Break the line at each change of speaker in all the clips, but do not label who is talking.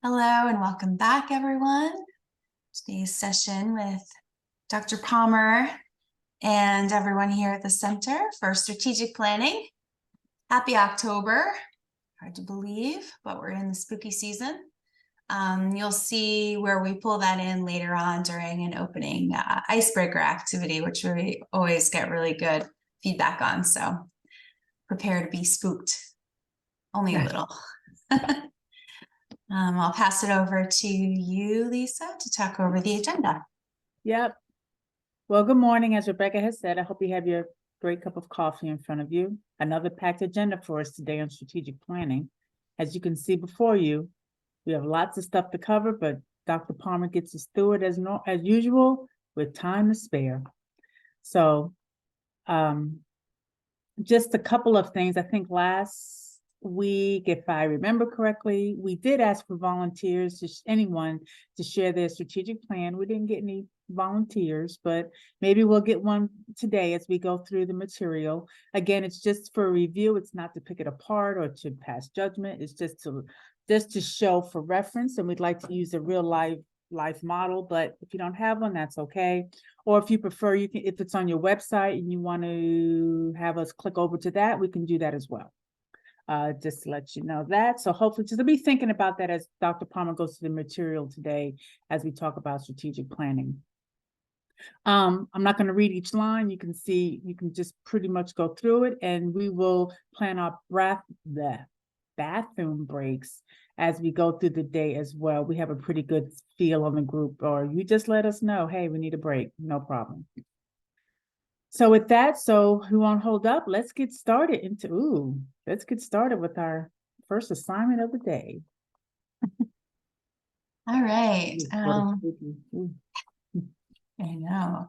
Hello and welcome back, everyone. Today's session with Dr. Palmer and everyone here at the Center for Strategic Planning. Happy October. Hard to believe, but we're in the spooky season. You'll see where we pull that in later on during an opening icebreaker activity, which we always get really good feedback on. So prepare to be spooked, only a little. I'll pass it over to you, Lisa, to talk over the agenda.
Yep. Well, good morning. As Rebecca has said, I hope you have your great cup of coffee in front of you. Another packed agenda for us today on strategic planning. As you can see before you, we have lots of stuff to cover, but Dr. Palmer gets us through it as usual with time to spare. So just a couple of things. I think last week, if I remember correctly, we did ask for volunteers, just anyone, to share their strategic plan. We didn't get any volunteers, but maybe we'll get one today as we go through the material. Again, it's just for review. It's not to pick it apart or to pass judgment. It's just to show for reference, and we'd like to use a real life model, but if you don't have one, that's okay. Or if you prefer, you can, if it's on your website and you want to have us click over to that, we can do that as well. Just to let you know that. So hopefully just be thinking about that as Dr. Palmer goes through the material today as we talk about strategic planning. I'm not going to read each line. You can see, you can just pretty much go through it, and we will plan our bathroom breaks as we go through the day as well. We have a pretty good feel on the group, or you just let us know, hey, we need a break, no problem. So with that, so we won't hold up, let's get started let's get started with our first assignment of the day.
All right. I know.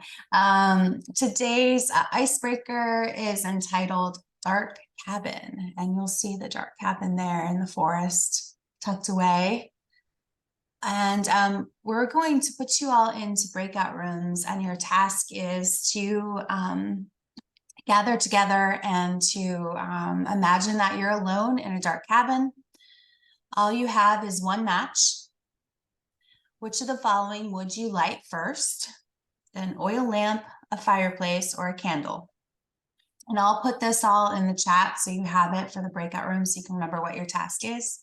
Today's icebreaker is entitled Dark Cabin, and you'll see the dark cabin there in the forest tucked away. And we're going to put you all into breakout rooms, and your task is to gather together and to imagine that you're alone in a dark cabin. All you have is one match. Which of the following would you light first? An oil lamp, a fireplace, or a candle? And I'll put this all in the chat so you have it for the breakout room so you can remember what your task is.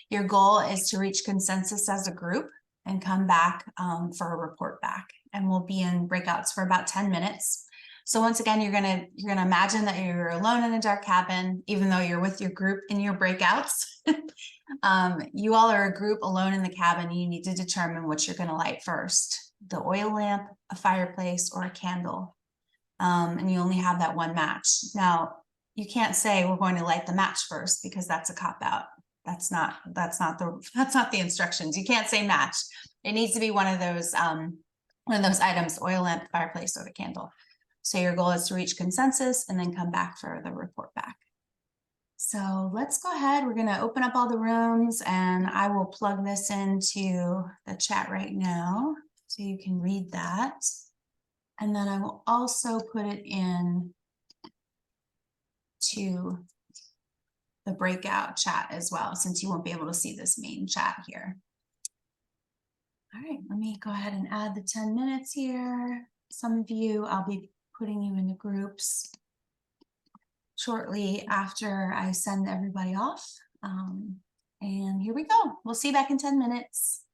Your goal is to reach consensus as a group and come back for a report back. And we'll be in breakouts for about 10 minutes. So once again, you're gonna imagine that you're alone in a dark cabin, even though you're with your group in your breakouts. You all are a group alone in the cabin. You need to determine what you're gonna light first: the oil lamp, a fireplace, or a candle. And you only have that one match. Now, you can't say we're going to light the match first, because that's a cop-out. That's not the instructions. You can't say match. It needs to be one of those items: oil lamp, fireplace, or the candle. So your goal is to reach consensus and then come back for the report back. So let's go ahead. We're going to open up all the rooms, and I will plug this into the chat right now so you can read that. And then I will also put it in to the breakout chat as well, since you won't be able to see this main chat here. All right, let me go ahead and add the 10 minutes here. Some of you, I'll be putting you into groups shortly after I send everybody off. And here we go. We'll see you back in 10 minutes.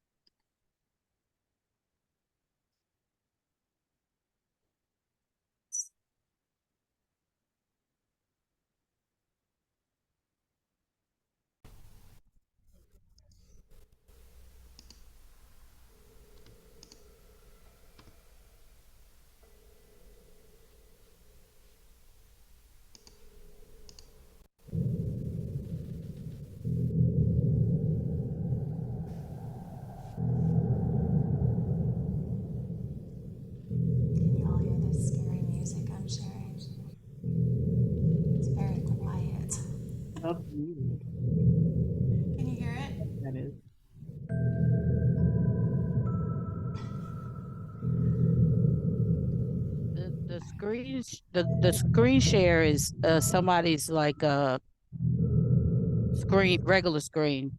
Can you all hear this scary music I'm sharing? It's very quiet. Can you hear it?
That is.
The screen share is somebody's like regular screen.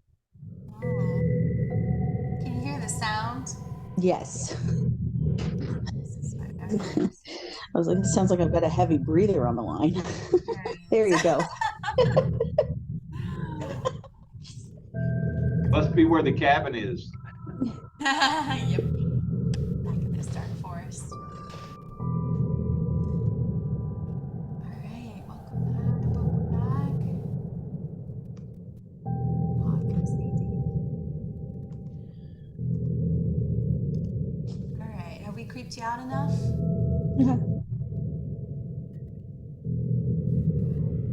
Oh.
Yes.
This is what- okay.
I was like, it sounds like I've got a heavy breather on the line. There you go.
Must be where the cabin is.
Yep. Back in this dark forest. All right, welcome back. Podcast AD. All right, have we creeped you out enough?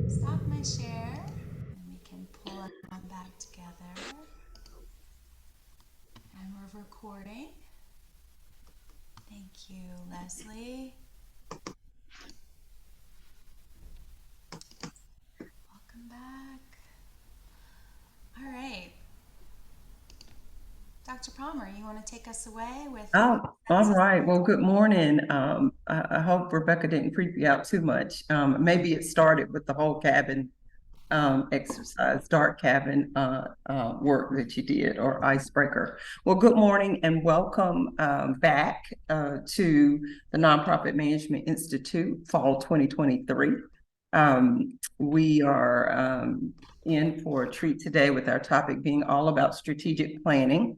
Stop my share, and we can pull everyone back together. And we're recording. Thank you, Leslie. Welcome back. All right. Dr. Palmer, you want to take us away with?
Oh, all right. Well, good morning. I hope Rebecca didn't creep you out too much. Maybe it started with the whole cabin exercise, dark cabin work that you did, or icebreaker. Well, good morning and welcome back to the Nonprofit Management Institute Fall 2023. We are in for a treat today with our topic being all about strategic planning.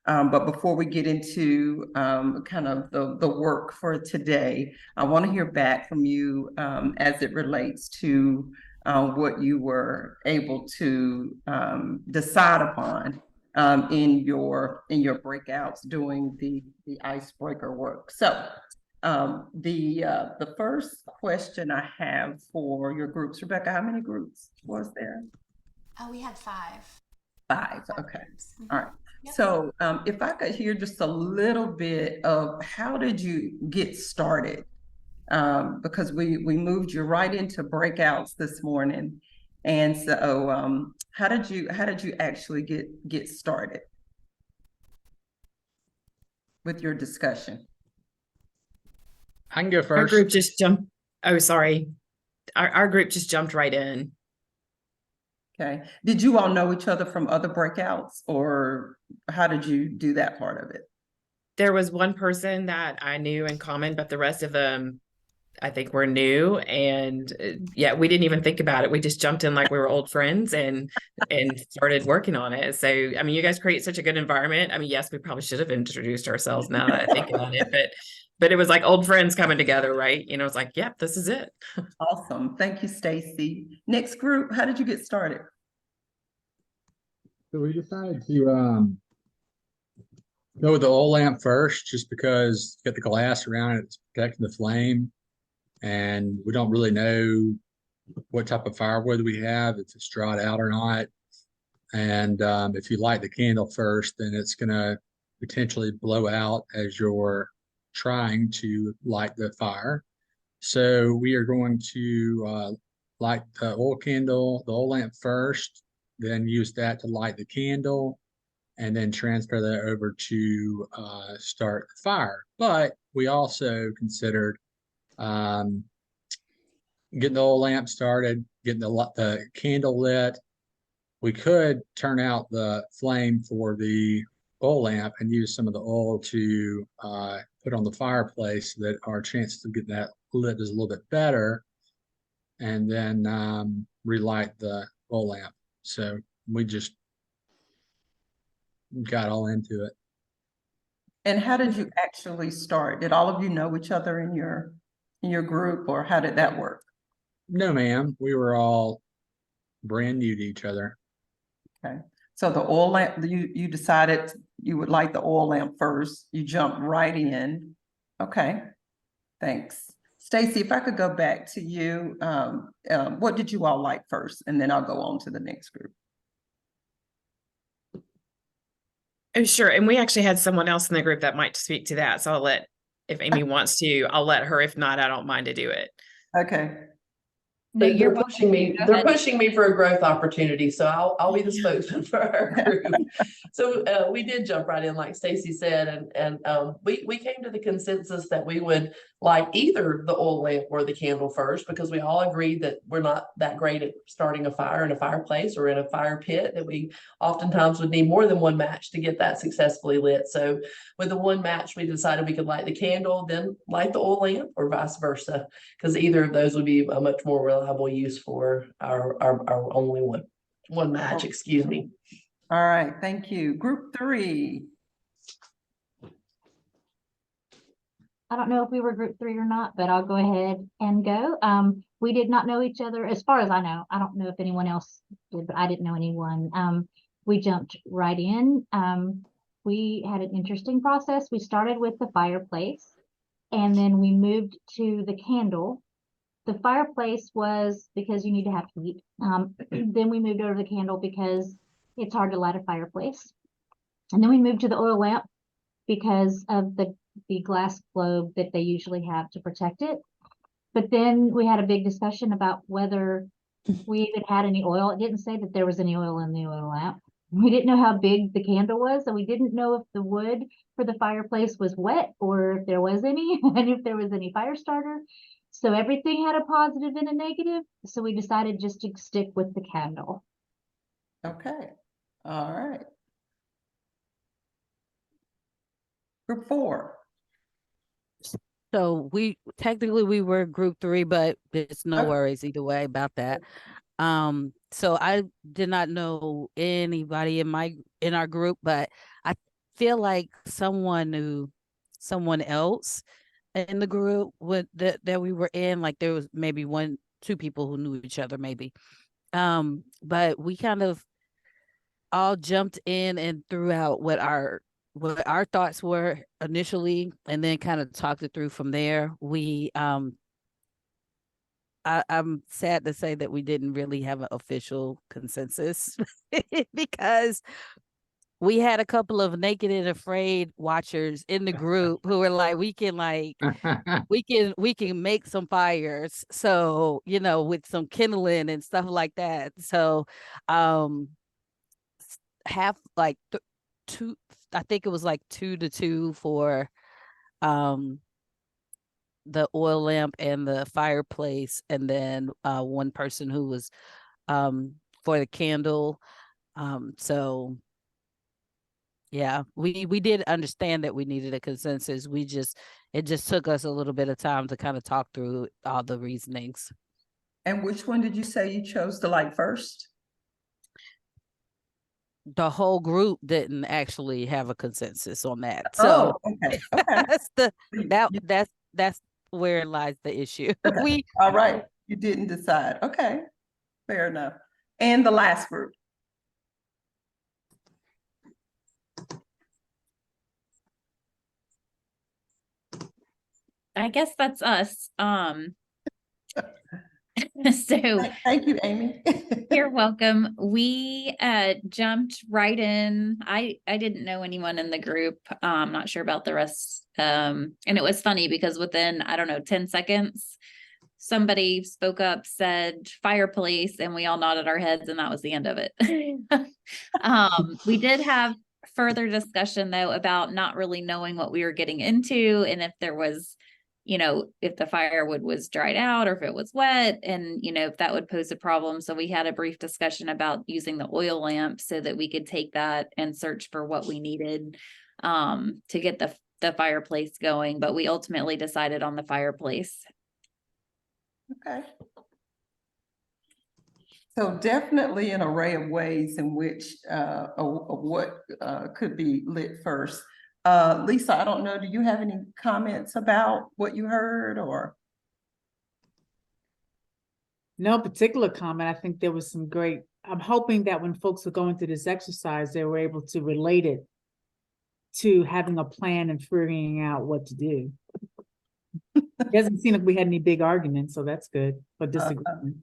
But before we get into kind of the work for today, I want to hear back from you as it relates to what you were able to decide upon in your breakouts doing the icebreaker work. So the first question I have for your groups, Rebecca, how many groups was there?
We had 5.
5. Okay. All right.
Yep.
So if I could hear just a little bit of how did you get started? Because we moved you right into breakouts this morning. And so how did you actually get started with your discussion?
I can go
Our
first.
group just jumped. Oh, sorry. Our group just jumped right in.
Okay. Did you all know each other from other breakouts, or how did you do that part of it?
There was one person that I knew in common, but the rest of them, I think, were new. And yeah, we didn't even think about it. We just jumped in like we were old friends and started working on it. So, I mean, you guys create such a good environment. I mean, yes, we probably should have introduced ourselves now that I think about it, but it was like old friends coming together, right? You know, it's like, yep, this is it.
Awesome. Thank you, Stacy. Next group, how did you get started?
So we decided to go with the oil lamp first, just because it's got the glass around it, it's protecting the flame. And we don't really know what type of firewood we have, if it's dried out or not. And if you light the candle first, then it's going to potentially blow out as you're trying to light the fire. So we are going to light the oil candle, the oil lamp first, then use that to light the candle, and then transfer that over to start the fire. But we also considered getting the oil lamp started, getting the candle lit. We could turn out the flame for the oil lamp and use some of the oil to put on the fireplace so that our chances of getting that lit is a little bit better, and then relight the oil lamp. So we just got all into it.
And how did you actually start? Did all of you know each other in your group, or how did that work?
No, ma'am. We were all brand new to each other.
Okay. So the oil lamp, you decided you would light the oil lamp first. You jumped right in. Okay. Thanks. Stacy, if I could go back to you, what did you all light first? And then I'll go on to the next group.
Oh, sure. And we actually had someone else in the group that might speak to that. So if Amy wants to, I'll let her. If not, I don't mind to do it.
Okay.
No,
They're
you're
pushing me,
Go
they're
ahead.
pushing me for a growth opportunity, so I'll be the spokesman for our group. So we did jump right in, like Stacy said, and we came to the consensus that we would like either the oil lamp or the candle first, because we all agreed that we're not that great at starting a fire in a fireplace or in a fire pit, that we oftentimes would need more than one match to get that successfully lit. So with the one match, we decided we could light the candle, then light the oil lamp, or vice versa, because either of those would be a much more reliable use for our only one match, excuse me.
All right, thank you. Group 3.
I don't know if we were group 3 or not, but I'll go ahead and go. We did not know each other, as far as I know. I don't know if anyone else did, but I didn't know anyone. We jumped right in. We had an interesting process. We started with the fireplace, and then we moved to the candle. The fireplace was because you need to have heat. Then we moved over to the candle because it's hard to light a fireplace. And then we moved to the oil lamp because of the glass globe that they usually have to protect it. But then we had a big discussion about whether we even had any oil. It didn't say that there was any oil in the oil lamp. We didn't know how big the candle was, so we didn't know if the wood for the fireplace was wet or if there was any, and if there was any fire starter. So everything had a positive and a negative. So we decided just to stick with the candle.
Okay, all right. Group 4.
So we technically we were group 3, but it's no
Okay.
worries either way about that. So I did not know anybody in our group, but I feel like someone knew someone else in the group that we were in. Like there was maybe 1-2 people who knew each other, maybe. But we kind of all jumped in and threw out what our thoughts were initially, and then kind of talked it through from there. I'm sad to say that we didn't really have an official consensus because we had a couple of naked and afraid watchers in the group who were like, we can make some fires. So, with some kindling and stuff like that. So, half like two, I think it was like 2-2 for, the oil lamp and the fireplace, and then one person who was for the candle. So yeah, we did understand that we needed a consensus. It just took us a little bit of time to kind of talk through all the reasonings.
And which one did you say you chose to light first?
The whole group didn't actually have a consensus on that. So
okay.
that's where lies the issue.
Okay. All right. You didn't decide. Okay. Fair enough. And the last group.
I guess that's us. So
Thank you, Amy.
you're welcome. We jumped right in. I didn't know anyone in the group. I'm not sure about the rest. And it was funny because within, I don't know, 10 seconds, somebody spoke up, said fireplace, and we all nodded our heads, and that was the end of it. We did have further discussion though about not really knowing what we were getting into, and if there was, if the firewood was dried out or if it was wet, and if that would pose a problem. So we had a brief discussion about using the oil lamp so that we could take that and search for what we needed to get the fireplace going, but we ultimately decided on the fireplace.
Okay. So definitely an array of ways in which what could be lit first. Lisa, I don't know, do you have any comments about what you heard or?
No particular comment. I think there was some great, I'm hoping that when folks are going through this exercise, they were able to relate it to having a plan and figuring out what to do. It doesn't seem like we had any big arguments, so that's good, but disagreement.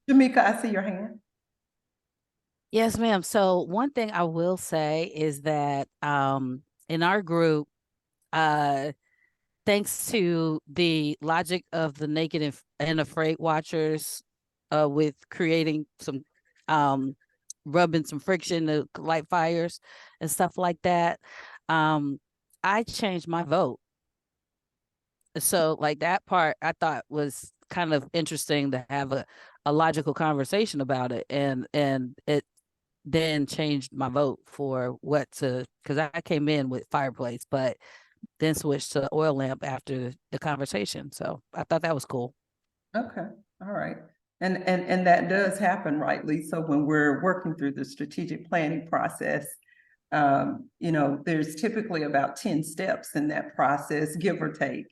Jamaica, I see your hand.
Yes, ma'am. So one thing I will say is that in our group, thanks to the logic of the Naked and Afraid watchers, with creating some, rubbing some friction to light fires and stuff like that, I changed my vote. So like that part I thought was kind of interesting to have a logical conversation about it, and it then changed my vote for what to, because I came in with fireplace, but then switched to oil lamp after the conversation. So I thought that was cool.
Okay, all right. And that does happen, right, Lisa, when we're working through the strategic planning process. You know, there's typically about 10 steps in that process, give or take.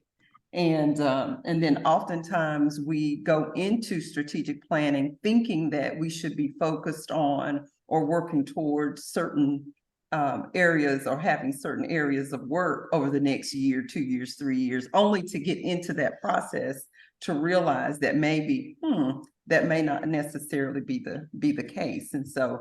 And then oftentimes we go into strategic planning thinking that we should be focused on or working towards certain areas or having certain areas of work over the next year, 2 years, 3 years, only to get into that process to realize that maybe, that may not necessarily be the case. And so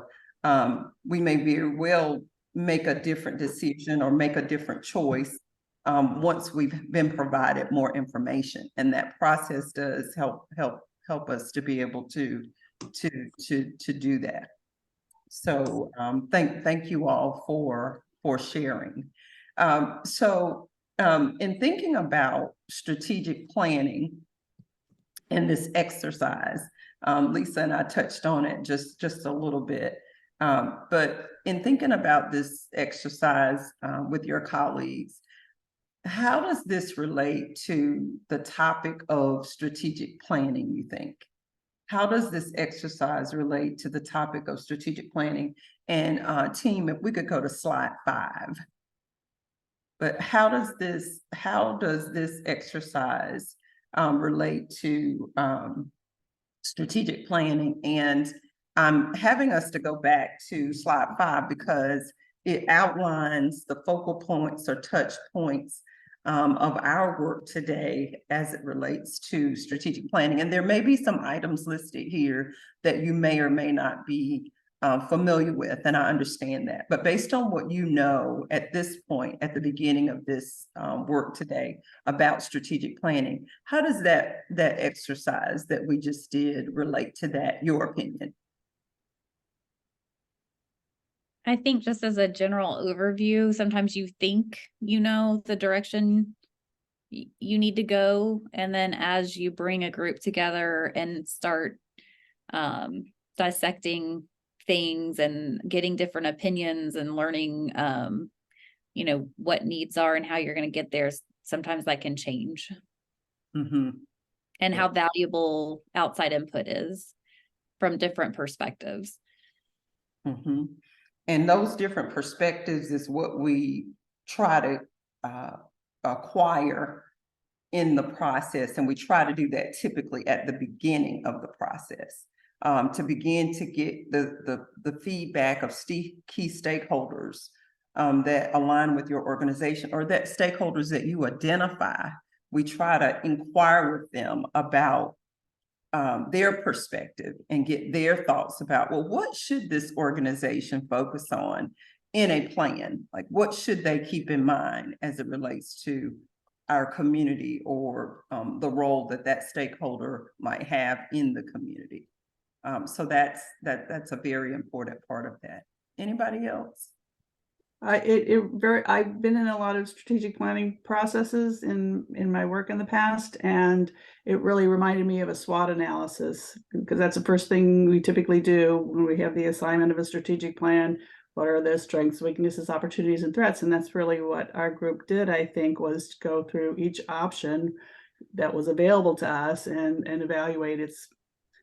we may very well make a different decision or make a different choice once we've been provided more information, and that process does help us to be able to do that. So thank you all for sharing. In thinking about strategic planning in this exercise, Lisa and I touched on it just a little bit, but in thinking about this exercise with your colleagues, how does this relate to the topic of strategic planning, you think? How does this exercise relate to the topic of strategic planning? And team, if we could go to slide 5. But how does this exercise relate to strategic planning? And I'm having us to go back to slide 5 because it outlines the focal points or touch points of our work today as it relates to strategic planning. And there may be some items listed here that you may or may not be familiar with, and I understand that. But based on what you know at this point, at the beginning of this work today about strategic planning, how does that exercise that we just did relate to that, your opinion?
I think just as a general overview, sometimes you think you know the direction you need to go, and then as you bring a group together and start dissecting things and getting different opinions and learning you know what needs are and how you're going to get there, sometimes that can change. And how valuable outside input is from different perspectives.
And those different perspectives is what we try to acquire in the process. And we try to do that typically at the beginning of the process, to begin to get the feedback of key stakeholders that align with your organization, or that stakeholders that you identify. We try to inquire with them about their perspective and get their thoughts about, well, what should this organization focus on in a plan? Like, what should they keep in mind as it relates to our community, or the role that stakeholder might have in the community? So that's a very important part of that. Anybody else?
I've been in a lot of strategic planning processes in my work in the past, and it really reminded me of a SWOT analysis, because that's the first thing we typically do when we have the assignment of a strategic plan. What are the strengths, weaknesses, opportunities, and threats? And that's really what our group did, I think, was go through each option that was available to us and evaluate its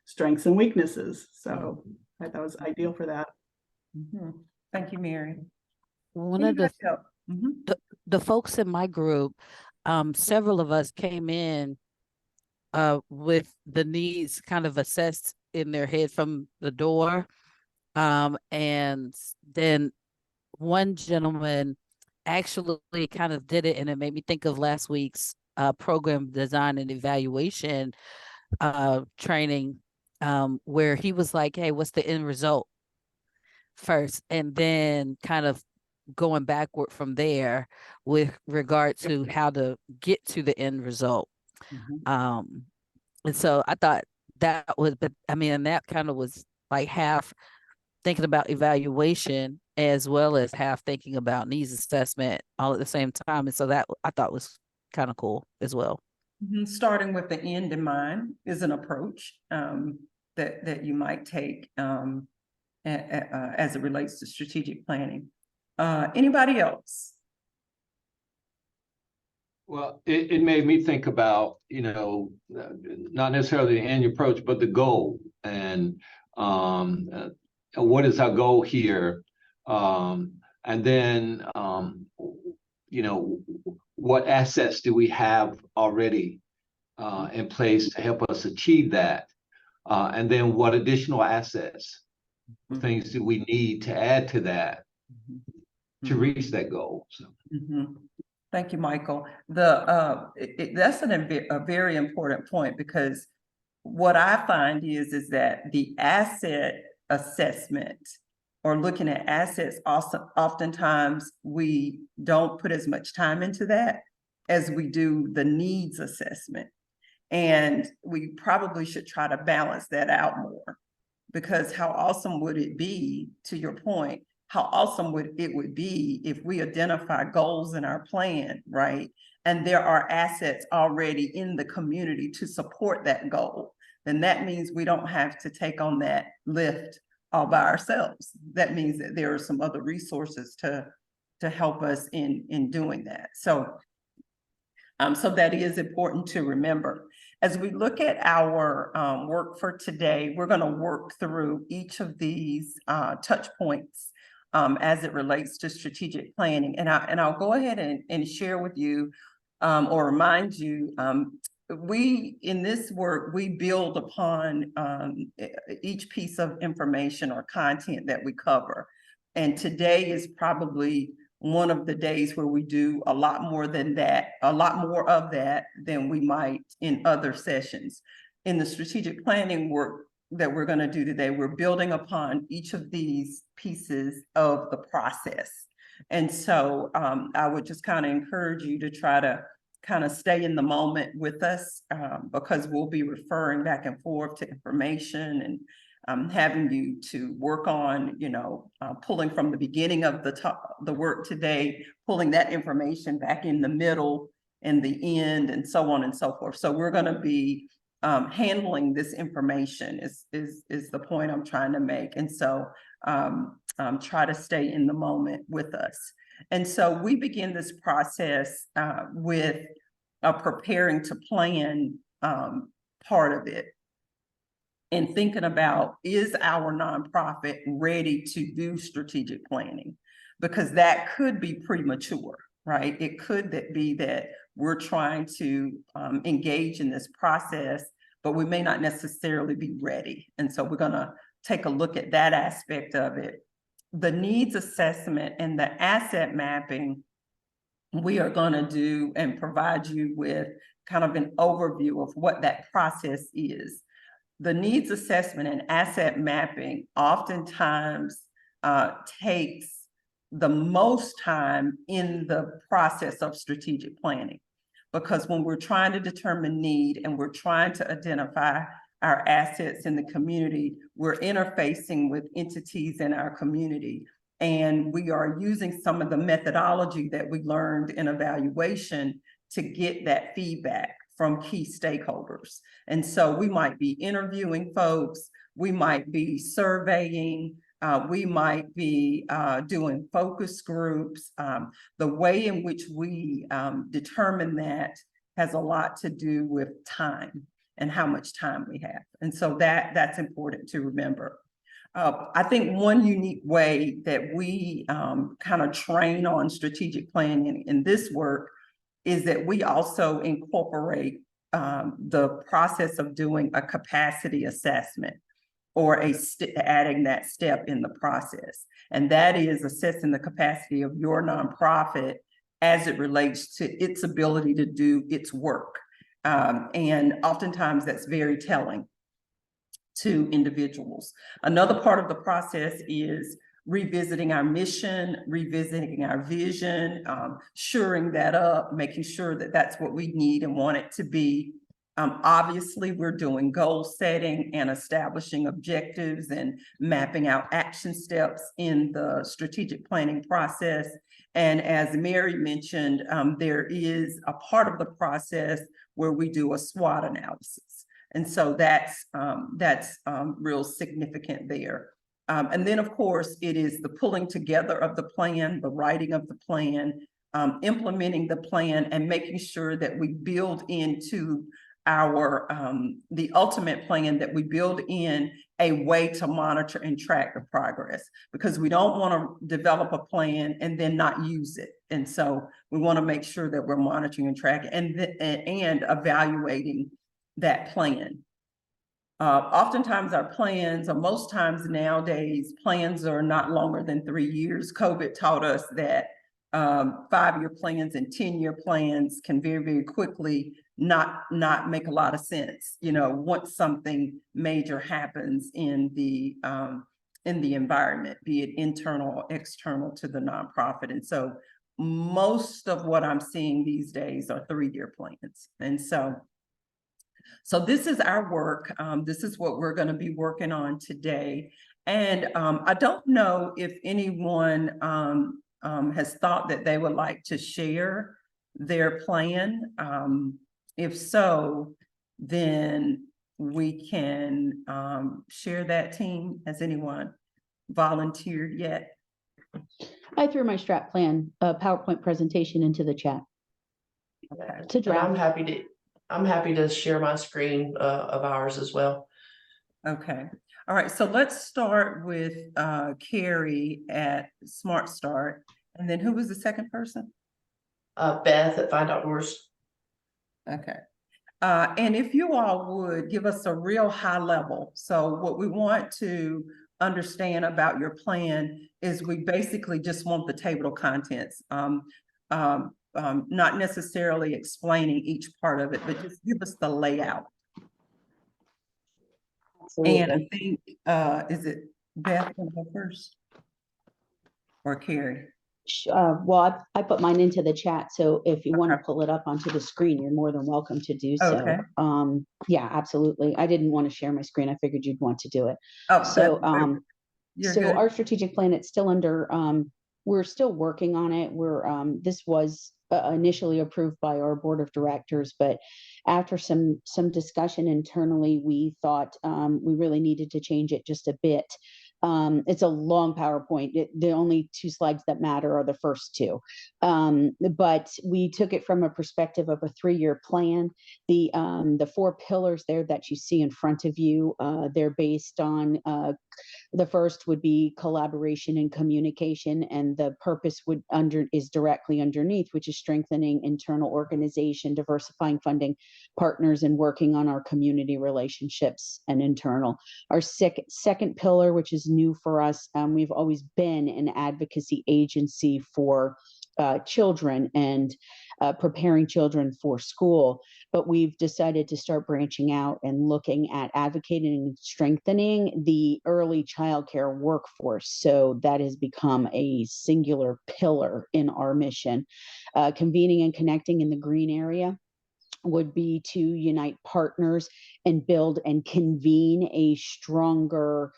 strengths and weaknesses. So I thought it was ideal for that.
Thank you, Mary.
One of the folks in my group, several of us came in with the needs kind of assessed in their head from the door. And then one gentleman actually kind of did it, and it made me think of last week's program design and evaluation training, where he was like, hey, what's the end result first? And then kind of going backward from there with regard to how to get to the end result. And so I thought that was, but I mean, and that kind of was like half thinking about evaluation as well as half thinking about needs assessment all at the same time. And so that I thought was kind of cool as well.
Starting with the end in mind is an approach that you might take as it relates to strategic planning. Anybody else?
Well, it made me think about, not necessarily the end approach, but the goal, and what is our goal here? And then, what assets do we have already in place to help us achieve that? And then what additional assets, things do we need to add to that to reach that goal? So.
Thank you, Michael. That's a very important point, because what I find is that the asset assessment or looking at assets, also oftentimes we don't put as much time into that as we do the needs assessment. And we probably should try to balance that out more, because how awesome would it be, to your point, how awesome would it be if we identify goals in our plan, right? And there are assets already in the community to support that goal. Then that means we don't have to take on that lift all by ourselves. That means that there are some other resources to help us in doing that. So that is important to remember. As we look at our work for today, we're going to work through each of these touch points as it relates to strategic planning. And I'll go ahead and share with you or remind you, in this work, we build upon each piece of information or content that we cover. And today is probably one of the days where we do a lot more of that than we might in other sessions. In the strategic planning work that we're going to do today, we're building upon each of these pieces of the process. And so I would just kind of encourage you to try to kind of stay in the moment with us, because we'll be referring back and forth to information and having you to work on, pulling from the beginning of the work today, pulling that information back in the middle and the end, and so on and so forth. So we're going to be handling this information is the point I'm trying to make. And so try to stay in the moment with us. And so we begin this process with a preparing to plan part of it, and thinking about, is our nonprofit ready to do strategic planning? Because that could be premature, right? It could be that we're trying to engage in this process, but we may not necessarily be ready. And so we're going to take a look at that aspect of it. The needs assessment and the asset mapping, we are going to do and provide you with kind of an overview of what that process is. The needs assessment and asset mapping oftentimes takes the most time in the process of strategic planning, because when we're trying to determine need and we're trying to identify our assets in the community, we're interfacing with entities in our community, and we are using some of the methodology that we learned in evaluation to get that feedback from key stakeholders. And so we might be interviewing folks, we might be surveying, we might be doing focus groups. The way in which we determine that has a lot to do with time and how much time we have. And so that's important to remember. I think one unique way that we kind of train on strategic planning in this work is that we also incorporate the process of doing a capacity assessment, or adding that step in the process. And that is assessing the capacity of your nonprofit as it relates to its ability to do its work. And oftentimes that's very telling to individuals. Another part of the process is revisiting our mission, revisiting our vision, shoring that up, making sure that that's what we need and want it to be. Obviously, we're doing goal setting and establishing objectives and mapping out action steps in the strategic planning process. And as Mary mentioned, there is a part of the process where we do a SWOT analysis. And so that's real significant there. And then, of course, it is the pulling together of the plan, the writing of the plan, implementing the plan, and making sure that we build into our the ultimate plan, that we build in a way to monitor and track the progress, because we don't want to develop a plan and then not use it. And so we want to make sure that we're monitoring and tracking and evaluating that plan. Oftentimes our plans, or most times nowadays, plans are not longer than 3 years. COVID taught us that 5-year plans and 10-year plans can very, very quickly not make a lot of sense, you know, once something major happens in the environment, be it internal or external to the nonprofit. And so most of what I'm seeing these days are 3-year plans. And so this is our work. This is what we're going to be working on today. And I don't know if anyone has thought that they would like to share their plan. If so, then we can share that, team. Has anyone volunteered yet?
I threw my strat plan PowerPoint presentation into the chat.
Okay.
To draft.
I'm happy to share my screen of ours as well.
Okay. All right. So let's start with Carrie at Smart Start. And then who was the second person?
Beth at Find Outdoors.
Okay. And if you all would give us a real high level. So what we want to understand about your plan is we basically just want the table of contents. Not necessarily explaining each part of it, but just give us the layout.
Absolutely.
And I think, is it Beth gonna go first? Or Carrie?
Well, I put mine into the chat, so if you want to pull it up onto the screen, you're more than welcome to do so.
Okay.
Yeah, absolutely. I didn't want to share my screen. I figured you'd want to do it.
Oh,
So,
you're
so
good.
our strategic plan, it's still under, we're still working on it. This was initially approved by our board of directors, but after some discussion internally, we thought we really needed to change it just a bit. It's a long PowerPoint. The only 2 slides that matter are the first 2. But we took it from a perspective of a 3-year plan. The 4 pillars there that you see in front of you, they're based on, the first would be collaboration and communication, and the purpose is directly underneath, which is strengthening internal organization, diversifying funding partners, and working on our community relationships and internal. Our second pillar, which is new for us, we've always been an advocacy agency for children and preparing children for school, but we've decided to start branching out and looking at advocating and strengthening the early childcare workforce. So that has become a singular pillar in our mission. Convening and connecting in the green area would be to unite partners and build and convene a stronger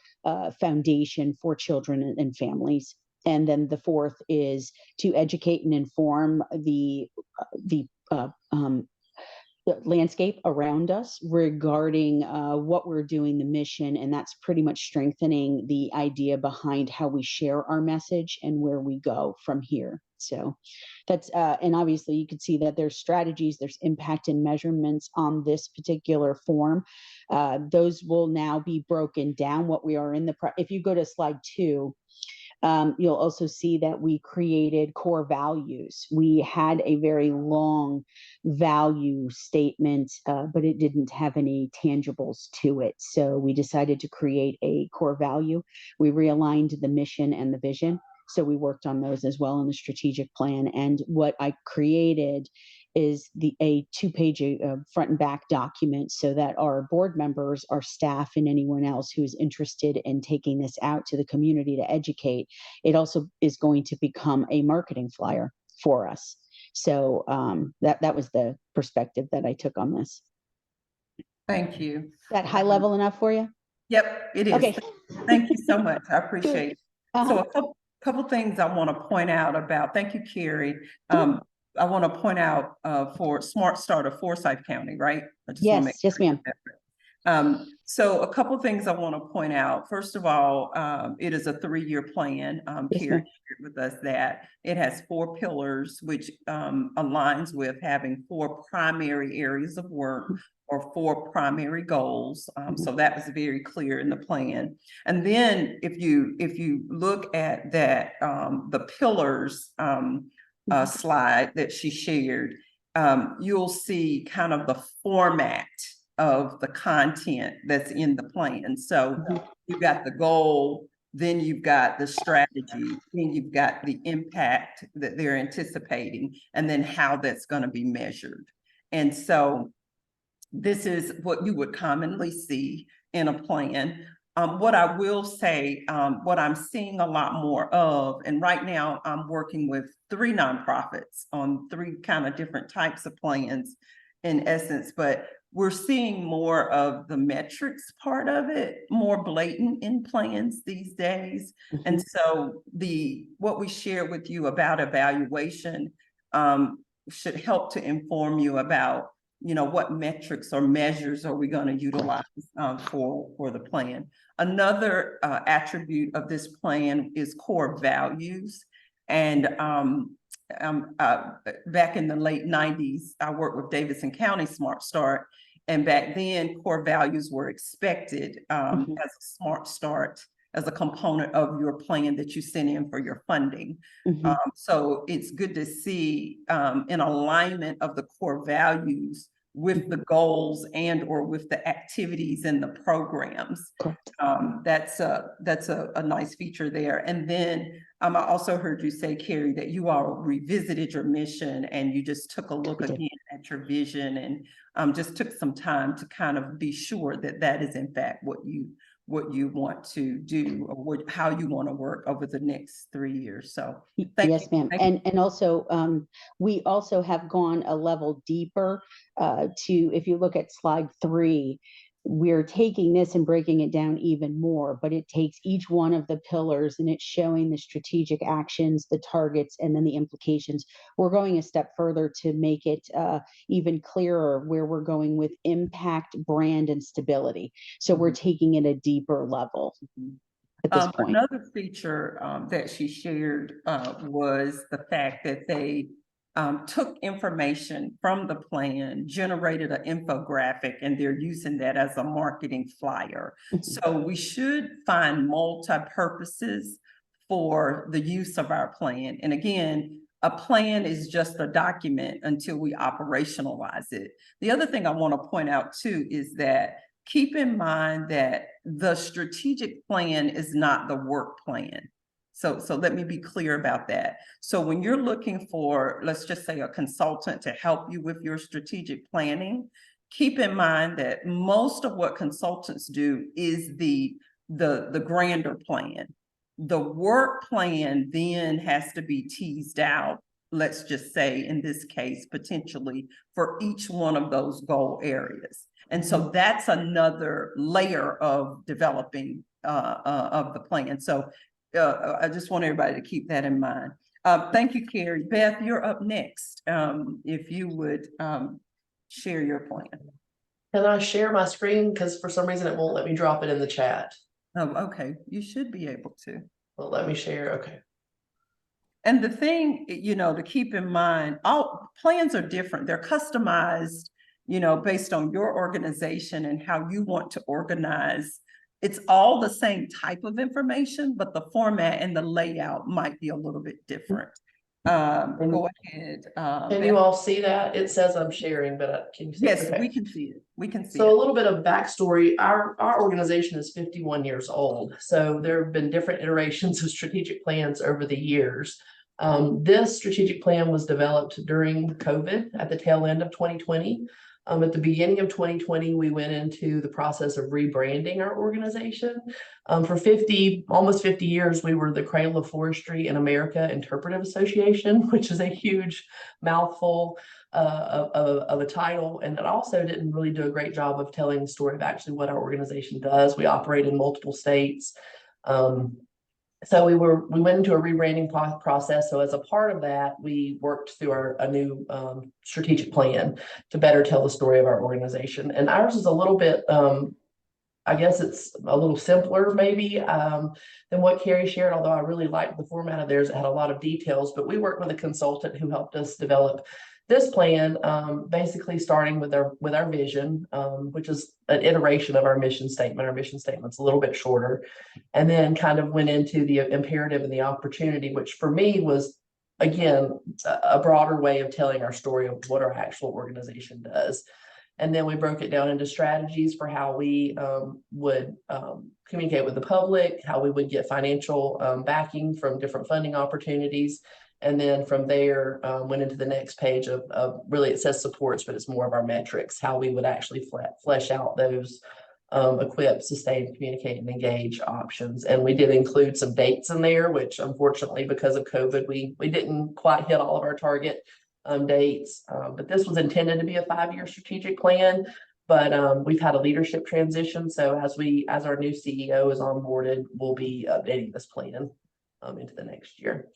foundation for children and families. And then the fourth is to educate and inform the landscape around us regarding what we're doing, the mission, and that's pretty much strengthening the idea behind how we share our message and where we go from here. So that's, and obviously you can see that there's strategies, there's impact and measurements on this particular form. Those will now be broken down what we are in the, if you go to slide 2, you'll also see that we created core values. We had a very long value statement, but it didn't have any tangibles to it. So we decided to create a core value. We realigned the mission and the vision. So we worked on those as well in the strategic plan. And what I created is a 2-page front and back document so that our board members, our staff, and anyone else who is interested in taking this out to the community to educate, it also is going to become a marketing flyer for us. So that was the perspective that I took on this.
Thank you.
Is that high level enough for you?
Yep, it is.
Okay.
Thank you so much. I appreciate it. So
Uh-huh.
a couple things I want to point out about, thank you, Carrie. I want to point out for Smart Start of Forsyth County, right? I just wanna make
Yes,
sure.
ma'am.
So a couple things I want to point out. First of all, it is a 3-year plan.
Yes,
Carrie
ma'am.
shared with us that it has 4 pillars, which aligns with having 4 primary areas of work or 4 primary goals. So that was very clear in the plan. And then if you look at that, the pillars slide that she shared, you'll see kind of the format of the content that's in the plan. So you've got the goal, then you've got the strategy, then you've got the impact that they're anticipating, and then how that's going to be measured. And so this is what you would commonly see in a plan. What I will say, what I'm seeing a lot more of, and right now I'm working with 3 nonprofits on 3 kind of different types of plans in essence, but we're seeing more of the metrics part of it, more blatant in plans these days. And so what we share with you about evaluation should help to inform you about, what metrics or measures are we going to utilize for the plan. Another attribute of this plan is core values. And back in the late 90s, I worked with Davidson County Smart Start. And back then, core values were expected as a Smart Start, as a component of your plan that you sent in for your funding. So it's good to see an alignment of the core values with the goals and or with the activities in the programs. That's a nice feature there. And then I also heard you say, Carrie, that you all revisited your mission and you just took a look again at your vision and just took some time to kind of be sure that that is in fact what you want to do, or how you want to work over the next 3 years. So
yes, ma'am. And also we also have gone a level deeper if you look at slide 3, we're taking this and breaking it down even more, but it takes each one of the pillars and it's showing the strategic actions, the targets, and then the implications. We're going a step further to make it even clearer where we're going with impact, brand, and stability. So we're taking it a deeper level at this point.
Another feature that she shared was the fact that they took information from the plan, generated an infographic, and they're using that as a marketing flyer. So we should find multi-purposes for the use of our plan. And again, a plan is just a document until we operationalize it. The other thing I want to point out too is that keep in mind that the strategic plan is not the work plan. So let me be clear about that. So when you're looking for, let's just say, a consultant to help you with your strategic planning, keep in mind that most of what consultants do is the grander plan. The work plan then has to be teased out, let's just say in this case, potentially for each one of those goal areas. And so that's another layer of developing of the plan. So I just want everybody to keep that in mind. Thank you, Carrie. Beth, you're up next. If you would share your plan.
Can I share my screen? Because for some reason it won't let me drop it in the chat.
Oh, okay. You should be able to.
Well, let me share. Okay.
And the thing, to keep in mind, all plans are different. They're customized, based on your organization and how you want to organize. It's all the same type of information, but the format and the layout might be a little bit different. Go ahead.
Can you all see that? It says I'm sharing, but can you see it?
Yes,
Okay.
we can see it. We can see
So
it.
a little bit of backstory. Our organization is 51 years old. So there have been different iterations of strategic plans over the years. This strategic plan was developed during COVID at the tail end of 2020. At the beginning of 2020, we went into the process of rebranding our organization. For almost 50 years, we were the Cradle of Forestry in America Interpretive Association, which is a huge mouthful of a title. And it also didn't really do a great job of telling the story of actually what our organization does. We operate in multiple states. So we went into a rebranding process. So as a part of that, we worked through a new strategic plan to better tell the story of our organization. And ours is a little bit, I guess it's a little simpler maybe than what Carrie shared, although I really liked the format of theirs. It had a lot of details, but we worked with a consultant who helped us develop this plan, basically starting with our vision, which is an iteration of our mission statement. Our mission statement's a little bit shorter, and then kind of went into the imperative and the opportunity, which for me was, again, a broader way of telling our story of what our actual organization does. And then we broke it down into strategies for how we would communicate with the public, how we would get financial backing from different funding opportunities. And then from there, went into the next page of really, it says supports, but it's more of our metrics, how we would actually flesh out those equip, sustain, communicate, and engage options. And we did include some dates in there, which unfortunately, because of COVID, we didn't quite hit all of our target dates. But this was intended to be a 5-year strategic plan. But we've had a leadership transition. So as our new CEO is onboarded, we'll be updating this plan into the next year.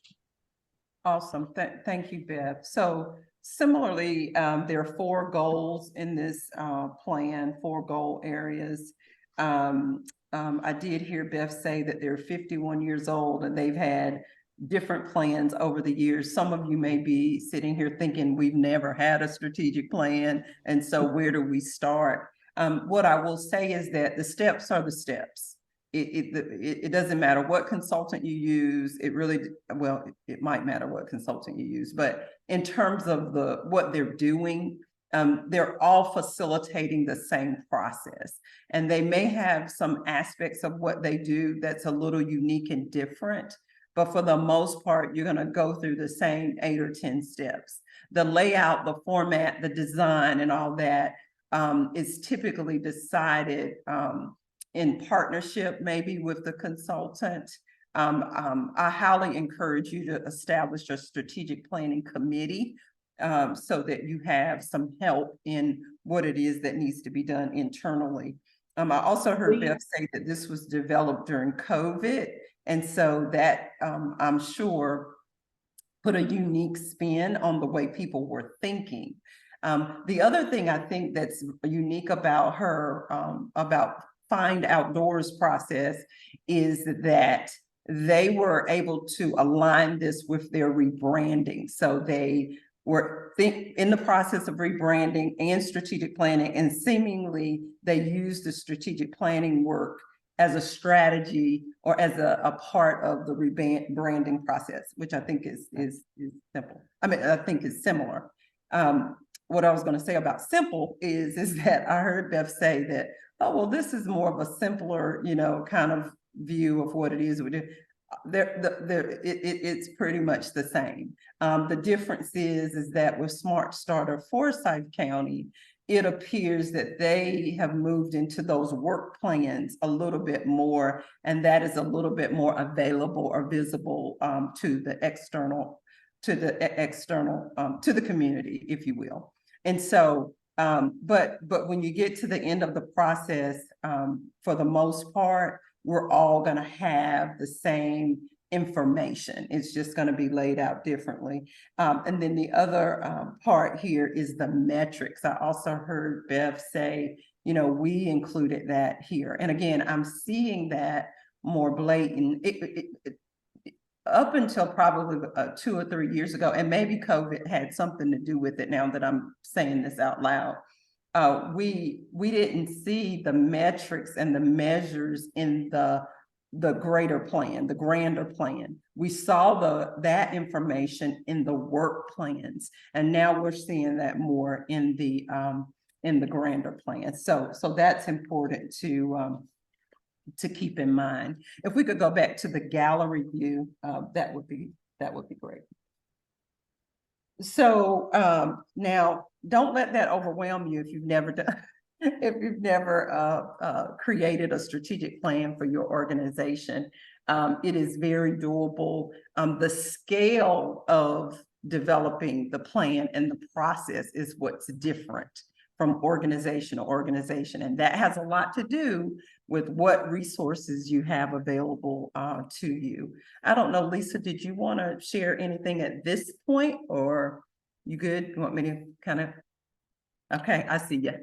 Awesome. Thank you, Bev. So similarly, there are 4 goals in this plan, 4 goal areas. I did hear Bev say that they're 51 years old and they've had different plans over the years. Some of you may be sitting here thinking we've never had a strategic plan, and so where do we start? What I will say is that the steps are the steps. It doesn't matter what consultant you use. It might matter what consultant you use, but in terms of what they're doing, they're all facilitating the same process. And they may have some aspects of what they do that's a little unique and different, but for the most part, you're going to go through the same 8 or 10 steps. The layout, the format, the design, and all that is typically decided in partnership, maybe with the consultant. I highly encourage you to establish a strategic planning committee so that you have some help in what it is that needs to be done internally. I also heard Bev say that this was developed during COVID. And so that, I'm sure, put a unique spin on the way people were thinking. The other thing I think that's unique about her, about Find Outdoors process, is that they were able to align this with their rebranding. So they were in the process of rebranding and strategic planning, and seemingly they used the strategic planning work as a strategy or as a part of the rebranding process, which I think is simple. I mean, I think is similar. What I was going to say about simple is that I heard Bev say that, oh, well, this is more of a simpler, kind of view of what it is we do. It's pretty much the same. The difference is that with SmartStarter Forsyth County, it appears that they have moved into those work plans a little bit more, and that is a little bit more available or visible to the external, to the community, if you will. And so, but when you get to the end of the process, for the most part, we're all going to have the same information. It's just going to be laid out differently. And then the other part here is the metrics. I also heard Bev say, we included that here. And again, I'm seeing that more blatant. Up until probably 2 or 3 years ago, and maybe COVID had something to do with it now that I'm saying this out loud, we didn't see the metrics and the measures in the greater plan, the grander plan. We saw that information in the work plans, and now we're seeing that more in the grander plan. So that's important to keep in mind. If we could go back to the gallery view, that would be That would be great. So now, don't let that overwhelm you if you've never done, if you've never created a strategic plan for your organization. It is very doable. The scale of developing the plan and the process is what's different from organization to organization. And that has a lot to do with what resources you have available to you. I don't know, Lisa, did you want to share anything at this point, or you good? You want me to kind of? Okay, I see you.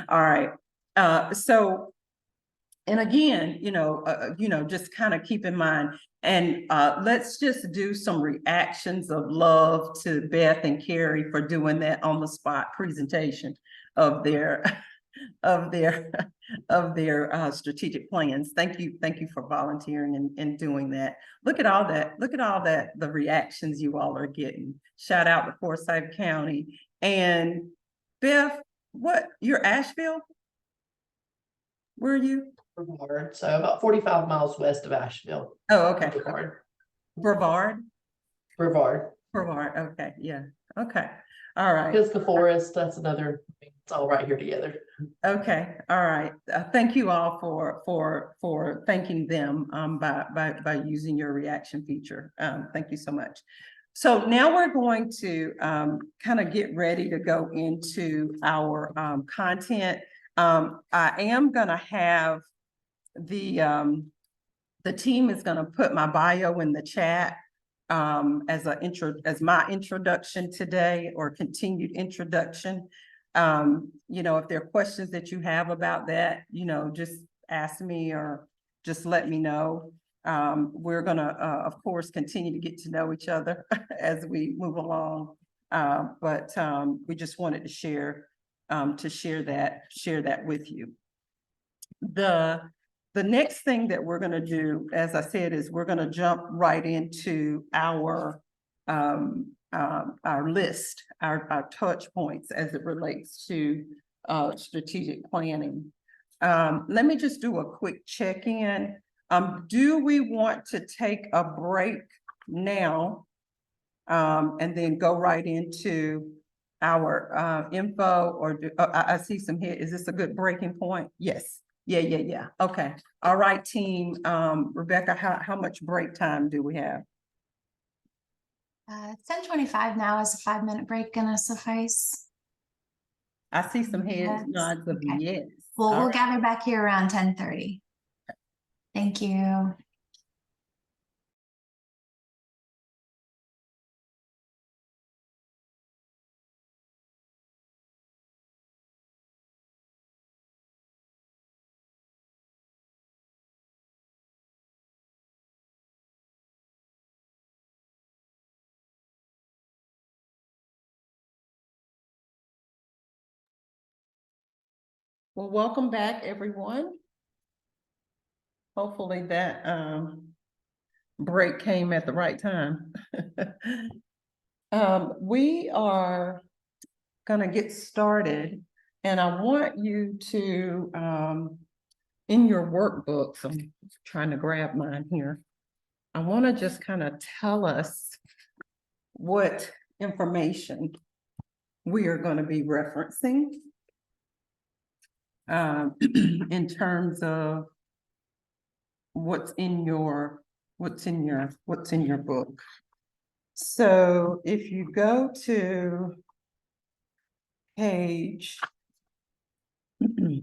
All right. So, and again, just kind of keep in mind, and let's just do some reactions of love to Beth and Carrie for doing that on the spot presentation of their strategic plans. Thank you for volunteering and doing that. Look at all that, the reactions you all are getting. Shout out to Forsyth County. And Beth, you're Asheville? Where are you?
Brevard, so about 45 miles west of Asheville.
Oh, okay.
Brevard.
Brevard, okay, yeah, okay, all right.
Pisgah Forest, that's another, it's all right here together.
Okay, all right. Thank you all for thanking them by using your reaction feature. Thank you so much. So now we're going to kind of get ready to go into our content. I am gonna have the team is gonna put my bio in the chat as my introduction today, or continued introduction. If there are questions that you have about that, just ask me or just let me know. We're gonna, of course, continue to get to know each other as we move along. But we just wanted to share that with you. The next thing that we're gonna do, as I said, is we're gonna jump right into our list, our touch points as it relates to strategic planning. Let me just do a quick check-in. Do we want to take a break now and then go right into our info, or I see some here. Is this a good breaking point? Yes. Yeah. Okay. All right, team. Rebecca, how much break time do we have?
10:25 now. Is a 5-minute break gonna suffice?
I see some heads,
Yes.
nods of
Okay.
yes.
Well,
All
we'll
right.
gather back here around 10:30. Thank you.
Well, welcome back, everyone. Hopefully that break came at the right time. We are gonna get started, and I want you to, in your workbooks, I'm trying to grab mine here. I want to just kind of tell us what information we are going to be referencing in terms of what's in your book. So if you go to page there's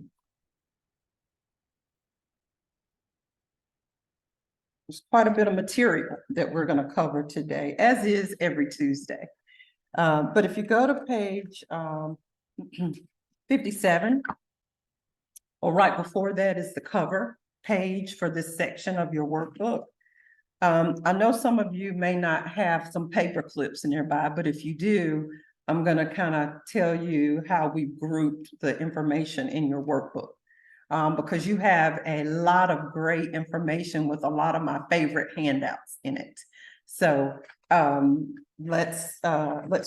quite a bit of material that we're going to cover today, as is every Tuesday. But if you go to page 57, or right before that is the cover page for this section of your workbook. I know some of you may not have some paper clips nearby, but if you do, I'm going to kind of tell you how we've grouped the information in your workbook. Because you have a lot of great information with a lot of my favorite handouts in it. So let's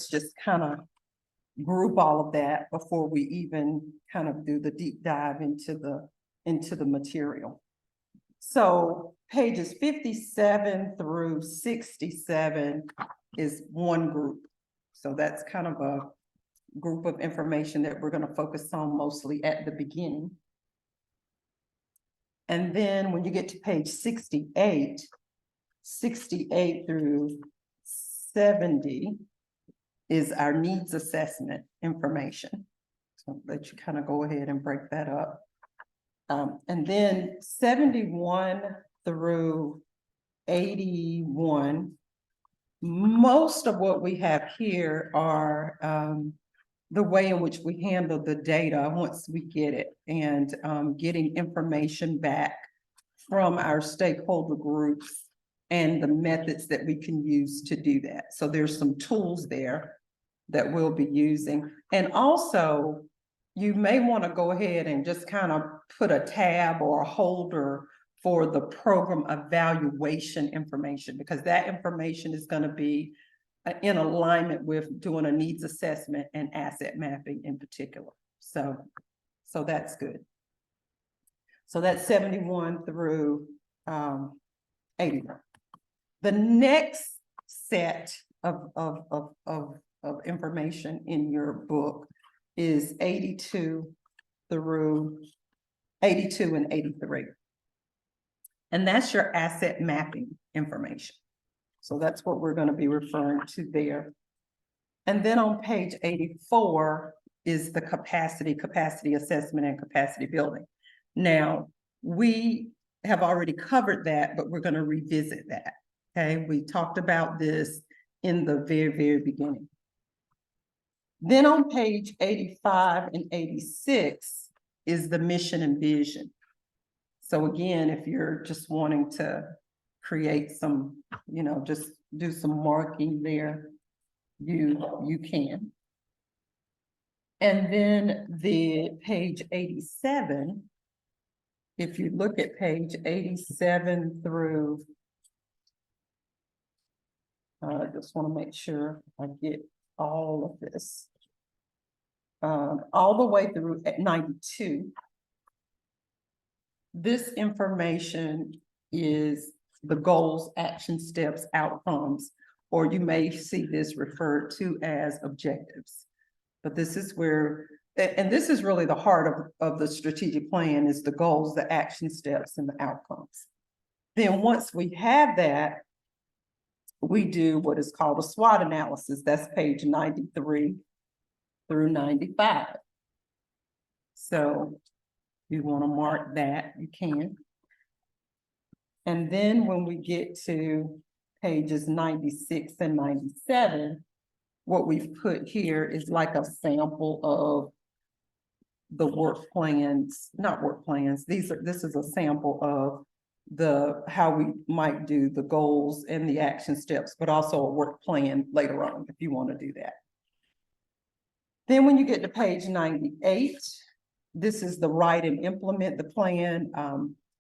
just kind of group all of that before we even kind of do the deep dive into the material. So pages 57 through 67 is one group. So that's kind of a group of information that we're going to focus on mostly at the beginning. And then when you get to page 68, 68 through 70 is our needs assessment information. So I'll let you kind of go ahead and break that up. And then 71 through 81, most of what we have here are the way in which we handle the data once we get it, and getting information back from our stakeholder groups and the methods that we can use to do that. So there's some tools there that we'll be using. And also, you may want to go ahead and just kind of put a tab or a holder for the program evaluation information, because that information is going to be in alignment with doing a needs assessment and asset mapping in particular. So that's good. So that's 71 through 81. The next set of information in your book is 82 and 83. And that's your asset mapping information. So that's what we're going to be referring to there. And then on page 84 is the capacity assessment and capacity building. Now, we have already covered that, but we're going to revisit that. Okay, we talked about this in the very beginning. Then on page 85 and 86 is the mission and vision. So again, if you're just wanting to create some, just do some marking there, you can. And then the page 87, if you look at page 87 through, I just want to make sure I get all of this. All the way through at 92. This information is the goals, action steps, outcomes, or you may see this referred to as objectives. But this is where, and this is really the heart of the strategic plan, is the goals, the action steps, and the outcomes. Then once we have that, we do what is called a SWOT analysis. That's page 93 through 95. So you want to mark that, you can. And then when we get to pages 96 and 97, what we've put here is like a sample of the work plans, not work plans. This is a sample of how we might do the goals and the action steps, but also a work plan later on if you want to do that. Then when you get to page 98, this is the write and implement the plan.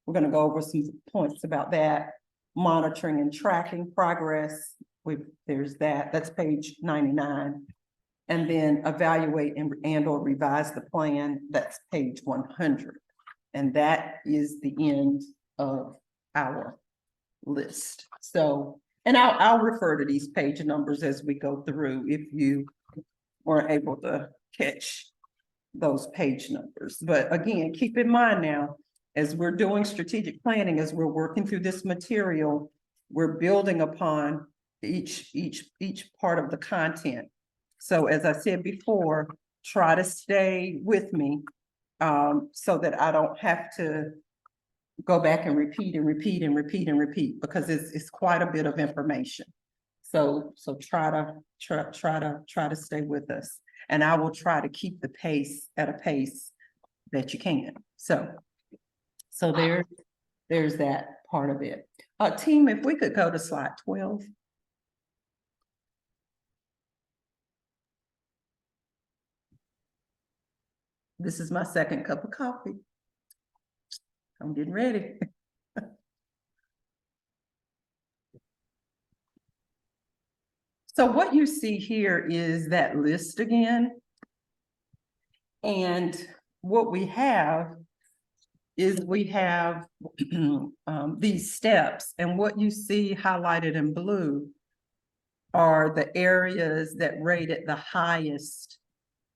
We're going to go over some points about that. Monitoring and tracking progress. There's that. That's page 99. And then evaluate and or revise the plan. That's page 100. And that is the end of our list. So, and I'll refer to these page numbers as we go through if you weren't able to catch those page numbers. But again, keep in mind now, as we're doing strategic planning, as we're working through this material, we're building upon each part of the content. So as I said before, try to stay with me so that I don't have to go back and repeat, because it's quite a bit of information. So try to stay with us, and I will try to keep the pace at a pace that you can. So there's that part of it. Team, if we could go to slide 12. This is my second cup of coffee. I'm getting ready. So what you see here is that list again. And what we have is we have these steps, and what you see highlighted in blue are the areas that rated the highest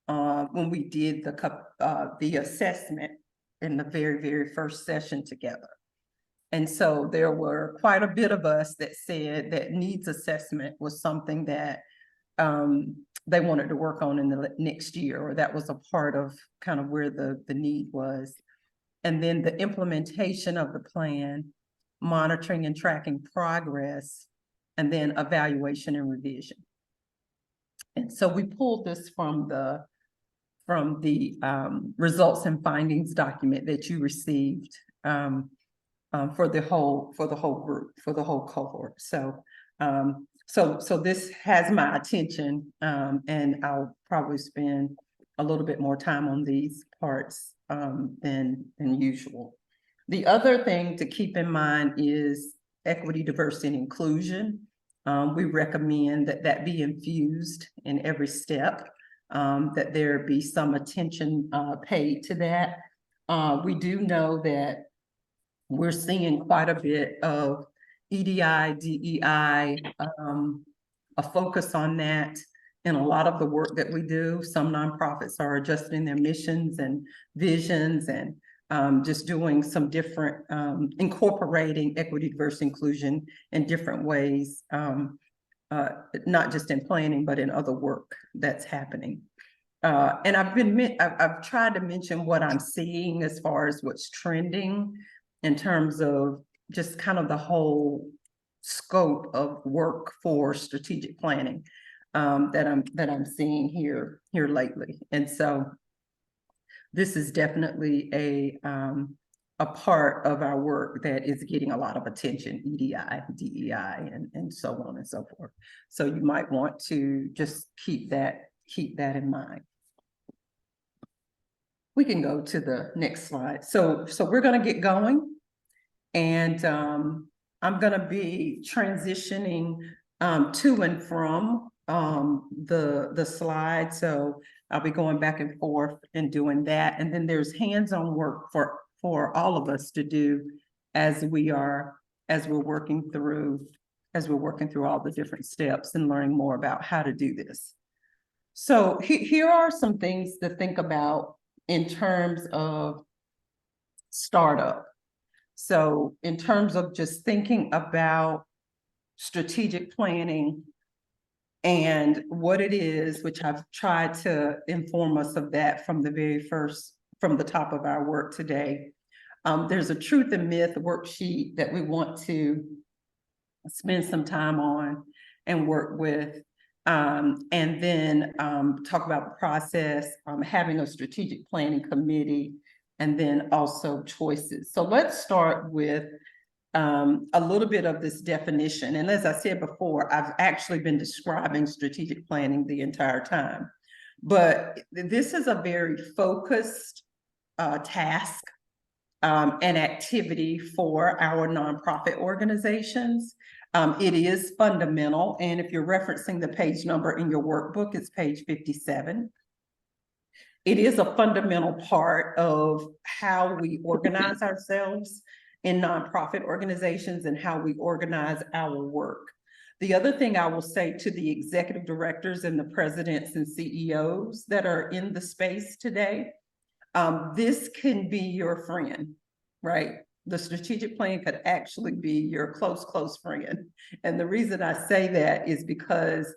when we did the assessment in the very, very first session together. And so there were quite a bit of us that said that needs assessment was something that they wanted to work on in the next year, or that was a part of kind of where the need was. And then the implementation of the plan, monitoring and tracking progress, and then evaluation and revision. And so we pulled this from the results and findings document that you received for the whole group, for the whole cohort. So so this has my attention, and I'll probably spend a little bit more time on these parts than usual. The other thing to keep in mind is equity, diversity, and inclusion. We recommend that be infused in every step, that there be some attention paid to that. We do know that we're seeing quite a bit of EDI, DEI, a focus on that in a lot of the work that we do. Some nonprofits are adjusting their missions and visions and just doing some different, incorporating equity, diversity, inclusion in different ways, not just in planning, but in other work that's happening. And I've tried to mention what I'm seeing as far as what's trending in terms of just kind of the whole scope of work for strategic planning that I'm seeing here lately. And so this is definitely a part of our work that is getting a lot of attention, EDI, DEI, and so on and so forth. So you might want to just keep that in mind. We can go to the next slide. So we're going to get going, and I'm going to be transitioning to and from the slide. So I'll be going back and forth and doing that. And then there's hands-on work for all of us to do as we're working through all the different steps and learning more about how to do this. So here are some things to think about in terms of startup. So in terms of just thinking about strategic planning and what it is, which I've tried to inform us of that from the top of our work today. There's a truth and myth worksheet that we want to spend some time on and work with, and then talk about the process, having a strategic planning committee, and then also choices. So let's start with a little bit of this definition. And as I said before, I've actually been describing strategic planning the entire time. But this is a very focused task and activity for our nonprofit organizations. It is fundamental. And if you're referencing the page number in your workbook, it's page 57. It is a fundamental part of how we organize ourselves in nonprofit organizations and how we organize our work. The other thing I will say to the executive directors and the presidents and CEOs that are in the space today, this can be your friend, right? The strategic plan could actually be your close friend. And the reason I say that is because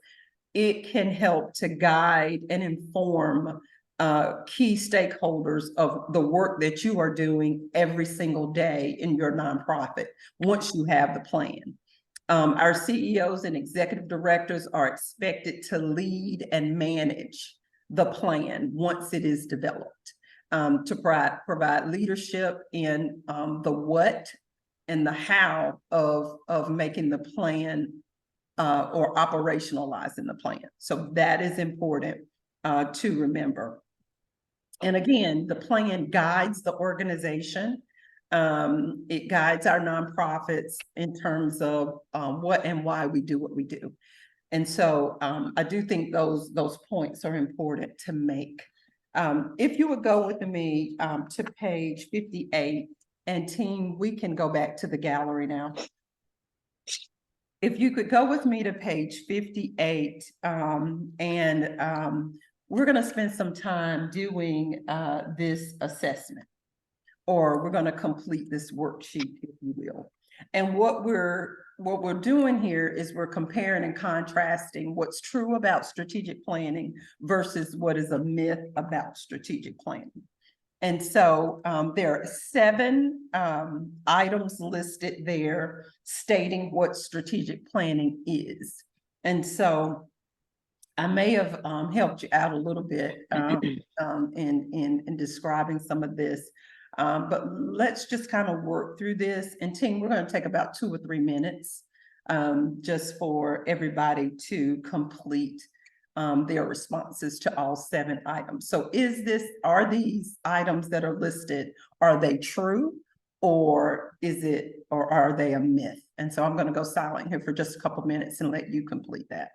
it can help to guide and inform key stakeholders of the work that you are doing every single day in your nonprofit once you have the plan. Our CEOs and executive directors are expected to lead and manage the plan once it is developed, to provide leadership in the what and the how of making the plan or operationalizing the plan. So that is important to remember. And again, the plan guides the organization. It guides our nonprofits in terms of what and why we do what we do. And so I do think those points are important to make. If you would go with me to page 58, and team, we can go back to the gallery now. If you could go with me to page 58, we're gonna spend some time doing this assessment, or we're gonna complete this worksheet, if you will. And what we're doing here is we're comparing and contrasting what's true about strategic planning versus what is a myth about strategic planning. And so there are 7 items listed there stating what strategic planning is. And so I may have helped you out a little bit in describing some of this. But let's just kind of work through this. And team, we're going to take about 2 or 3 minutes just for everybody to complete their responses to all 7 items. So are these items that are listed, are they true, or are they a myth? And so I'm going to go silent here for just a couple minutes and let you complete that.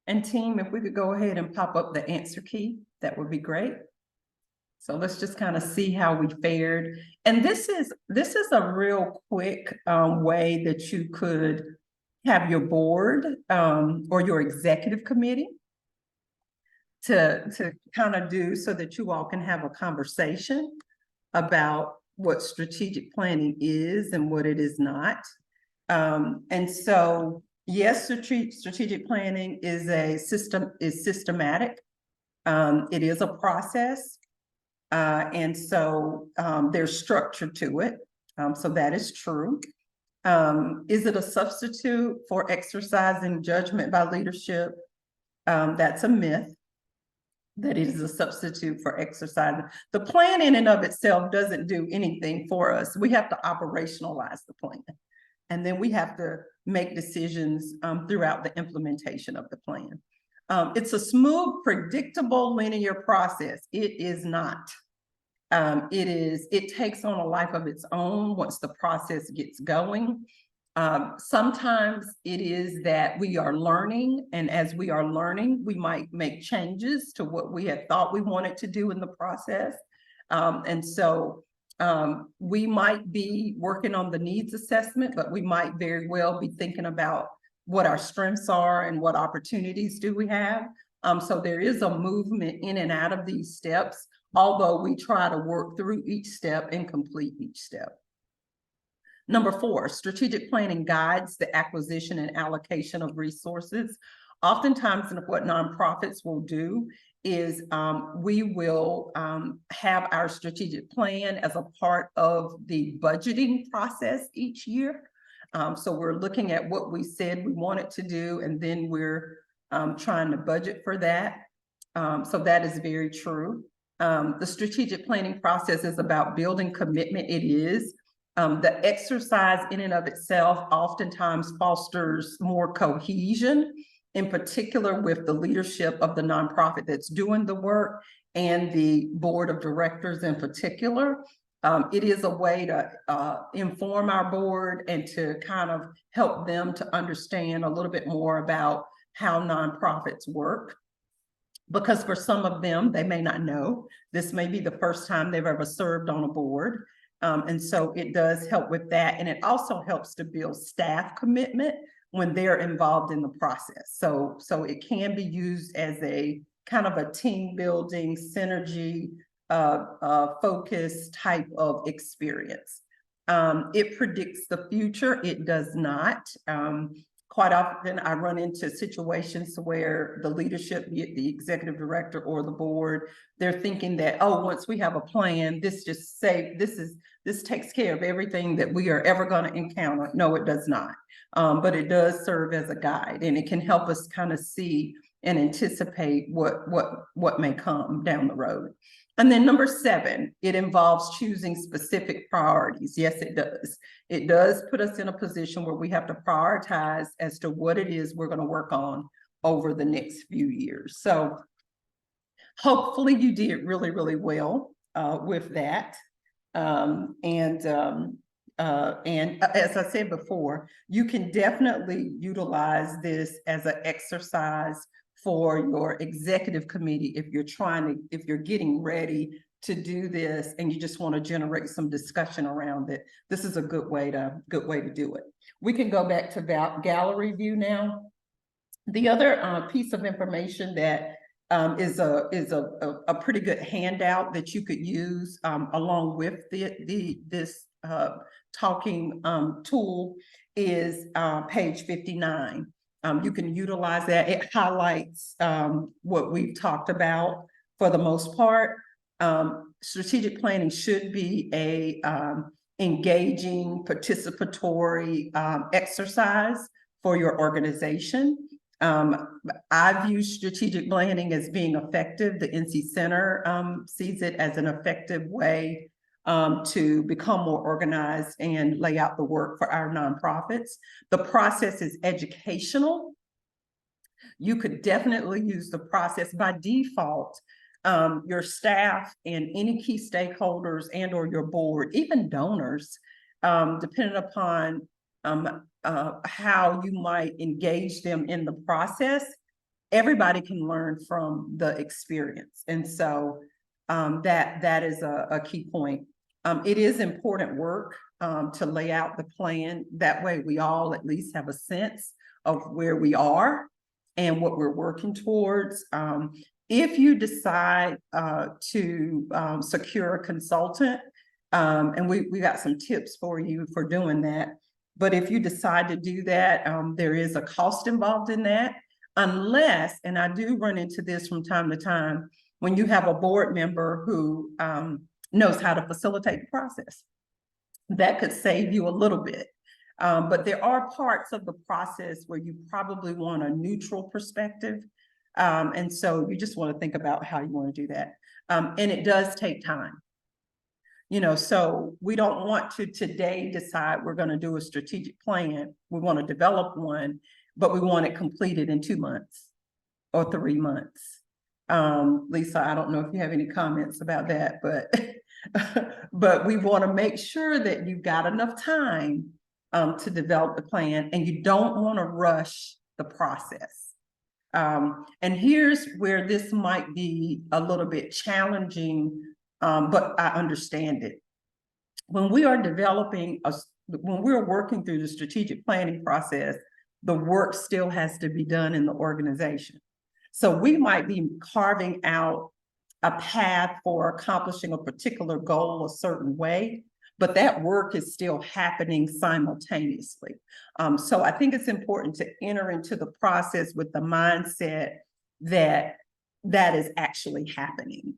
And team, if we could go ahead and pop up the answer key, that would be great. So let's just kind of see how we fared. And this is a real quick way that you could have your board or your executive committee to kind of do so that you all can have a conversation about what strategic planning is and what it is not. And so, yes, strategic planning is systematic. It is a process. And so there's structure to it. So that is true. Is it a substitute for exercising judgment by leadership? That's a myth. That it is a substitute for exercising. The plan in and of itself doesn't do anything for us. We have to operationalize the plan. And then we have to make decisions throughout the implementation of the plan. It's a smooth, predictable, linear process. It is not. It takes on a life of its own once the process gets going. Sometimes it is that we are learning, and as we are learning, we might make changes to what we had thought we wanted to do in the process. And so we might be working on the needs assessment, but we might very well be thinking about what our strengths are and what opportunities do we have. So there is a movement in and out of these steps, although we try to work through each step and complete each step. Number 4, strategic planning guides the acquisition and allocation of resources. Oftentimes, what nonprofits will do is we will have our strategic plan as a part of the budgeting process each year. So we're looking at what we said we wanted to do, and then we're trying to budget for that. So that is very true. The strategic planning process is about building commitment. It is. The exercise in and of itself oftentimes fosters more cohesion, in particular with the leadership of the nonprofit that's doing the work and the board of directors in particular. It is a way to inform our board and to kind of help them to understand a little bit more about how nonprofits work. because for some of them, they may not know. This may be the first time they've ever served on a board. And so it does help with that. And it also helps to build staff commitment when they're involved in the process. So it can be used as a kind of a team building, synergy, focus type of experience. It predicts the future. It does not. Quite often I run into situations where the leadership, be it the executive director or the board, they're thinking that, oh, once we have a plan, this takes care of everything that we are ever going to encounter. No, it does not. But it does serve as a guide, and it can help us kind of see and anticipate what may come down the road. And then number 7, it involves choosing specific priorities. Yes, it does. It does put us in a position where we have to prioritize as to what it is we're going to work on over the next few years. So hopefully you did really, really well with that. And as I said before, you can definitely utilize this as an exercise for your executive committee if you're getting ready to do this and you just want to generate some discussion around it. This is a good way to do it. We can go back to gallery view now. The other piece of information that is a pretty good handout that you could use along with this talking tool is page 59. You can utilize that. It highlights what we've talked about for the most part. Strategic planning should be a engaging, participatory exercise for your organization. I've used strategic planning as being effective. The NC Center sees it as an effective way to become more organized and lay out the work for our nonprofits. The process is educational. You could definitely use the process by default. Your staff and any key stakeholders and or your board, even donors, depending upon how you might engage them in the process, everybody can learn from the experience. And so that is a key point. It is important work to lay out the plan. That way we all at least have a sense of where we are and what we're working towards. If you decide to secure a consultant, and we got some tips for you for doing that, but if you decide to do that, there is a cost involved in that, unless, and I do run into this from time to time, when you have a board member who knows how to facilitate the process. That could save you a little bit. But there are parts of the process where you probably want a neutral perspective. And so you just want to think about how you want to do that. And it does take time. You know, so we don't want to today decide we're going to do a strategic plan. We want to develop one, but we want it completed in 2 months or 3 months. Lisa, I don't know if you have any comments about that, but we want to make sure that you've got enough time to develop the plan, and you don't want to rush the process. And here's where this might be a little bit challenging, but I understand it. When we are when we're working through the strategic planning process, the work still has to be done in the organization. So we might be carving out a path for accomplishing a particular goal a certain way, but that work is still happening simultaneously. So I think it's important to enter into the process with the mindset that that is actually happening.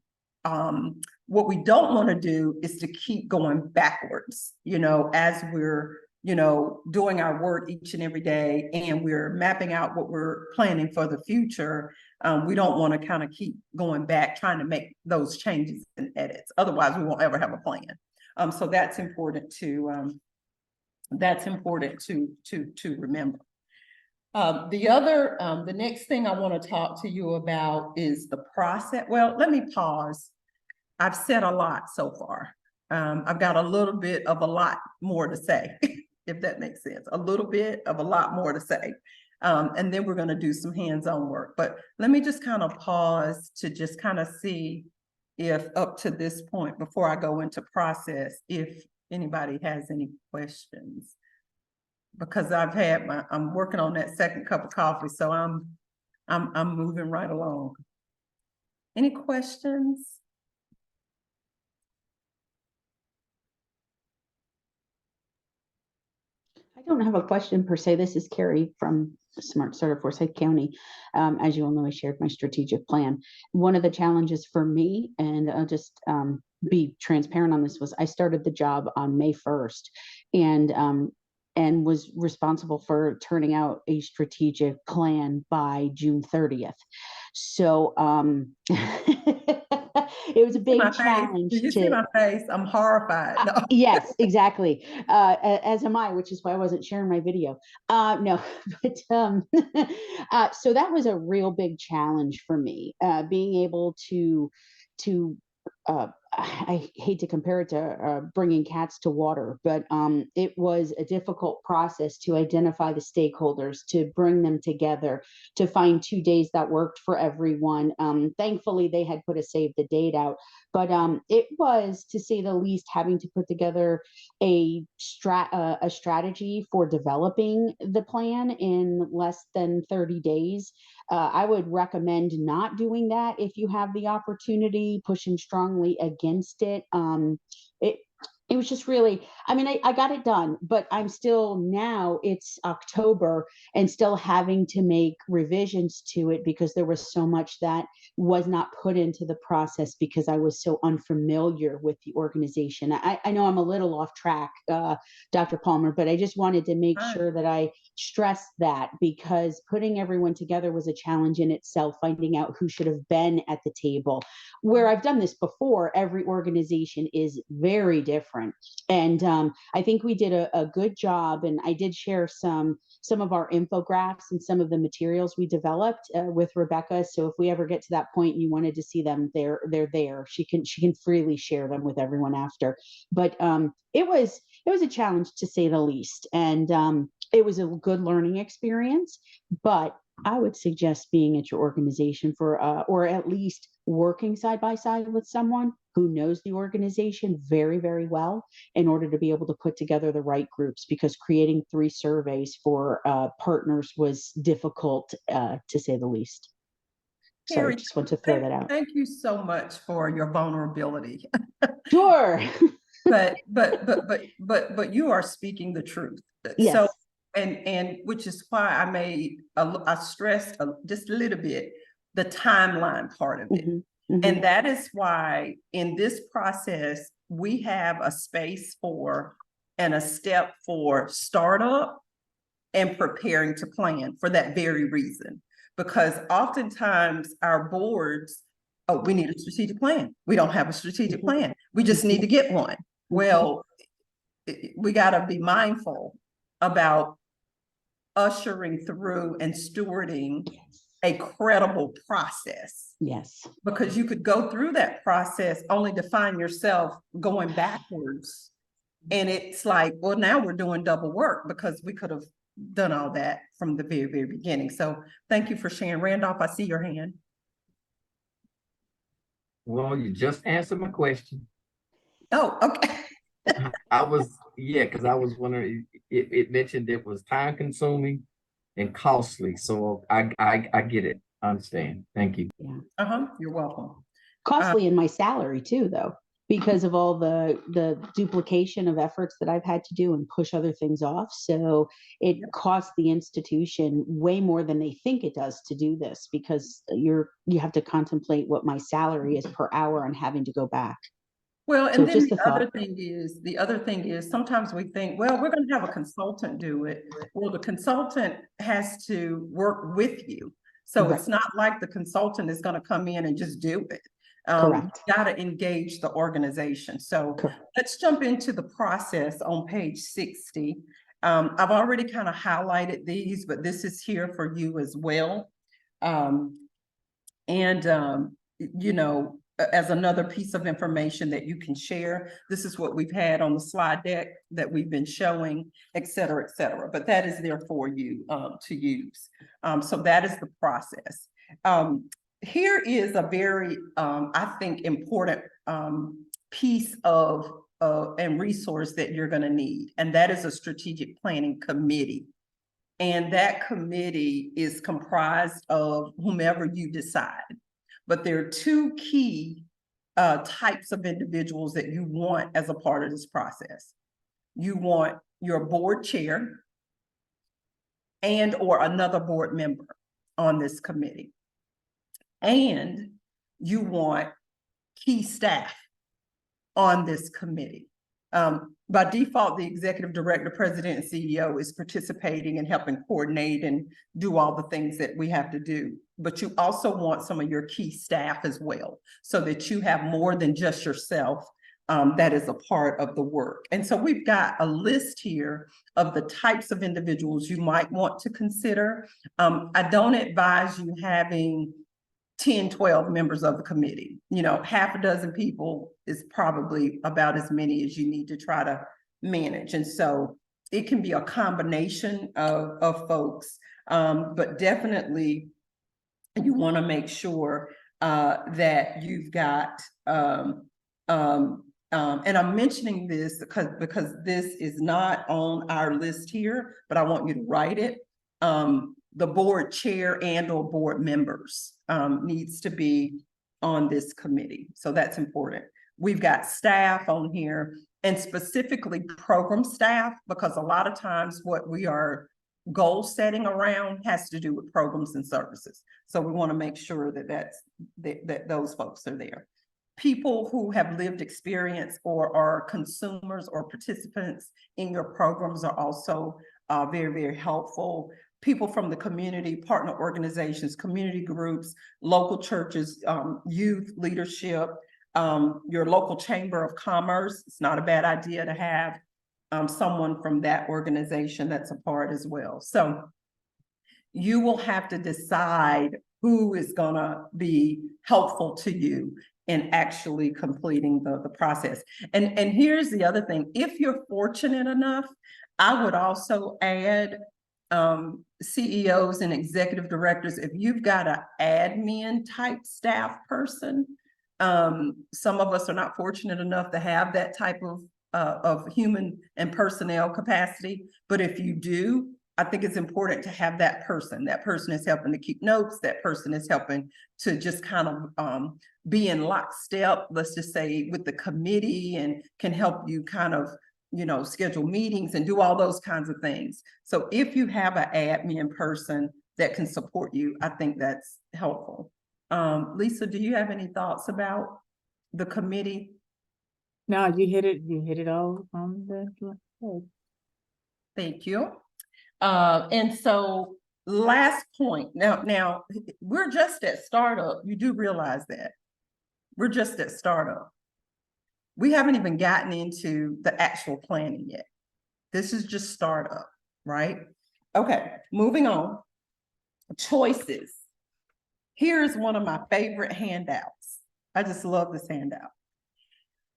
What we don't want to do is to keep going backwards, you know, as we're, you know, doing our work each and every day, and we're mapping out what we're planning for the future. We don't want to kind of keep going back, trying to make those changes and edits. Otherwise, we won't ever have a plan. So that's important to remember. The next thing I want to talk to you about is the process. Well, let me pause. I've said a lot so far. I've got a little bit of a lot more to say, if that makes sense. A little bit of a lot more to say. And then we're going to do some hands-on work. But let me just kind of pause to just kind of see if up to this point, before I go into process, if anybody has any questions. Because I'm working on that second cup of coffee, so I'm moving right along. Any questions?
I don't have a question per se. This is Carrie from Smart Start of Forsyth County. As you all know, I shared my strategic plan. One of the challenges for me, and I'll just be transparent on this, was I started the job on May 1st and was responsible for turning out a strategic plan by June 30th. So it was a big challenge.
Did you see my face? I'm horrified. No.
Yes, exactly. As am I, which is why I wasn't sharing my video. No, but so that was a real big challenge for me, being able to I hate to compare it to bringing cats to water, but it was a difficult process to identify the stakeholders, to bring them together, to find 2 days that worked for everyone. Thankfully, they had put a save the date out, but it was, to say the least, having to put together a strategy for developing the plan in less than 30 days. I would recommend not doing that if you have the opportunity, pushing strongly against it. It was just really, I mean, I got it done, but I'm still, now it's October and still having to make revisions to it because there was so much that was not put into the process because I was so unfamiliar with the organization. I know I'm a little off track, Dr. Palmer, but I just wanted to make sure that I stressed that, because putting everyone together was a challenge in itself, finding out who should have been at the table. Where I've done this before, every organization is very different. And I think we did a good job, and I did share some of our infographics and some of the materials we developed with Rebecca. So if we ever get to that point and you wanted to see them, they're there. She can freely share them with everyone after. But it was a challenge, to say the least, and it was a good learning experience. But I would suggest being at your organization for, or at least working side by side with someone who knows the organization very, very well, in order to be able to put together the right groups, because creating 3 surveys for partners was difficult, to say the least. So
Carrie,
I just want to throw that out.
Thank you so much for your vulnerability.
Sure.
but you are speaking the truth.
Yes.
So, and which is why I stressed just a little bit the timeline part of it. And that is why in this process, we have a space for and a step for startup and preparing to plan, for that very reason. Because oftentimes our boards, oh, we need a strategic plan. We don't have a strategic plan. We just need to get one. Well, we got to be mindful about ushering through and stewarding a credible process.
Yes.
Because you could go through that process only to find yourself going backwards. And it's like, well, now we're doing double work because we could have done all that from the very, very beginning. So thank you for sharing. Randolph, I see your hand.
Well, you just answered my question.
Oh, okay.
Because I was wondering, it mentioned it was time consuming and costly. So I get it. I understand. Thank you.
Yeah.
You're welcome.
Costly in my salary too, though, because of all the duplication of efforts that I've had to do and push other things off. So it costs the institution way more than they think it does to do this, because you have to contemplate what my salary is per hour and having to go back.
Well, and then the other thing is sometimes we think, well, we're going to have a consultant do it. Well, the consultant has to work with you. So it's not like the consultant is going to come in and just do it.
Correct.
You got to engage the organization. So let's jump into the process on page 60. I've already kind of highlighted these, but this is here for you as well. You know, as another piece of information that you can share. This is what we've had on the slide deck that we've been showing, et cetera, but that is there for you to use. So that is the process. Here is a very, I think, important piece of and resource that you're going to need, and that is a strategic planning committee. And that committee is comprised of whomever you decide. But there are two key types of individuals that you want as a part of this process. You want your board chair and or another board member on this committee. And you want key staff on this committee. By default, the executive director, president, and CEO is participating and helping coordinate and do all the things that we have to do. But you also want some of your key staff as well, so that you have more than just yourself that is a part of the work. And so we've got a list here of the types of individuals you might want to consider. I don't advise you having 10, 12 members of the committee. You know, half a dozen people is probably about as many as you need to try to manage. And so it can be a combination of folks, but definitely you want to make sure that you've got, and I'm mentioning this because this is not on our list here, but I want you to write it. The board chair and or board members needs to be on this committee. So that's important. We've got staff on here, and specifically program staff, because a lot of times what we are goal setting around has to do with programs and services. So we want to make sure that that those folks are there. People who have lived experience or are consumers or participants in your programs are also very, very helpful. People from the community, partner organizations, community groups, local churches, youth leadership, your local chamber of commerce. It's not a bad idea to have someone from that organization that's a part as well. So you will have to decide who is gonna be helpful to you in actually completing the process. And here's the other thing. If you're fortunate enough, I would also add CEOs and executive directors. If you've got an admin type staff person, some of us are not fortunate enough to have that type of human and personnel capacity. But if you do, I think it's important to have that person. That person is helping to keep notes. That person is helping to just kind of be in lockstep, let's just say, with the committee, and can help you kind of, you know, schedule meetings and do all those kinds of things. So if you have an admin person that can support you, I think that's helpful. Lisa, do you have any thoughts about the committee?
No, you hit it all on the head.
Thank you. And so last point, now we're just at startup. You do realize that we're just at startup. We haven't even gotten into the actual planning yet. This is just startup, right? Okay, moving on. Choices. Here's one of my favorite handouts. I just love this handout.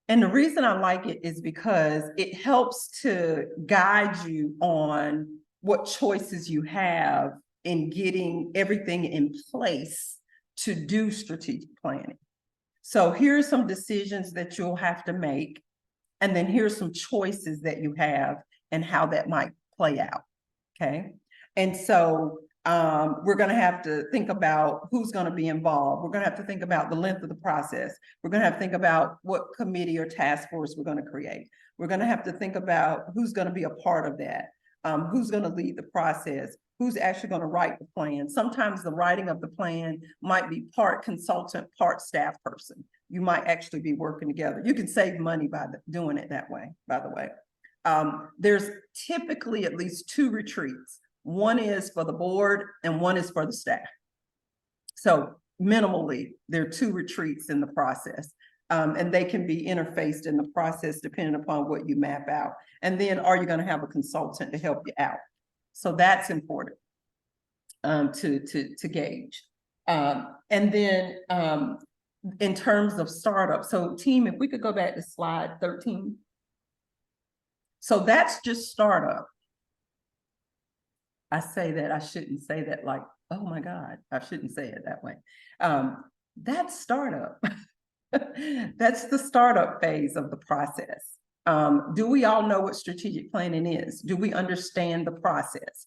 And the reason I like it is because it helps to guide you on what choices you have in getting everything in place to do strategic planning. So here's some decisions that you'll have to make. And then here's some choices that you have and how that might play out, okay? And so we're gonna have to think about who's gonna be involved. We're gonna have to think about the length of the process. We're gonna have to think about what committee or task force we're gonna create. We're gonna have to think about who's gonna be a part of that, who's gonna lead the process, who's actually gonna write the plan. Sometimes the writing of the plan might be part consultant, part staff person. You might actually be working together. You can save money by doing it that way, by the way. There's typically at least 2 retreats. One is for the board and one is for the staff. So minimally, there are 2 retreats in the process. And they can be interfaced in the process depending upon what you map out. And then are you gonna have a consultant to help you out? So that's important to gauge. And then in terms of startup. So team, if we could go back to slide 13. So that's just startup. I say that, I shouldn't say that like, oh my God, I shouldn't say it that way. That's startup. That's the startup phase of the process. Do we all know what strategic planning is? Do we understand the process?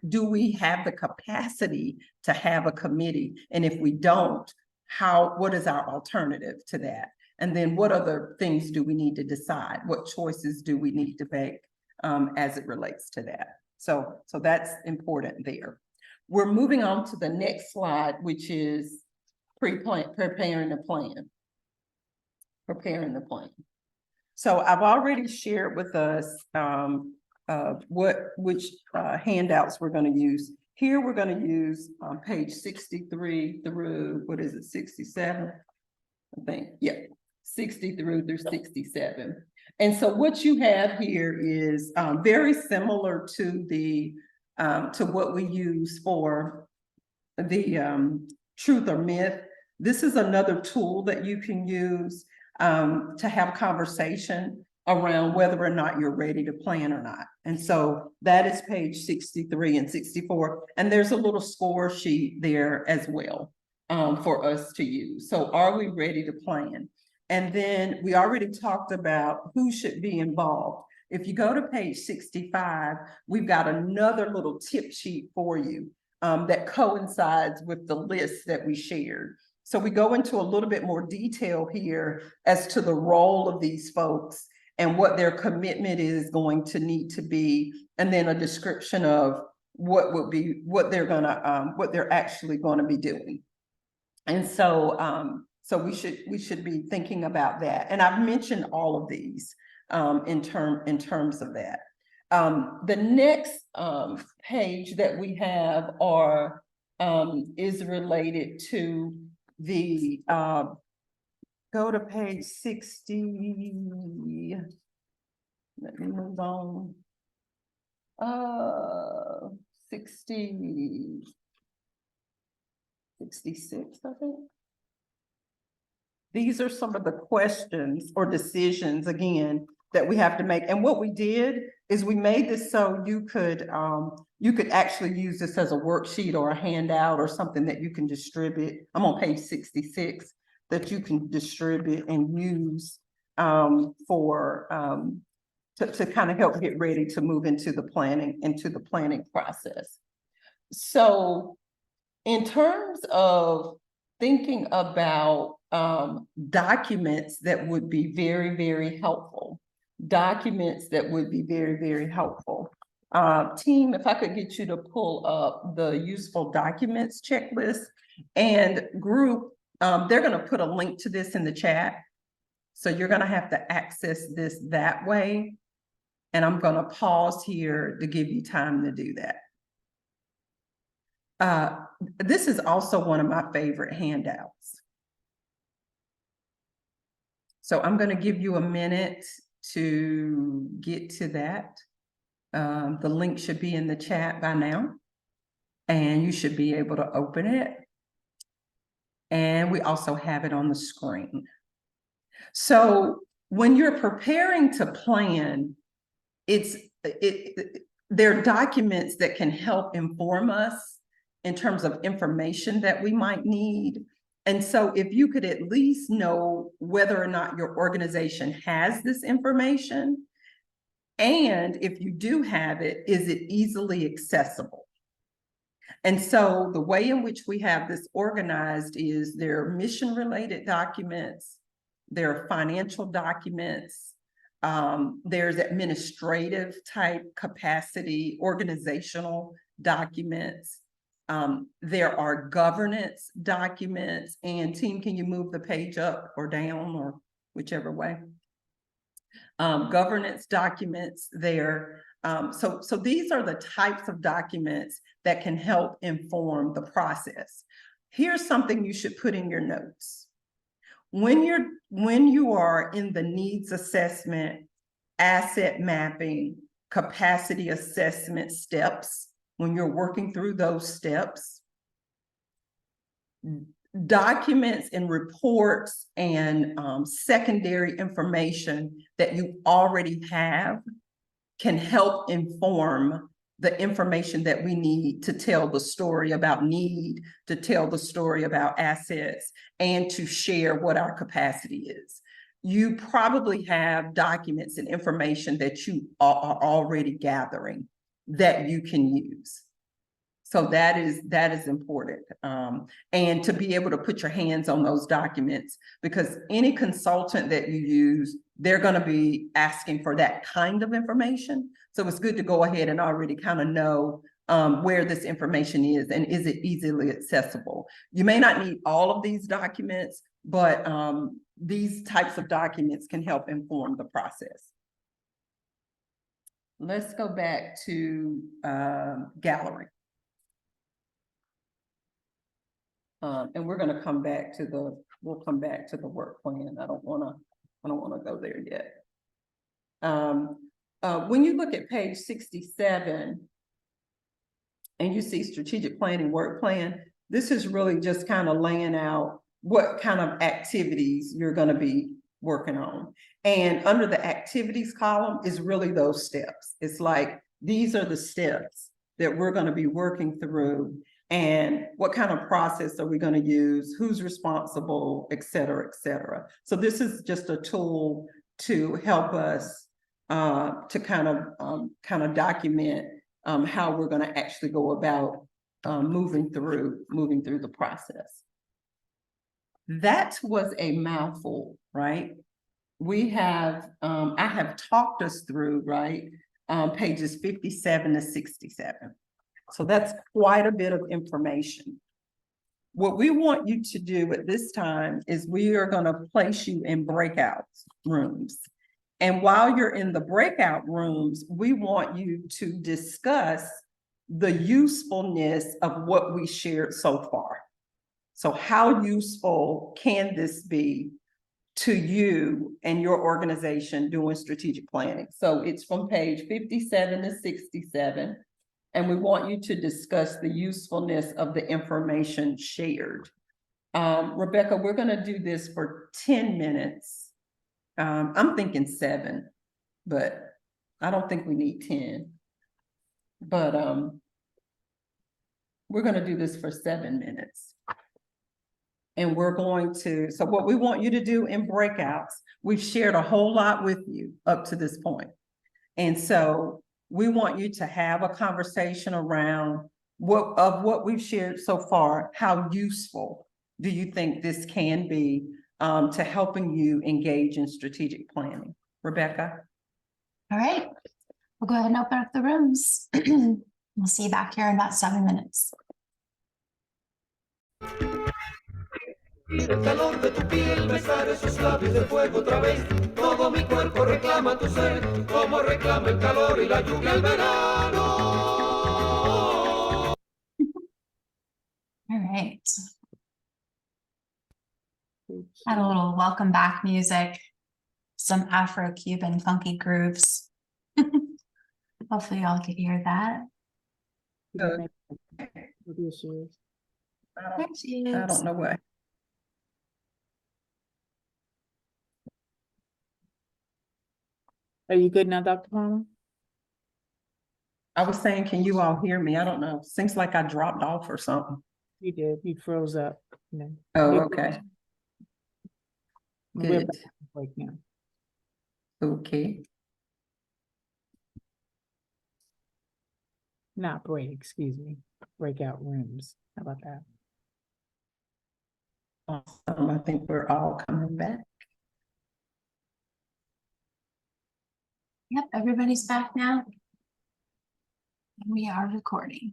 Do we have the capacity to have a committee? And if we don't, what is our alternative to that? And then what other things do we need to decide? What choices do we need to make as it relates to that? So that's important there. We're moving on to the next slide, which is preparing the plan. Preparing the plan. So I've already shared with us which handouts we're going to use. Here we're going to use page 63 through, what is it, 67? I think, yeah, 60 through 67. And so what you have here is very similar to the to what we use for the truth or myth. This is another tool that you can use to have conversation around whether or not you're ready to plan or not. And so that is page 63 and 64. And there's a little score sheet there as well for us to use. So are we ready to plan? And then we already talked about who should be involved. If you go to page 65, we've got another little tip sheet for you that coincides with the list that we shared. So we go into a little bit more detail here as to the role of these folks and what their commitment is going to need to be, and then a description of what they're actually going to be doing. And so we should be thinking about that. And I've mentioned all of these in terms of that. The next page that we have is related to the go to page 60. Let me move on. 66, I think. These are some of the questions or decisions, again, that we have to make. And what we did is we made this so you could actually use this as a worksheet or a handout or something that you can distribute. I'm on page 66, that you can distribute and use to kind of help get ready to move into the planning process. So in terms of thinking about documents that would be very, very helpful, team, if I could get you to pull up the useful documents checklist, and group, they're going to put a link to this in the chat. So you're going to have to access this that way. And I'm going to pause here to give you time to do that. This is also one of my favorite handouts. So I'm going to give you a minute to get to that. The link should be in the chat by now, and you should be able to open it. And we also have it on the screen. So when you're preparing to plan, there are documents that can help inform us in terms of information that we might need. And so if you could at least know whether or not your organization has this information, and if you do have it, is it easily accessible? And so the way in which we have this organized is there are mission-related documents, there are financial documents, there's administrative type capacity, organizational documents, there are governance documents, and team, can you move the page up or down or whichever way? Governance documents there. So these are the types of documents that can help inform the process. Here's something you should put in your notes. When you are in the needs assessment, asset mapping, capacity assessment steps, when you're working through those steps, documents and reports and secondary information that you already have can help inform the information that we need to tell the story about need, to tell the story about assets, and to share what our capacity is. You probably have documents and information that you are already gathering that you can use. So that is important. And to be able to put your hands on those documents, because any consultant that you use, they're going to be asking for that kind of information. So it's good to go ahead and already kind of know where this information is and is it easily accessible. You may not need all of these documents, but these types of documents can help inform the process. Let's go back to gallery. And we're going to come back to we'll come back to the work plan. I don't want to go there yet. When you look at page 67 and you see strategic planning work plan, this is really just kind of laying out what kind of activities you're going to be working on. And under the activities column is really those steps. It's like, these are the steps that we're going to be working through, and what kind of process are we going to use, who's responsible, et cetera, et cetera. So this is just a tool to help us to kind of document how we're going to actually go about moving through the process. That was a mouthful, right? We have, I have talked us through, right, pages 57 to 67. So that's quite a bit of information. What we want you to do at this time is we are going to place you in breakout rooms. And while you're in the breakout rooms, we want you to discuss the usefulness of what we shared so far. So how useful can this be to you and your organization doing strategic planning? So it's from page 57 to 67. And we want you to discuss the usefulness of the information shared. Rebecca, we're going to do this for 10 minutes. I'm thinking 7, but I don't think we need 10. But we're going to do this for 7 minutes. And we're going to, so what we want you to do in breakouts, we've shared a whole lot with you up to this point. And so we want you to have a conversation around what we've shared so far. How useful do you think this can be to helping you engage in strategic planning? Rebecca?
All right, we'll go ahead and open up the rooms. We'll see you back here in about 7 minutes.
El calor de tu piel, besar esos labios de fuego otra vez. Todo mi cuerpo reclama tu ser, como reclama el calor y la lluvia el verano.
All right. Had a little welcome back music, some Afro-Cuban funky grooves. Hopefully y'all could hear that.
I don't know why.
Are you good now, Dr. Palmer?
I was saying, can you all hear me? I don't know. Seems like I dropped off or something.
You did. You froze up.
Oh, okay.
We're
Good.
back right now.
Okay.
Not break, excuse me. Breakout rooms. How about that?
Awesome. I think we're all coming back.
Yep, everybody's back now. And we are recording.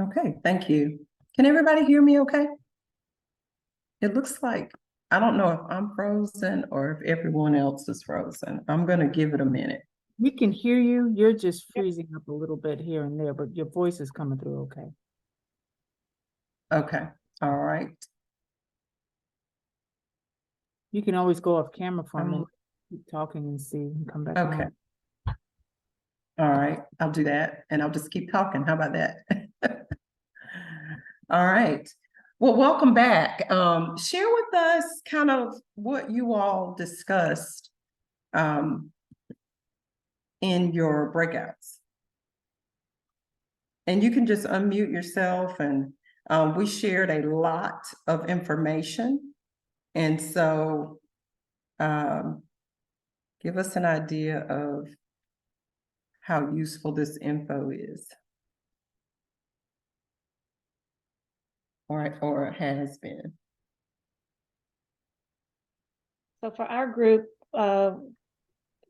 Okay, thank you. Can everybody hear me okay? It looks like, I don't know if I'm frozen or if everyone else is frozen. I'm going to give it a minute.
We can hear you. You're just freezing up a little bit here and there, but your voice is coming through okay.
Okay, all right.
You can always go off camera for a minute, keep talking and see and come back
Okay.
on.
All right, I'll do that and I'll just keep talking. How about that? All right. Well, welcome back. Share with us kind of what you all discussed in your breakouts. And you can just unmute yourself, and we shared a lot of information. And so give us an idea of how useful this info is. Or has been.
So for our group,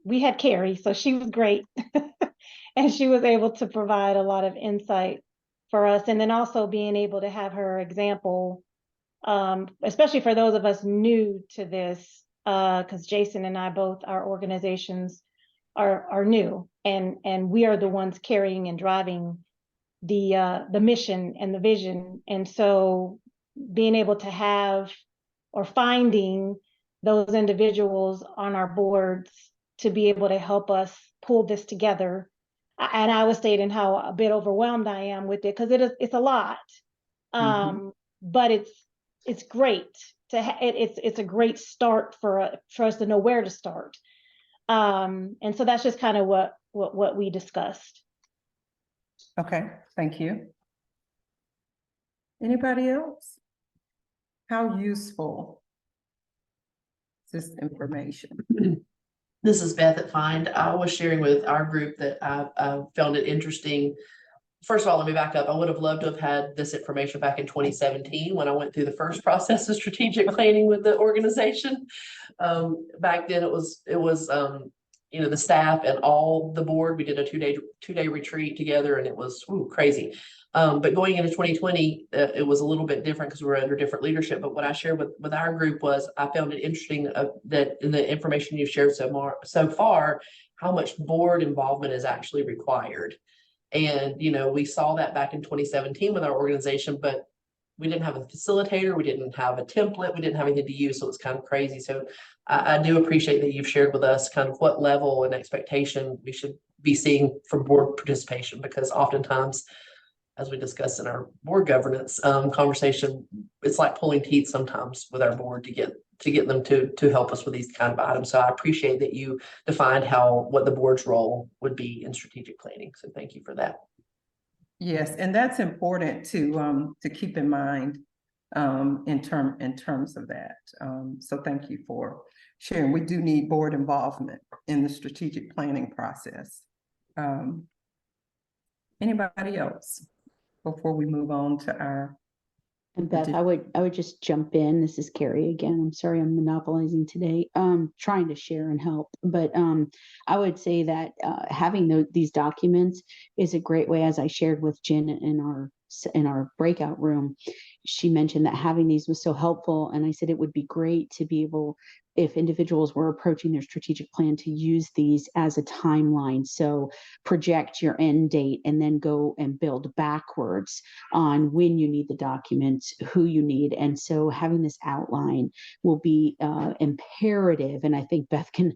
we had Carrie, so she was great. And she was able to provide a lot of insight for us. And then also being able to have her example, especially for those of us new to this, because Jason and I both, our organizations are new, and we are the ones carrying and driving the mission and the vision. And so being able to have or finding those individuals on our boards to be able to help us pull this together. And I was stating how a bit overwhelmed I am with it, because it's a lot. But it's great to it's a great start for us to know where to start. And so that's just kind of what we discussed.
Okay, thank you. Anybody else? How useful is this information?
This is Beth at Find. I was sharing with our group that I found it interesting. First of all, let me back up. I would have loved to have had this information back in 2017 when I went through the first process of strategic planning with the organization. Back then it was you know, the staff and all the board. We did a two-day retreat together, and it was crazy. But going into 2020, it was a little bit different because we were under different leadership. But what I shared with our group was I found it interesting that in the information you've shared so far, how much board involvement is actually required. And, you know, we saw that back in 2017 with our organization, but we didn't have a facilitator, we didn't have a template, we didn't have anything to use, so it's kind of crazy. So I do appreciate that you've shared with us kind of what level and expectation we should be seeing from board participation, because oftentimes, as we discussed in our board governance conversation, it's like pulling teeth sometimes with our board to get them to help us with these kind of items. So I appreciate that you defined what the board's role would be in strategic planning. So thank you for that.
Yes, and that's important to keep in mind in terms of that. So thank you for sharing. We do need board involvement in the strategic planning process. Anybody else before we move on to our?
And Beth, I would just jump in. This is Carrie again. I'm sorry I'm monopolizing today. Trying to share and help, but I would say that having these documents is a great way, as I shared with Jen in our breakout room. She mentioned that having these was so helpful, and I said it would be great to be able, if individuals were approaching their strategic plan, to use these as a timeline. So project your end date and then go and build backwards on when you need the documents, who you need. And so having this outline will be imperative. And I think Beth can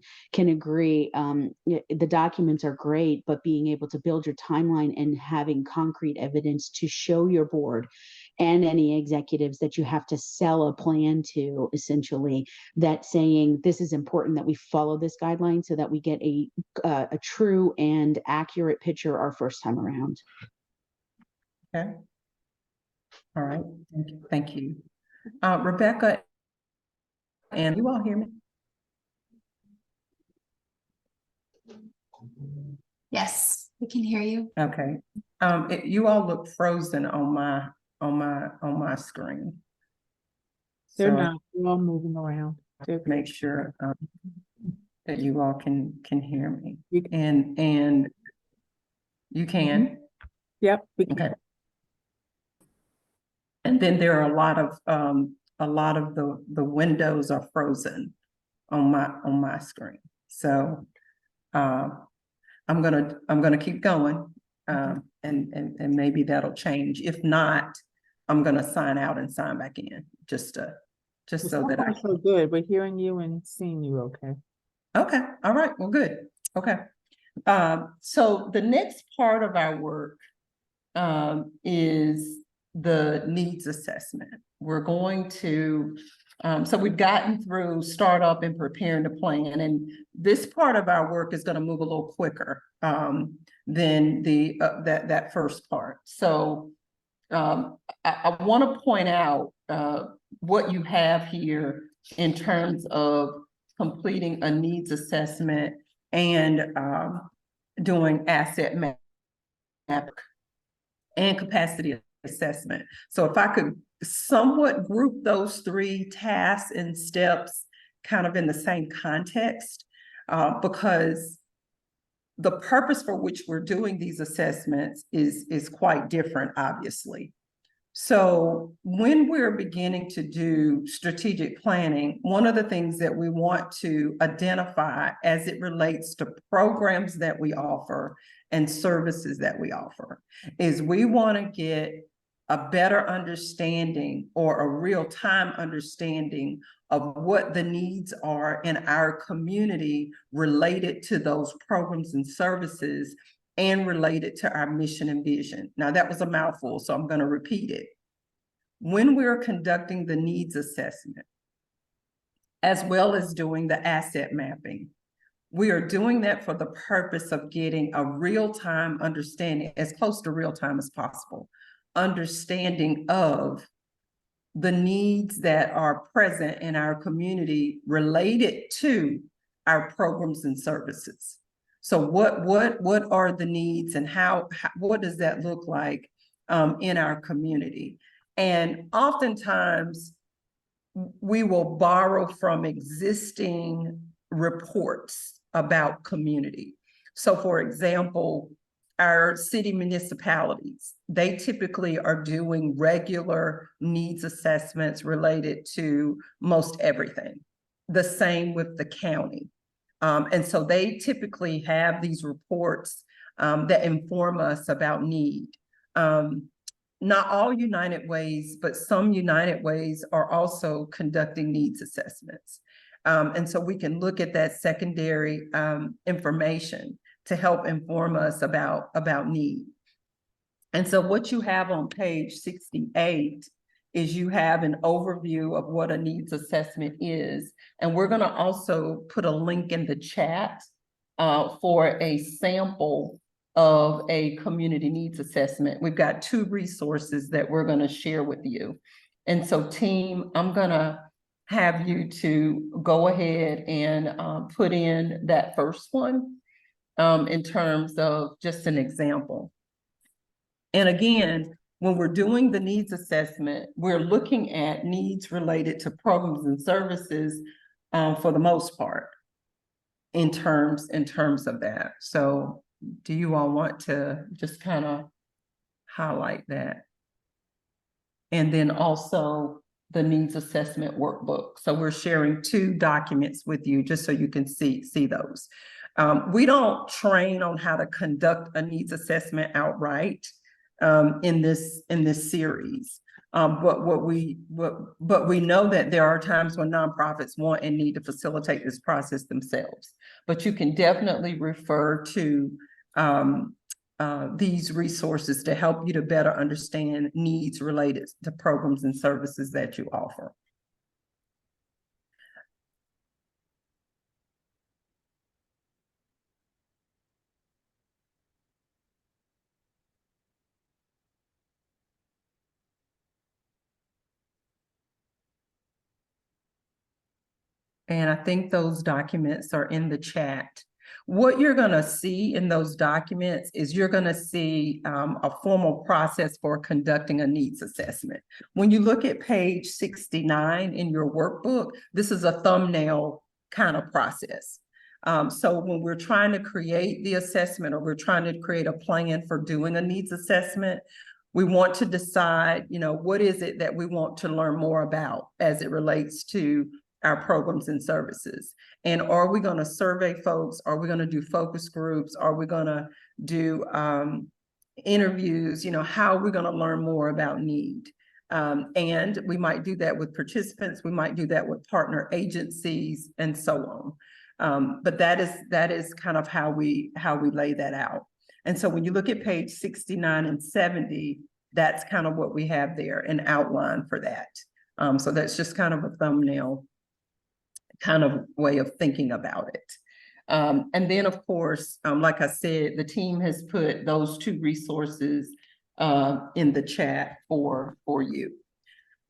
agree. The documents are great, but being able to build your timeline and having concrete evidence to show your board and any executives that you have to sell a plan to, essentially, that saying this is important that we follow this guideline so that we get a true and accurate picture our first time around.
Okay. All right. Thank you. Rebecca, and you all hear me?
Yes, we can hear you.
Okay. You all look frozen on my screen.
They're
So
not, they're all moving around.
make sure that you all can hear me. And you can?
Yep.
Okay. And then there are a lot of the windows are frozen on my screen. So I'm gonna keep going, and maybe that'll change. If not, I'm gonna sign out and sign back in just so that I.
So good. We're hearing you and seeing you. Okay.
Okay. All right. Well, good. Okay. So the next part of our work is the needs assessment. We're going to, so we've gotten through startup and preparing the plan, and this part of our work is going to move a little quicker than that first part. So I want to point out what you have here in terms of completing a needs assessment and doing asset map and capacity assessment. So if I could somewhat group those three tasks and steps kind of in the same context, because the purpose for which we're doing these assessments is quite different, obviously. So when we're beginning to do strategic planning, one of the things that we want to identify as it relates to programs that we offer and services that we offer is we want to get a better understanding or a real-time understanding of what the needs are in our community related to those programs and services and related to our mission and vision. Now, that was a mouthful, so I'm going to repeat it. When we're conducting the needs assessment, as well as doing the asset mapping, we are doing that for the purpose of getting a real-time understanding, as close to real-time as possible, understanding of the needs that are present in our community related to our programs and services. So what are the needs and how what does that look like in our community? And oftentimes we will borrow from existing reports about community. So for example, our city municipalities, they typically are doing regular needs assessments related to most everything. The same with the county. And so they typically have these reports that inform us about need. Not all United Ways, but some United Ways are also conducting needs assessments. And so we can look at that secondary information to help inform us about need. And so what you have on page 68 is you have an overview of what a needs assessment is. And we're going to also put a link in the chat for a sample of a community needs assessment. We've got 2 resources that we're going to share with you. And so team, I'm going to have you to go ahead and put in that first one in terms of just an example. And again, when we're doing the needs assessment, we're looking at needs related to programs and services for the most part in terms of that. So do you all want to just kind of highlight that? And then also the needs assessment workbook. So we're sharing 2 documents with you just so you can see those. We don't train on how to conduct a needs assessment outright in this series. But we know that there are times when nonprofits want and need to facilitate this process themselves. But you can definitely refer to these resources to help you to better understand needs related to programs and services that you offer. And I think those documents are in the chat. What you're going to see in those documents is you're going to see a formal process for conducting a needs assessment. When you look at page 69 in your workbook, this is a thumbnail kind of process. So when we're trying to create the assessment or we're trying to create a plan for doing a needs assessment, we want to decide, what is it that we want to learn more about as it relates to our programs and services. And are we going to survey folks? Are we going to do focus groups? Are we going to do interviews? How are we going to learn more about need? And we might do that with participants. We might do that with partner agencies and so on. But that is kind of how we lay that out. And so when you look at page 69 and 70, that's kind of what we have there, an outline for that. So that's just kind of a thumbnail kind of way of thinking about it. And then, of course, like I said, the team has put those 2 resources in the chat for you.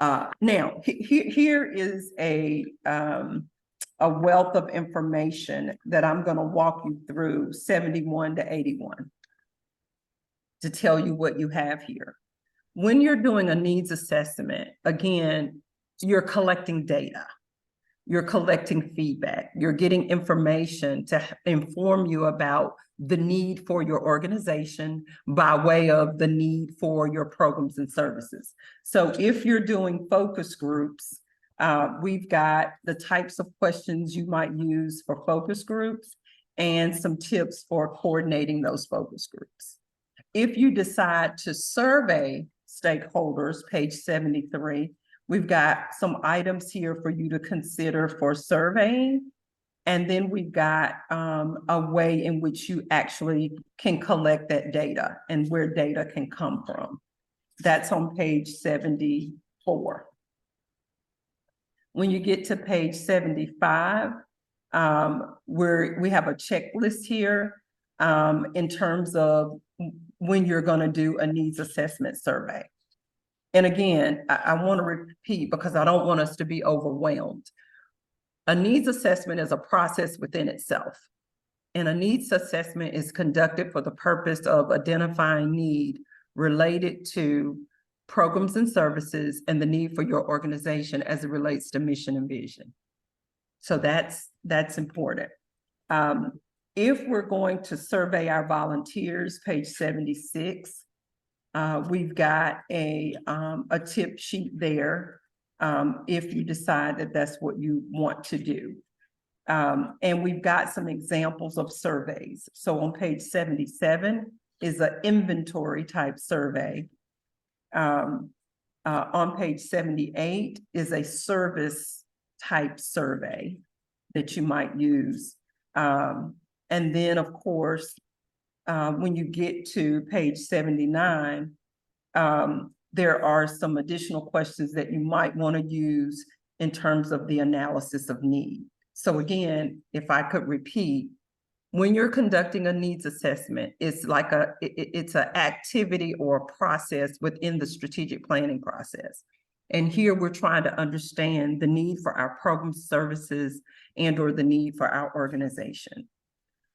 Now, here is a wealth of information that I'm going to walk you through 71 to 81 to tell you what you have here. When you're doing a needs assessment, again, you're collecting data. You're collecting feedback. You're getting information to inform you about the need for your organization by way of the need for your programs and services. So if you're doing focus groups, we've got the types of questions you might use for focus groups and some tips for coordinating those focus groups. If you decide to survey stakeholders, page 73, we've got some items here for you to consider for surveying. And then we've got a way in which you actually can collect that data and where data can come from. That's on page 74. When you get to page 75, we have a checklist here in terms of when you're going to do a needs assessment survey. And again, I want to repeat because I don't want us to be overwhelmed. A needs assessment is a process within itself. And a needs assessment is conducted for the purpose of identifying need related to programs and services and the need for your organization as it relates to mission and vision. So that's important. If we're going to survey our volunteers, page 76, we've got a tip sheet there if you decide that that's what you want to do. And we've got some examples of surveys. So on page 77 is an inventory type survey. On page 78 is a service type survey that you might use. And then, of course, when you get to page 79, there are some additional questions that you might want to use in terms of the analysis of need. So again, if I could repeat, when you're conducting a needs assessment, it's like it's an activity or a process within the strategic planning process. And here we're trying to understand the need for our programs, services, and or the need for our organization.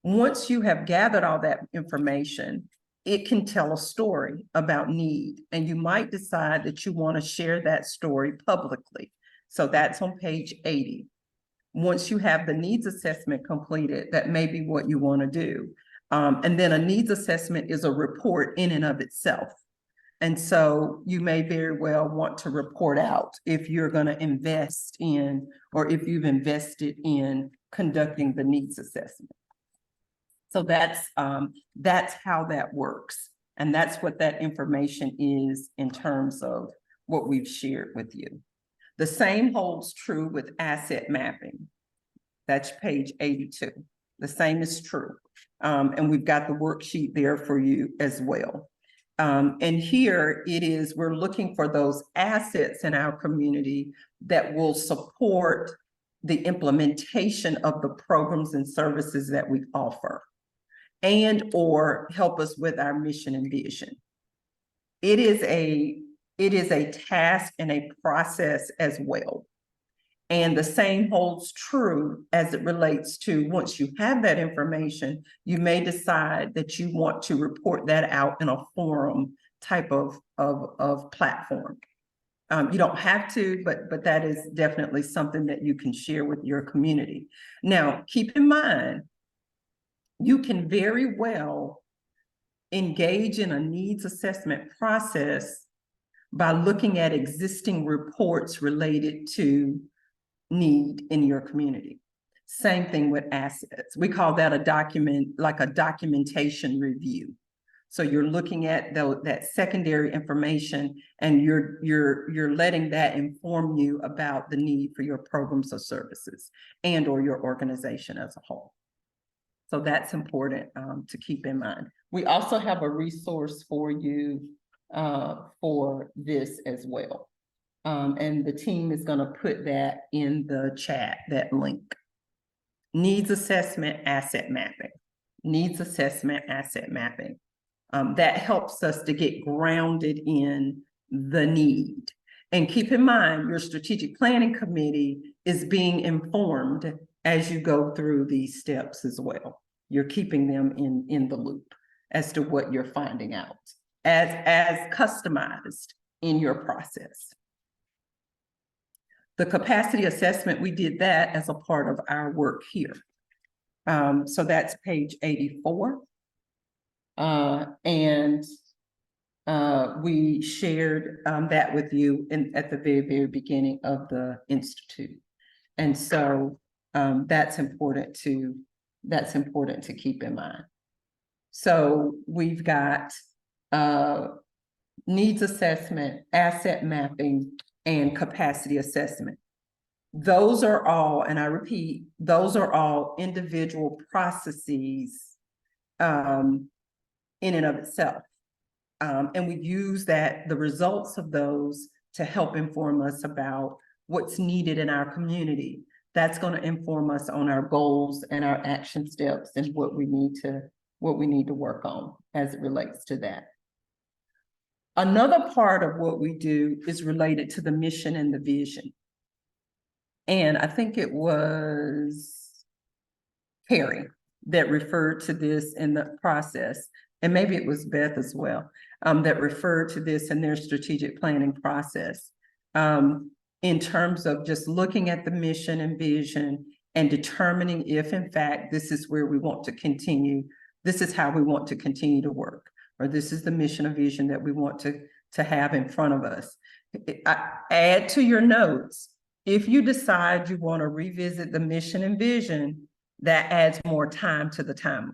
Once you have gathered all that information, it can tell a story about need, and you might decide that you want to share that story publicly. So that's on page 80. Once you have the needs assessment completed, that may be what you want to do. And then a needs assessment is a report in and of itself. And so you may very well want to report out if you're going to invest in, or if you've invested in conducting the needs assessment. So that's how that works. And that's what that information is in terms of what we've shared with you. The same holds true with asset mapping. That's page 82. The same is true. And we've got the worksheet there for you as well. And here it is, we're looking for those assets in our community that will support the implementation of the programs and services that we offer, and or help us with our mission and vision. It is a task and a process as well. And the same holds true as it relates to once you have that information, you may decide that you want to report that out in a forum type of platform. You don't have to, but that is definitely something that you can share with your community. Now, keep in mind, you can very well engage in a needs assessment process by looking at existing reports related to need in your community. Same thing with assets. We call that a document, like a documentation review. So you're looking at that secondary information, and you're letting that inform you about the need for your programs or services and or your organization as a whole. So that's important to keep in mind. We also have a resource for you for this as well. And the team is gonna put that in the chat, that link. Needs assessment, asset mapping. Needs assessment, asset mapping. That helps us to get grounded in the need. And keep in mind, your strategic planning committee is being informed as you go through these steps as well. You're keeping them in the loop as to what you're finding out as customized in your process. The capacity assessment, we did that as a part of our work here. So that's page 84. We shared that with you at the very, very beginning of the Institute. And so that's important to keep in mind. So we've got needs assessment, asset mapping, and capacity assessment. Those are all, and I repeat, those are all individual processes in and of itself. And we use the results of those to help inform us about what's needed in our community. That's going to inform us on our goals and our action steps and what we need to work on as it relates to that. Another part of what we do is related to the mission and the vision. And I think it was Carrie that referred to this in the process, and maybe it was Beth as well, that referred to this in their strategic planning process, in terms of just looking at the mission and vision and determining if, in fact, this is where we want to continue, this is how we want to continue to work, or this is the mission or vision that we want to have in front of us. Add to your notes, if you decide you want to revisit the mission and vision, that adds more time to the timeline,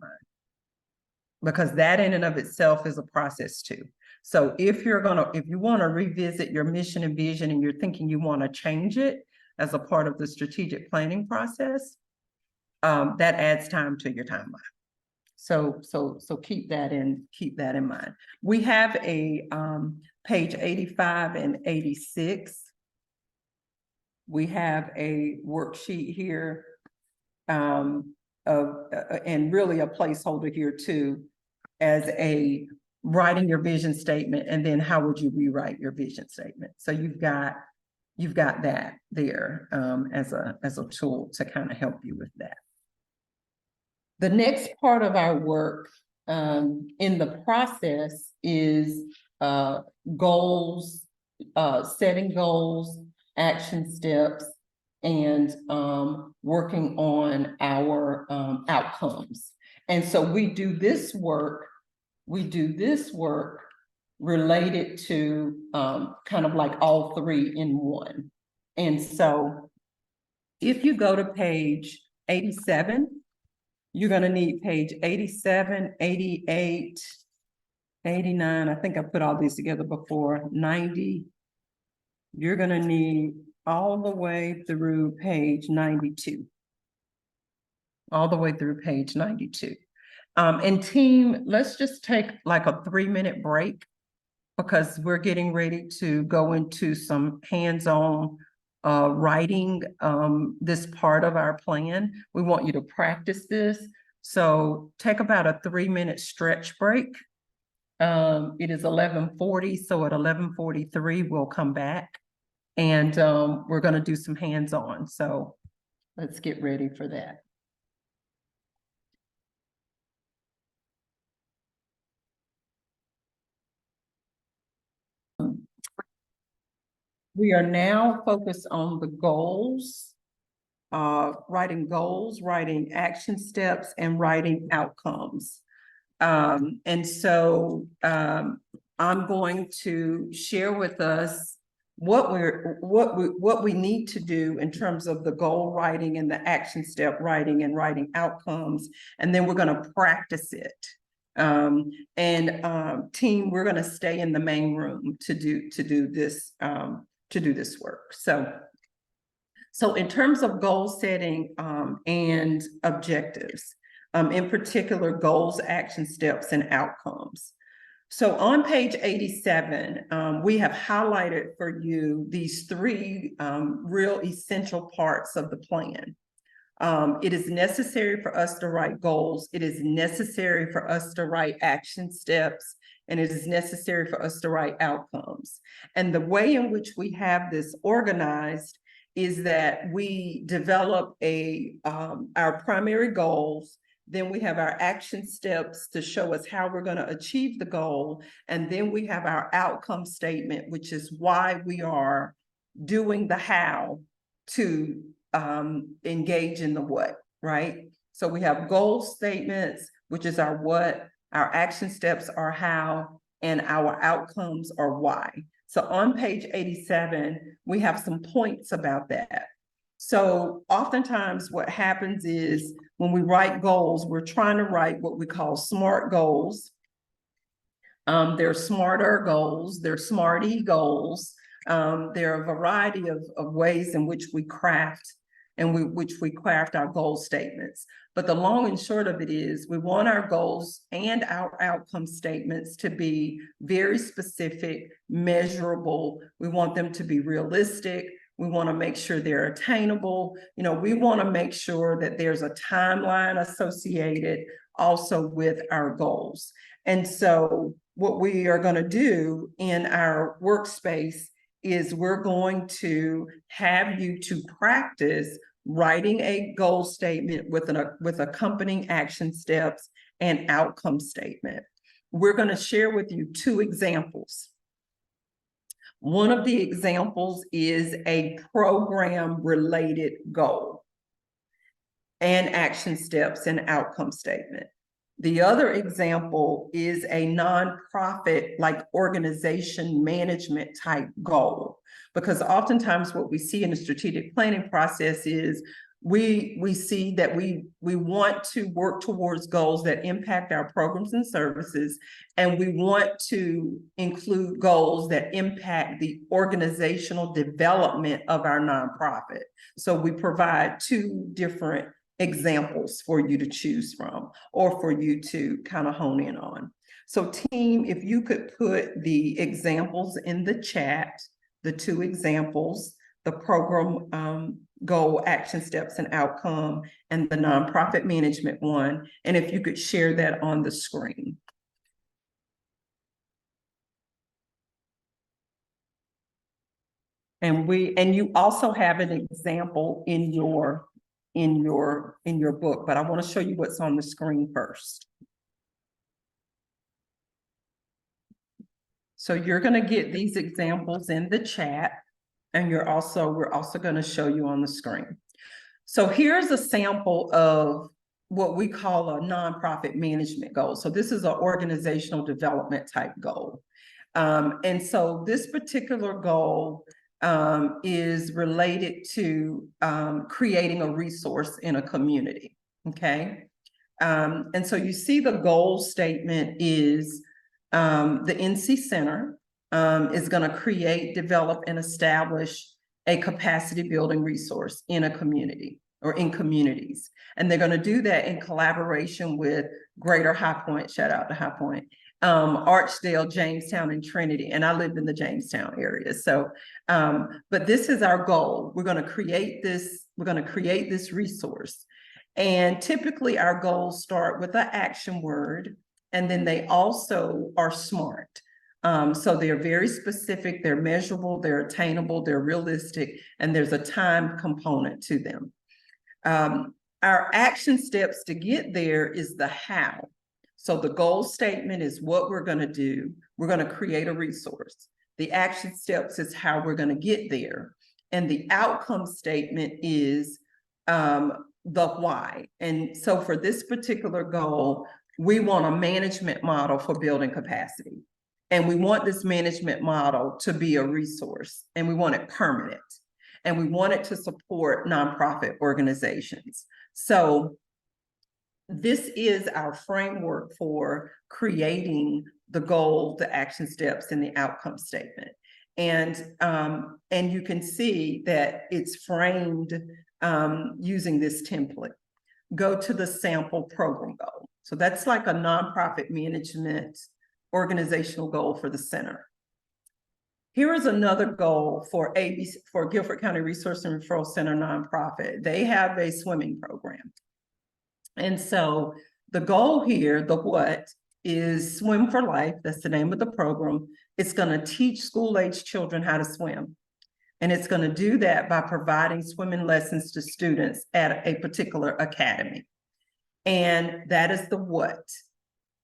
because that in and of itself is a process too. So if you want to revisit your mission and vision and you're thinking you want to change it as a part of the strategic planning process, that adds time to your timeline. So keep that in mind. We have a page 85 and 86. We have a worksheet here and really a placeholder here too, as a writing your vision statement, and then how would you rewrite your vision statement? So you've got that there as a tool to kind of help you with that. The next part of our work in the process is goals, setting goals, action steps, and working on our outcomes. And so we do this work related to kind of like all three in one. And so if you go to page 87, you're going to need page 87, 88, 89. I think I put all these together before. 90. You're going to need all the way through page 92. All the way through page 92. And team, let's just take like a 3-minute break, because we're getting ready to go into some hands-on writing this part of our plan. We want you to practice this. So take about a 3-minute stretch break. It is 11:40, so at 11:43 we'll come back, and we're going to do some hands-on. So let's get ready for that. We are now focused on the goals, writing action steps, and writing outcomes. And so I'm going to share with us what we need to do in terms of the goal writing and the action step writing and writing outcomes, and then we're going to practice it. Team, we're going to stay in the main room to do this work. So in terms of goal setting and objectives, in particular goals, action steps, and outcomes. So on page 87, we have highlighted for you these three real essential parts of the plan. It is necessary for us to write goals. It is necessary for us to write action steps, and it is necessary for us to write outcomes. And the way in which we have this organized is that we develop our primary goals. Then we have our action steps to show us how we're going to achieve the goal. And then we have our outcome statement, which is why we are doing the how to engage in the what, right? So we have goal statements, which is our what, our action steps are how, and our outcomes are why. So on page 87, we have some points about that. So oftentimes what happens is when we write goals, we're trying to write what we call SMART goals. They're smarter goals, they're SMARTY goals. There are a variety of ways in which we craft our goal statements. But the long and short of it is we want our goals and our outcome statements to be very specific, measurable. We want them to be realistic. We want to make sure they're attainable. You know, we want to make sure that there's a timeline associated also with our goals. And so what we are going to do in our workspace is we're going to have you to practice writing a goal statement with accompanying action steps and outcome statement. We're going to share with you two examples. One of the examples is a program-related goal and action steps and outcome statement. The other example is a nonprofit like organization management type goal, because oftentimes what we see in the strategic planning process is we see that we want to work towards goals that impact our programs and services, and we want to include goals that impact the organizational development of our nonprofit. So we provide two different examples for you to choose from or for you to kind of hone in on. So team, if you could put the examples in the chat, the two examples, the program goal, action steps and outcome, and the nonprofit management one, and if you could share that on the screen. And you also have an example in your book, but I want to show you what's on the screen first. So you're going to get these examples in the chat, and we're also going to show you on the screen. So here's a sample of what we call a nonprofit management goal. So this is an organizational development type goal. And so this particular goal is related to creating a resource in a community, okay? And so you see the goal statement is the NC Center is going to create, develop, and establish a capacity building resource in a community or in communities. And they're going to do that in collaboration with Greater High Point, shout out to High Point, Archdale, Jamestown, and Trinity. And I live in the Jamestown area. So, but this is our goal. We're going to create this resource. And typically our goals start with an action word, and then they also are SMART. So they're very specific, they're measurable, they're attainable, they're realistic, and there's a time component to them. Our action steps to get there is the how. So the goal statement is what we're going to do. We're going to create a resource. The action steps is how we're going to get there. And the outcome statement is the why. And so for this particular goal, we want a management model for building capacity. And we want this management model to be a resource, and we want it permanent, and we want it to support nonprofit organizations. So this is our framework for creating the goal, the action steps, and the outcome statement. And you can see that it's framed using this template. Go to the sample program goal. So that's like a nonprofit management organizational goal for the center. Here is another goal for ABC, for Guilford County Resource and Referral Center nonprofit. They have a swimming program. And so the goal here, the what, is Swim for Life. That's the name of the program. It's going to teach school-age children how to swim. And it's going to do that by providing swimming lessons to students at a particular academy. And that is the what.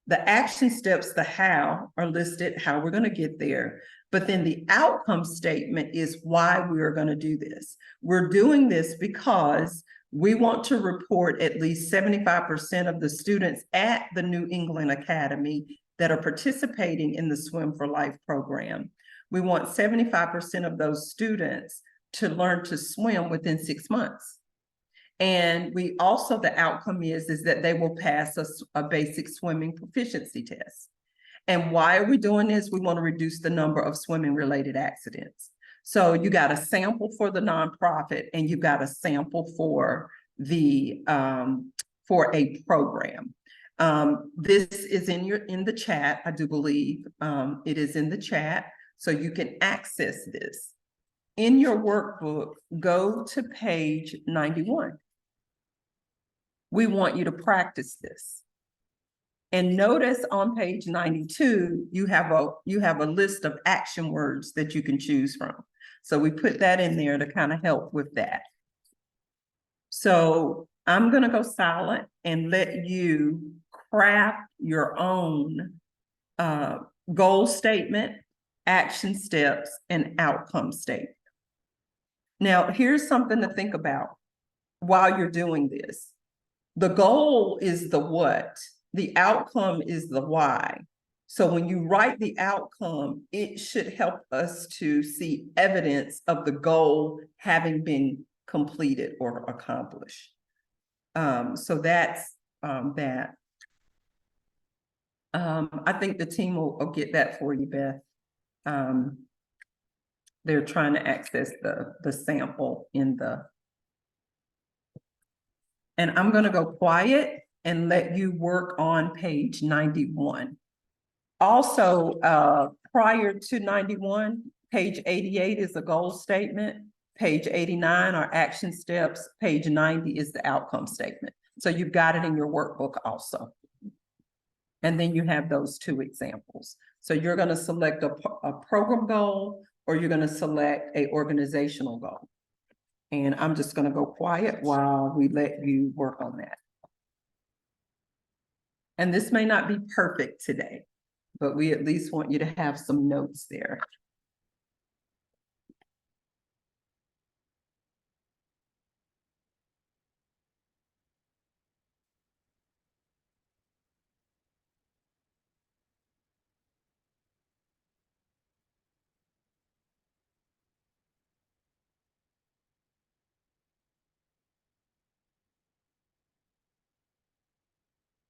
The action steps, the how, are listed, how we're going to get there. But then the outcome statement is why we are going to do this. We're doing this because we want to report at least 75% of the students at the New England Academy that are participating in the Swim for Life program. We want 75% of those students to learn to swim within 6 months. And we also, the outcome is that they will pass a basic swimming proficiency test. And why are we doing this? We want to reduce the number of swimming related accidents. So you got a sample for the nonprofit and you got a sample for the for a program. This is in the chat, I do believe. It is in the chat, so you can access this. In your workbook, go to page 91. We want you to practice this. And notice on page 92, you have a list of action words that you can choose from. So we put that in there to kind of help with that. So I'm going to go silent and let you craft your own goal statement, action steps, and outcome statement. Now, here's something to think about while you're doing this. The goal is the what, the outcome is the why. So when you write the outcome, it should help us to see evidence of the goal having been completed or accomplished. So that's that. I think the team will get that for you, Beth. They're trying to access the sample in the, and I'm going to go quiet and let you work on page 91. Also, prior to 91, page 88 is a goal statement. Page 89 are action steps. Page 90 is the outcome statement. So you've got it in your workbook also. And then you have those two examples. So you're going to select a program goal, or you're going to select a organizational goal. And I'm just going to go quiet while we let you work on that. And this may not be perfect today, but we at least want you to have some notes there.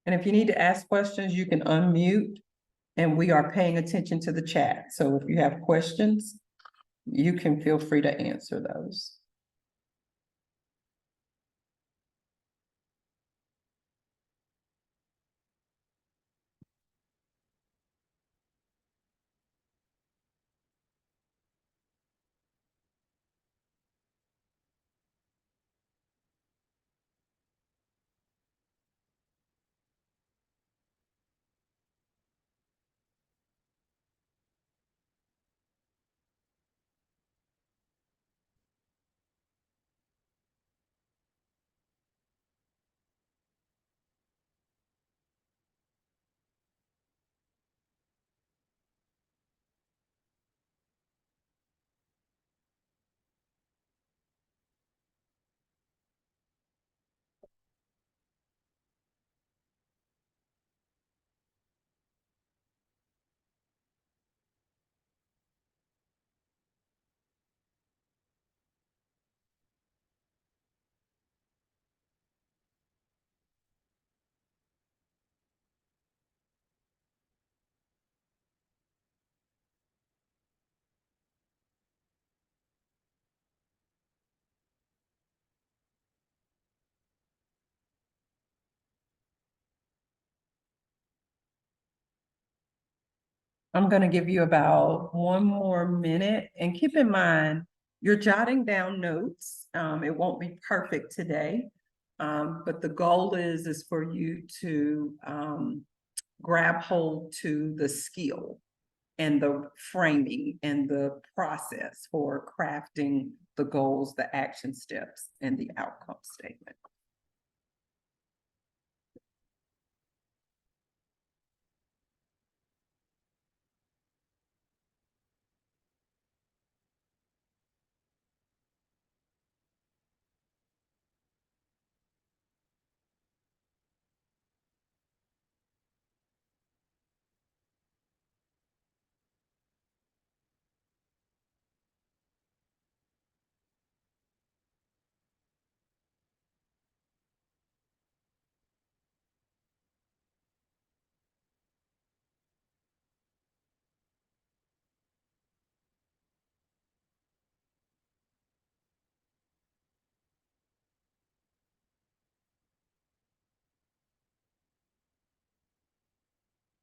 And if you need to ask questions, you can unmute, and we are paying attention to the chat. So if you have questions, you can feel free to answer those. I'm going to give you about 1 more minute, and keep in mind, you're jotting down notes. It won't be perfect today. But the goal is for you to grab hold to the skill and the framing and the process for crafting the goals, the action steps, and the outcome statement.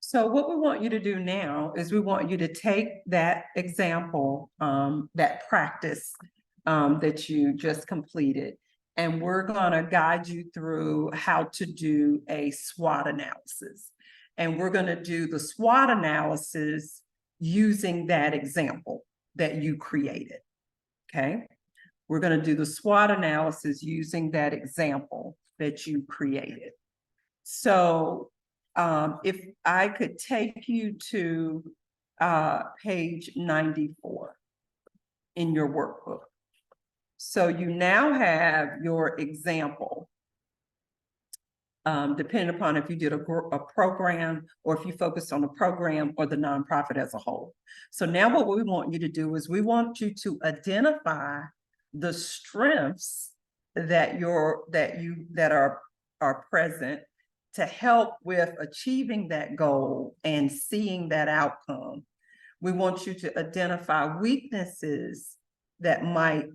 So what we want you to do now is we want you to take that example, that practice that you just completed, and we're gonna guide you through how to do a SWOT analysis. And we're gonna do the SWOT analysis using that example that you created, okay? We're gonna do the SWOT analysis using that example that you created. So if I could take you to page 94 in your workbook. So you now have your example, depending upon if you did a program or if you focused on a program or the nonprofit as a whole. So now what we want you to do is we want you to identify the strengths that are present to help with achieving that goal and seeing that outcome. We want you to identify weaknesses that might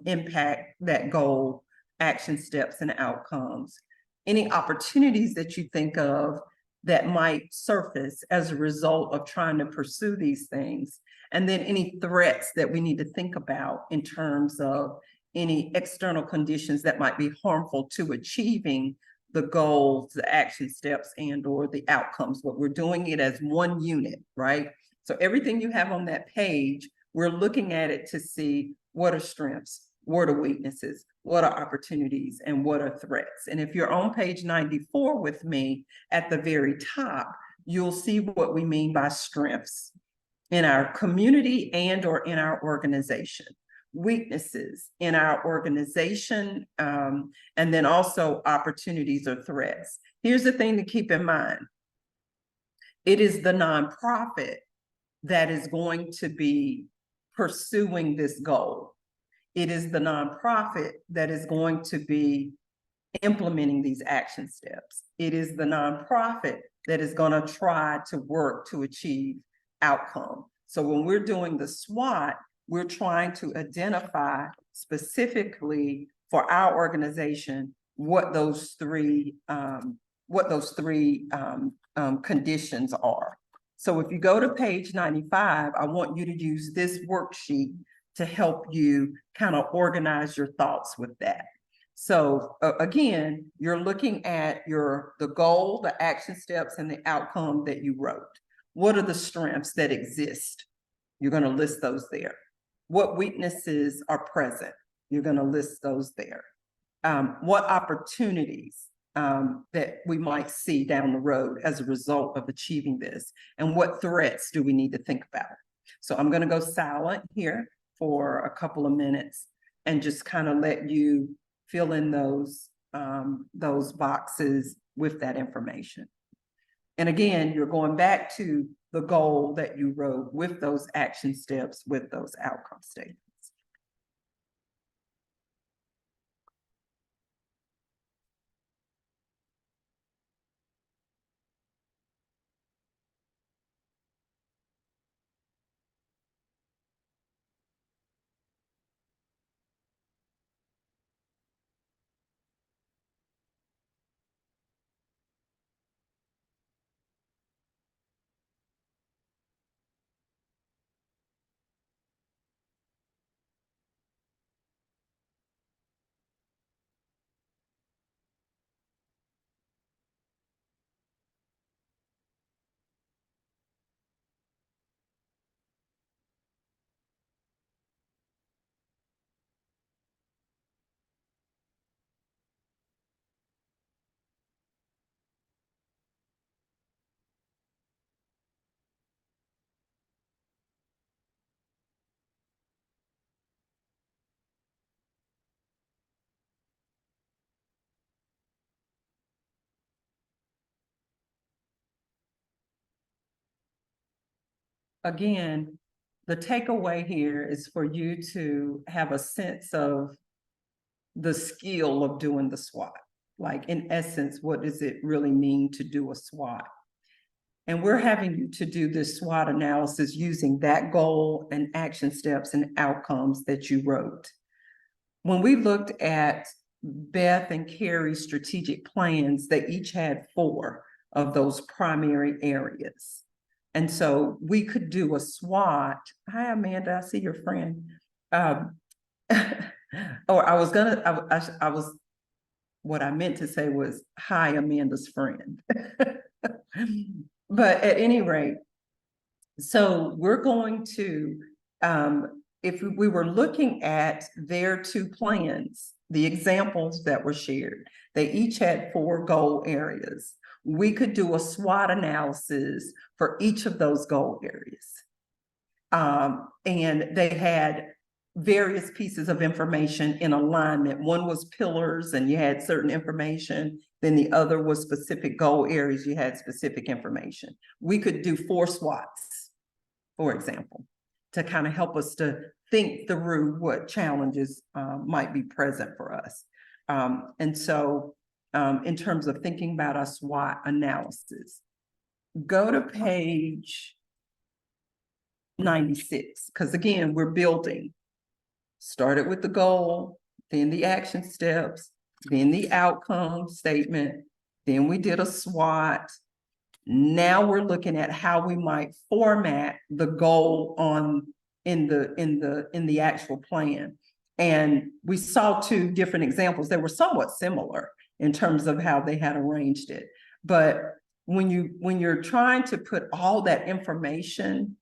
impact that goal, action steps, and outcomes. Any opportunities that you think of that might surface as a result of trying to pursue these things. And then any threats that we need to think about in terms of any external conditions that might be harmful to achieving the goals, the action steps, and or the outcomes. But we're doing it as one unit, right? So everything you have on that page, we're looking at it to see what are strengths, what are weaknesses, what are opportunities, and what are threats. And if you're on page 94 with me, at the very top, you'll see what we mean by strengths in our community and or in our organization. Weaknesses in our organization, and then also opportunities or threats. Here's the thing to keep in mind. It is the nonprofit that is going to be pursuing this goal. It is the nonprofit that is going to be implementing these action steps. It is the nonprofit that is going to try to work to achieve outcome. So when we're doing the SWOT, we're trying to identify specifically for our organization what those three conditions are. So if you go to page 95, I want you to use this worksheet to help you kind of organize your thoughts with that. So again, you're looking at the goal, the action steps, and the outcome that you wrote. What are the strengths that exist? You're going to list those there. What weaknesses are present? You're going to list those there. What opportunities that we might see down the road as a result of achieving this? And what threats do we need to think about? So I'm going to go silent here for a couple of minutes and just kind of let you fill in those boxes with that information. And again, you're going back to the goal that you wrote with those action steps, with those outcome statements. again, the takeaway here is for you to have a sense of the skill of doing the SWOT. Like, in essence, what does it really mean to do a SWOT? And we're having you to do this SWOT analysis using that goal and action steps and outcomes that you wrote. When we looked at Beth and Carrie's strategic plans, they each had 4 of those primary areas. And so we could do a SWOT. Hi, Amanda, I see your friend. What I meant to say was, hi, Amanda's friend. But at any rate, so we're going to, if we were looking at their 2 plans, the examples that were shared, they each had 4 goal areas. We could do a SWOT analysis for each of those goal areas. And they had various pieces of information in alignment. One was pillars and you had certain information. Then the other was specific goal areas, you had specific information. We could do 4 SWOTs, for example, to kind of help us to think through what challenges might be present for us. And so in terms of thinking about a SWOT analysis, go to page 96, because again, we're building. Started with the goal, then the action steps, then the outcome statement, then we did a SWOT. Now we're looking at how we might format the goal in the actual plan. And we saw 2 different examples. They were somewhat similar in terms of how they had arranged it. But when you're trying to put all that information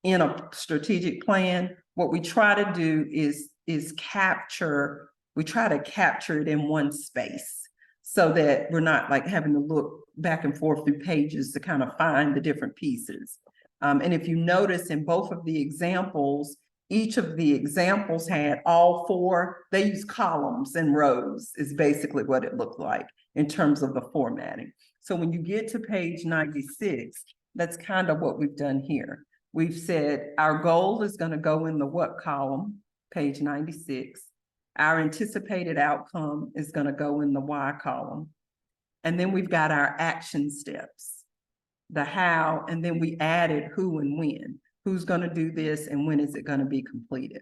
in a strategic plan, what we try to do is capture it in one space so that we're not like having to look back and forth through pages to kind of find the different pieces. And if you notice in both of the examples, each of the examples had all 4, they use columns and rows is basically what it looked like in terms of the formatting. So when you get to page 96, that's kind of what we've done here. We've said our goal is going to go in the what column, page 96. Our anticipated outcome is going to go in the why column. And then we've got our action steps, the how, and then we added who and when. Who's going to do this and when is it going to be completed?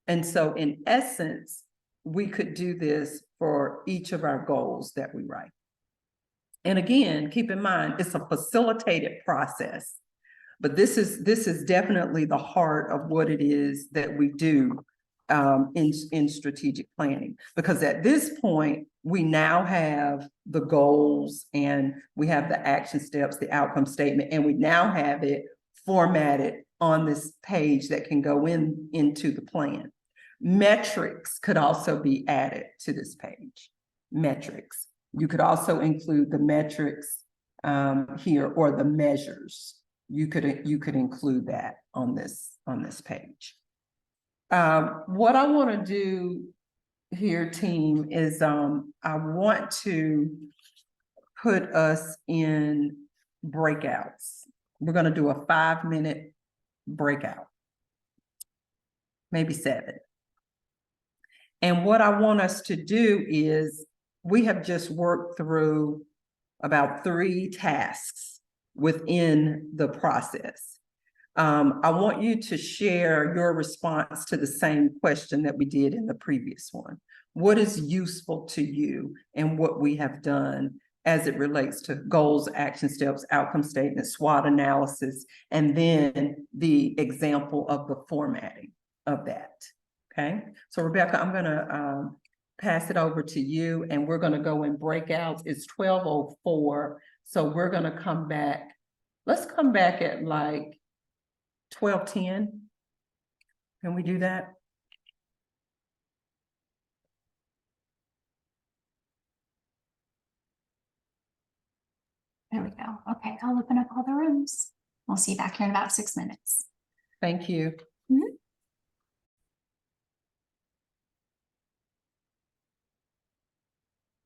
And so in essence, we could do this for each of our goals that we write. And again, keep in mind, it's a facilitated process. But this is definitely the heart of what it is that we do in strategic planning. Because at this point, we now have the goals and we have the action steps, the outcome statement, and we now have it formatted on this page that can go into the plan. Metrics could also be added to this page. Metrics. You could also include the metrics here or the measures. You could include that on this page. What I want to do here, team, is I want to put us in breakouts. We're going to do a 5-minute breakout, maybe 7. And what I want us to do is we have just worked through about 3 tasks within the process. I want you to share your response to the same question that we did in the previous one. What is useful to you and what we have done as it relates to goals, action steps, outcome statements, SWOT analysis, and then the example of the formatting of that, okay? So Rebecca, I'm gonna pass it over to you and we're gonna go in breakouts. It's 12:04. So we're gonna come back. Let's come back at like 12:10. Can we do that?
There we go. Okay, I'll open up all the rooms. We'll see you back here in about 6 minutes.
Thank you.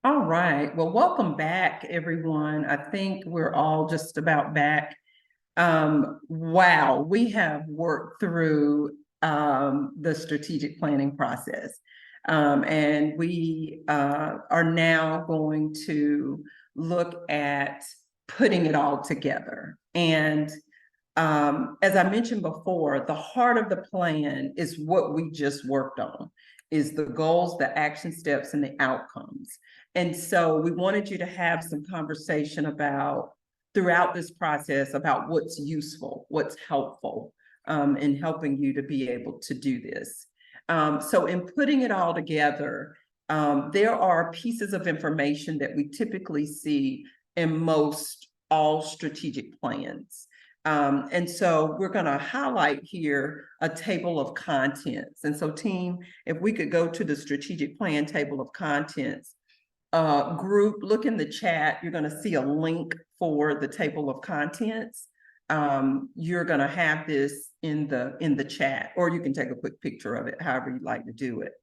All right. Well, welcome back, everyone. I think we're all just about back Wow, we have worked through the strategic planning process. And we are now going to look at putting it all together. And as I mentioned before, the heart of the plan is what we just worked on, is the goals, the action steps, and the outcomes. And so we wanted you to have some conversation about, throughout this process, about what's useful, what's helpful in helping you to be able to do this. So in putting it all together, there are pieces of information that we typically see in most all strategic plans. And so we're going to highlight here a table of contents. And so team, if we could go to the strategic plan table of contents, group, look in the chat, you're going to see a link for the table of contents. You're going to have this in the chat, or you can take a quick picture of it, however you'd like to do it.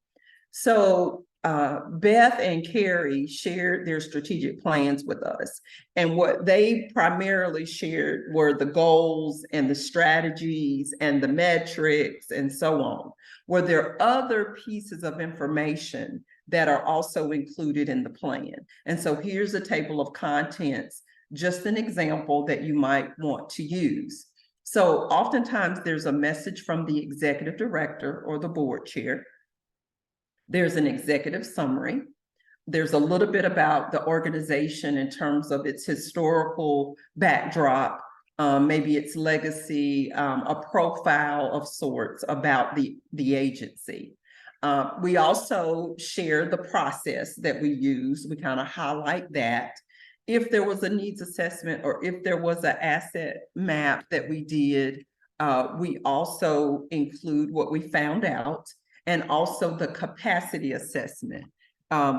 So Beth and Carrie shared their strategic plans with us, and what they primarily shared were the goals and the strategies and the metrics and so on. Were there other pieces of information that are also included in the plan? And so here's a table of contents, just an example that you might want to use. So oftentimes there's a message from the executive director or the board chair. There's an executive summary. There's a little bit about the organization in terms of its historical backdrop, maybe its legacy, a profile of sorts about the agency. We also share the process that we use. We kind of highlight that. If there was a needs assessment or if there was an asset map that we did, we also include what we found out, and also the capacity assessment.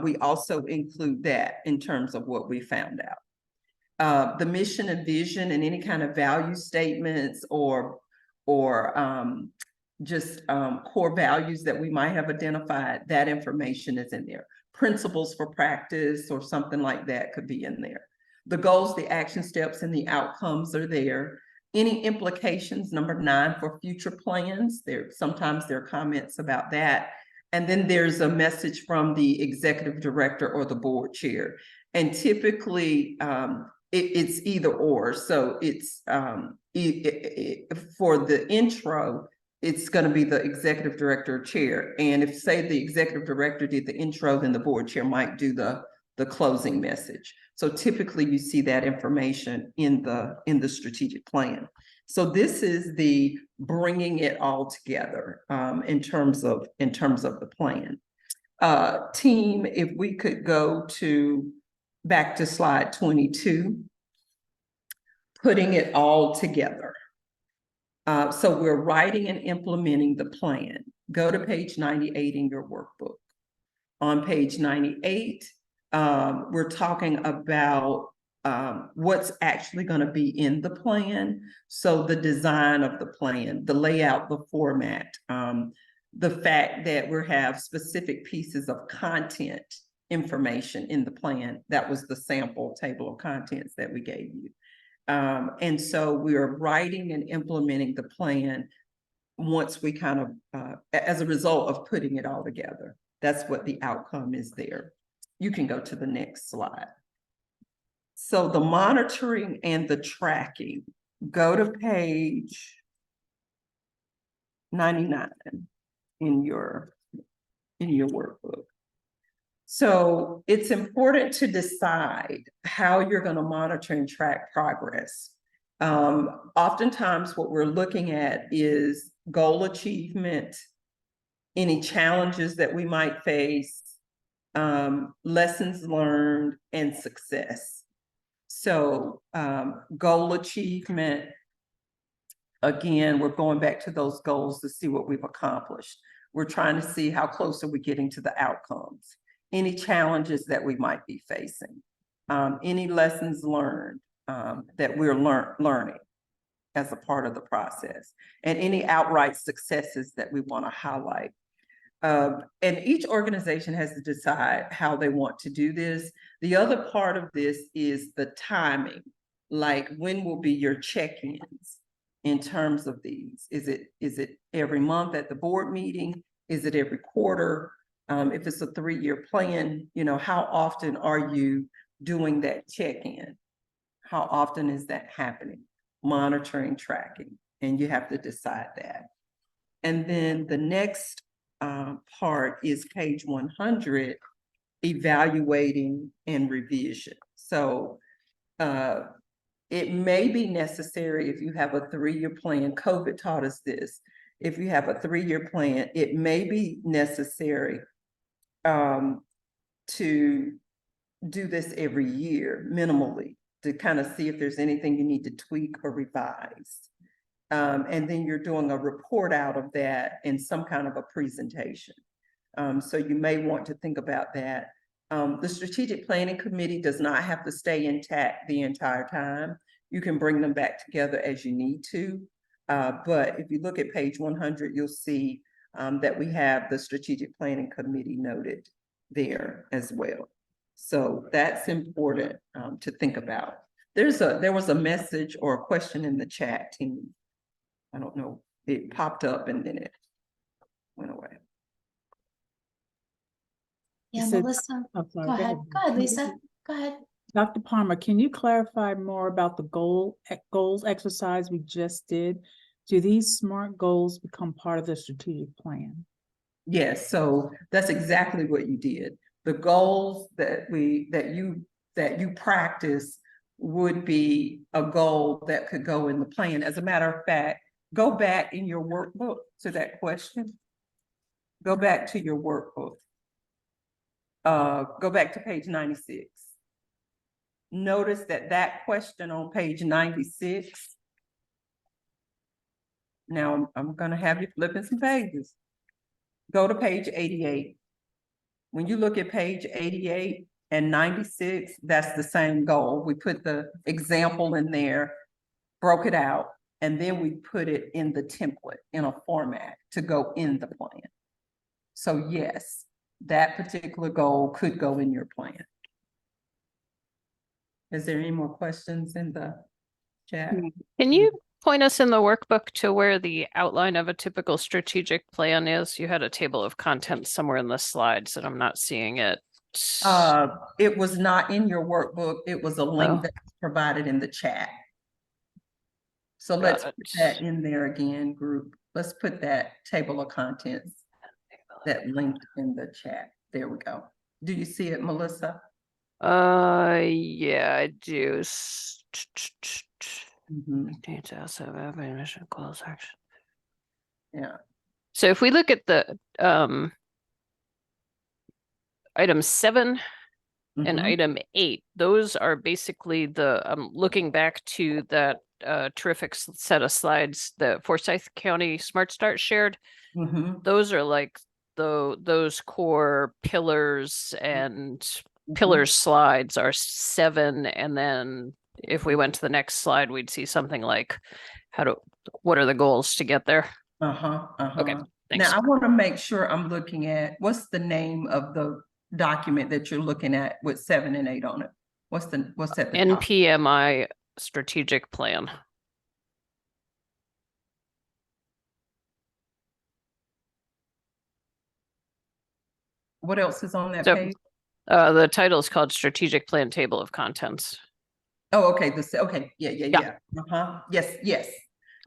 We also include that in terms of what we found out. The mission and vision and any kind of value statements or just core values that we might have identified, that information is in there. Principles for practice or something like that could be in there. The goals, the action steps, and the outcomes are there. Any implications, number 9, for future plans. Sometimes there are comments about that. And then there's a message from the executive director or the board chair. And typically it's either or. So it's for the intro, it's going to be the executive director or chair. And if, say, the executive director did the intro, then the board chair might do the closing message. So typically you see that information in the strategic plan. So this is the bringing it all together in terms of the plan. Team, if we could go back to slide 22, putting it all together. So we're writing and implementing the plan. Go to page 98 in your workbook. On page 98, we're talking about what's actually going to be in the plan. So the design of the plan, the layout, the format, the fact that we have specific pieces of content information in the plan. That was the sample table of contents that we gave you. And so we are writing and implementing the plan once we kind of, as a result of putting it all together. That's what the outcome is there. You can go to the next slide. So the monitoring and the tracking, go to page 99 in your workbook. So it's important to decide how you're going to monitor and track progress. Oftentimes what we're looking at is goal achievement, any challenges that we might face, lessons learned, and success. So goal achievement, again, we're going back to those goals to see what we've accomplished. We're trying to see how close are we getting to the outcomes. Any challenges that we might be facing, any lessons learned that we're learning as a part of the process, and any outright successes that we want to highlight. And each organization has to decide how they want to do this. The other part of this is the timing. like, when will be your check-ins in terms of these? Is it every month at the board meeting? Is it every quarter? If it's a 3-year plan, you know, how often are you doing that check-in? How often is that happening? Monitoring, tracking, and you have to decide that. And then the next part is page 100, evaluating and revision. So it may be necessary if you have a 3-year plan. COVID taught us this. If you have a 3-year plan, it may be necessary to do this every year minimally to kind of see if there's anything you need to tweak or revise. And then you're doing a report out of that in some kind of a presentation. So you may want to think about that. The Strategic Planning Committee does not have to stay intact the entire time. You can bring them back together as you need to. But if you look at page 100, you'll see that we have the Strategic Planning Committee noted there as well. So that's important to think about. There was a message or a question in the chat team. I don't know, it popped up and then it went away.
Yeah,
said-
Melissa,
Oh, sorry,
go ahead. Go ahead, Lisa. Go ahead.
Dr. Palmer, can you clarify more about the goals exercise we just did? Do these SMART goals become part of the strategic plan?
Yes, so that's exactly what you did. The goals that you practice would be a goal that could go in the plan. As a matter of fact, go back in your workbook to that question. Go back to your workbook. Go back to page 96. Notice that question on page 96. Now I'm gonna have you flipping some pages. Go to page 88. When you look at page 88 and 96, that's the same goal. We put the example in there, broke it out, and then we put it in the template in a format to go in the plan. So yes, that particular goal could go in your plan. Is there any more questions in the chat?
Can you point us in the workbook to where the outline of a typical strategic plan is? You had a table of contents somewhere in the slides and I'm not seeing it.
It was not in your workbook. It was a link that was provided in the chat. So let's put that in there again, group. Let's put that table of contents, that link in the chat. There we go. Do you see it, Melissa?
Yeah, I do.
Mhm.
Mission, goals, action.
Yeah.
So if we look at the item 7 and
Mhm.
item 8, those are basically the looking back to that terrific set of slides that Forsyth County Smart Start shared.
Mhm.
Those are like those core pillars, and
Mhm.
pillars slides are 7, and then if we went to the next slide, we'd see something like what are the goals to get there? Okay, thanks.
Now I want to make sure I'm looking at, what's the name of the document that you're looking at with 7 and 8 on it? What's at the top?
NPMI strategic plan.
What else is on that
So,
page?
the title is called Strategic Plan Table of Contents.
Oh, okay, okay, yeah. Yes.
Okay.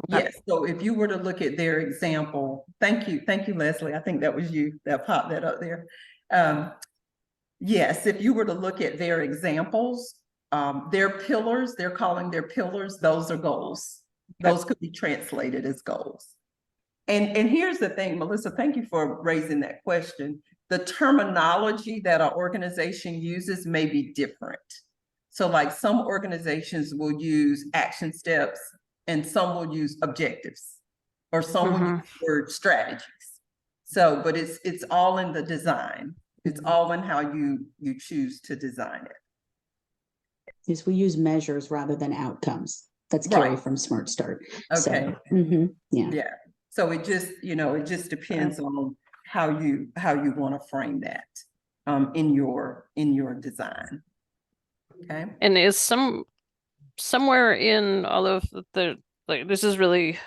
Yes, so if you were to look at their example, thank you, Leslie, I think that was you that popped that up there. Yes, if you were to look at their examples, their pillars, they're calling their pillars, those are goals. Those could be translated as goals. And here's the thing, Melissa, thank you for raising that question. The terminology that our organization uses may be different. So like some organizations will use action steps and some will use objectives, or some will use the word strategies. So, but it's all in the design. It's all in how you choose to design it.
Is we use measures rather than outcomes. That's Carrie from Smart Start.
Okay.
So, yeah.
Yeah. So it just, it just depends on how you want to frame that in your design. Okay.
And is some somewhere in all of like this is really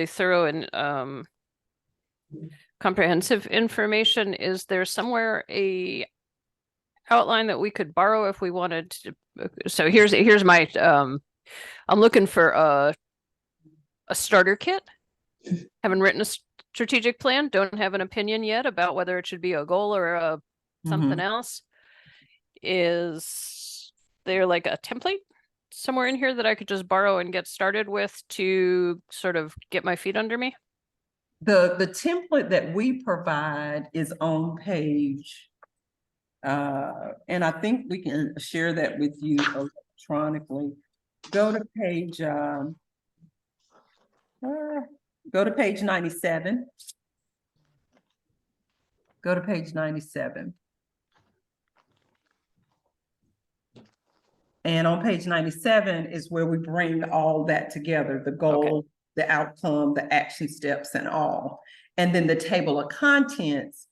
thorough and comprehensive information. Is there somewhere a outline that we could borrow if we wanted to? So here's my I'm looking for a starter kit. Haven't written a strategic plan, don't have an opinion yet about whether it should be a goal or a something else. Is there like a template somewhere in here that I could just borrow and get started with to sort of get my feet under me?
The template that we provide is on page, and I think we can share that with you electronically. Go to page 97. Go to page 97. And on page 97 is where we bring all that together, the goal, the outcome, the action steps, and all. And then the table of contents,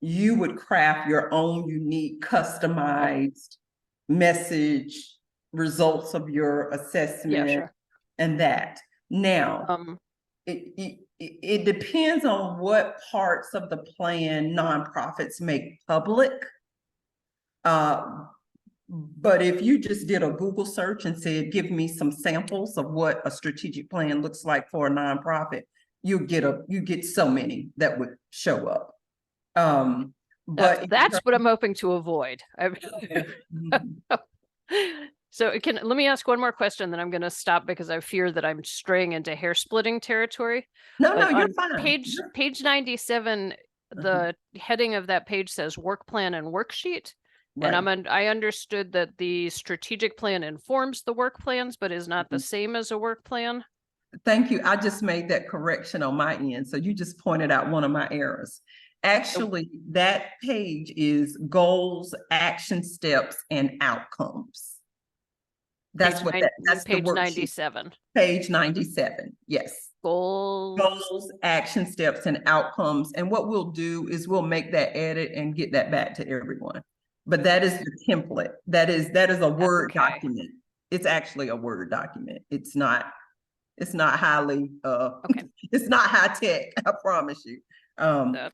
you would craft your own unique, customized message, results of your assessment, and that. Now, it depends on what parts of the plan nonprofits make public. But if you just did a Google search and said, give me some samples of what a strategic plan looks like for a nonprofit, you get so many that would show up. But
that's what I'm hoping to avoid. So let me ask one more question, then I'm going to stop because I fear that I'm straying into hair splitting territory.
No, you're fine.
Page 97, the heading of that page says work plan and worksheet.
Right.
And I understood that the strategic plan informs the work plans, but is not the same as a work plan.
Thank you. I just made that correction on my end. So you just pointed out one of my errors. Actually, that page is goals, action steps, and outcomes. That's that's
page
the worksheet.
97.
Page 97, yes. Goals, action steps, and outcomes. And what we'll do is we'll make that edit and get that back to everyone. But that is the template. That is a Word document. It's actually a Word document. It's not highly it's not high tech, I promise you. But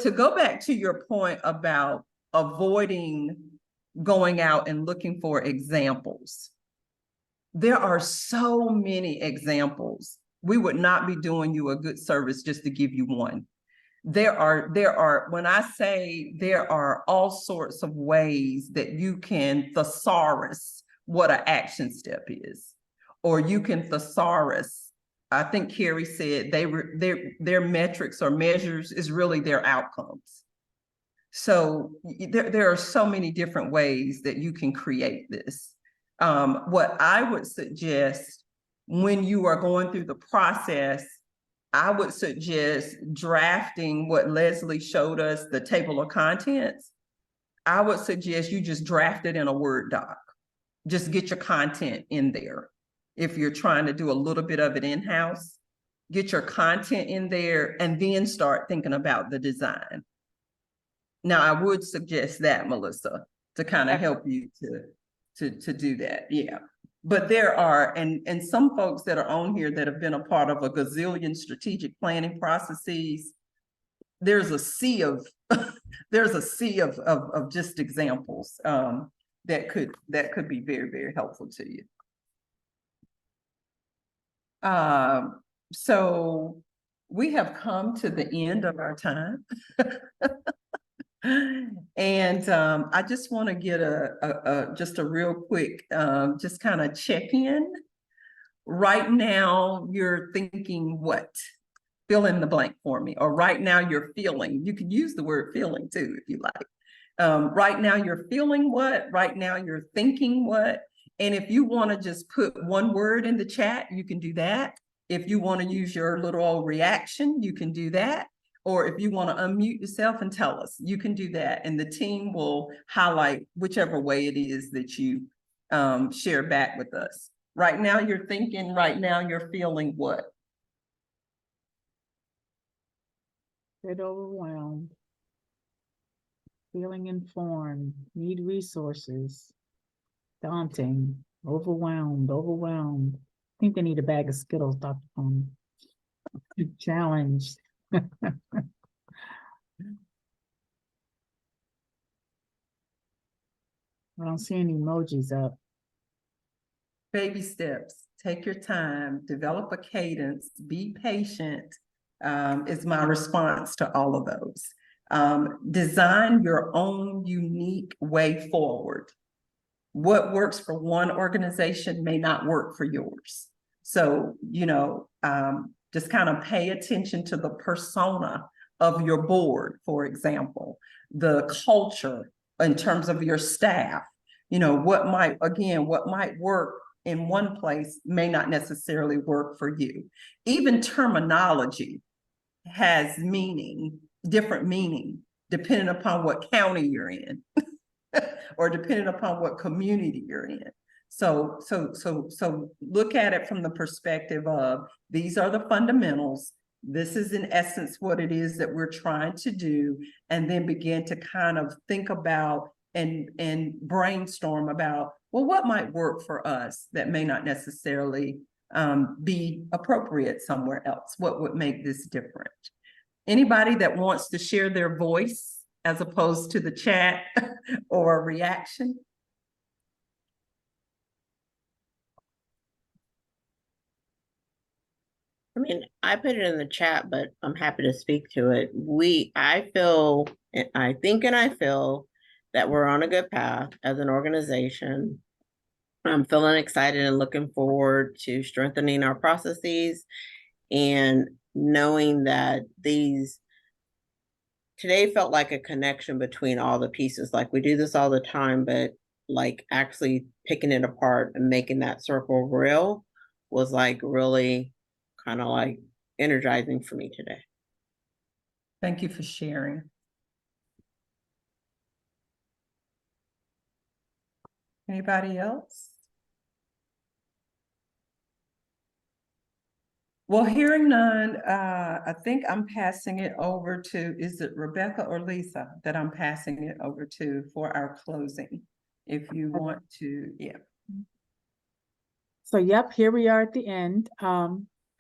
to go back to your point about avoiding going out and looking for examples, there are so many examples. We would not be doing you a good service just to give you one. There are, when I say there are all sorts of ways that you can thesaurus what an action step is, or you can thesaurus. I think Carrie said their metrics or measures is really their outcomes. So there are so many different ways that you can create this. What I would suggest when you are going through the process, I would suggest drafting what Leslie showed us, the table of contents. I would suggest you just draft it in a Word doc. Just get your content in there. If you're trying to do a little bit of it in-house, get your content in there and then start thinking about the design. Now, I would suggest that, Melissa, to kind of help you to do that. Yeah. But there are, and some folks that are on here that have been a part of a gazillion strategic planning processes, there's a sea of just examples that could be very, very helpful to you. So we have come to the end of our time. And I just want to get just a real quick just kind of check in. Right now you're thinking what? Fill in the blank for me. Or right now you're feeling. You could use the word feeling too if you like. Right now you're feeling what? Right now you're thinking what? And if you want to just put one word in the chat, you can do that. If you want to use your little old reaction, you can do that. Or if you want to unmute yourself and tell us, you can do that. And the team will highlight whichever way it is that you share back with us. Right now you're thinking, right now you're feeling what?
Bit overwhelmed. Feeling informed, need resources, daunting. Overwhelmed. I think they need a bag of Skittles, Dr. Tony. Challenged. I don't see any emojis up.
Baby steps, take your time, develop a cadence, be patient, is my response to all of those. Design your own unique way forward. What works for one organization may not work for yours. So, just kind of pay attention to the persona of your board, for example, the culture in terms of your staff. What might work in one place may not necessarily work for you. Even terminology has different meaning, depending upon what county you're in or depending upon what community you're in. So look at it from the perspective of, these are the fundamentals. This is in essence what it is that we're trying to do, and then begin to kind of think about and brainstorm about, well, what might work for us that may not necessarily be appropriate somewhere else? What would make this different? Anybody that wants to share their voice as opposed to the chat or a reaction?
I mean, I put it in the chat, but I'm happy to speak to it. I feel that we're on a good path as an organization. I'm feeling excited and looking forward to strengthening our processes and knowing that today felt like a connection between all the pieces. Like, we do this all the time, but like actually picking it apart and making that circle real was like really kind of like energizing for me today.
Thank you for sharing. Anybody else? Well, hearing none, I think I'm passing it over to, is it Rebecca or Lisa that I'm passing it over to for our closing? If you want to, yeah.
So, yep, here we are at the end.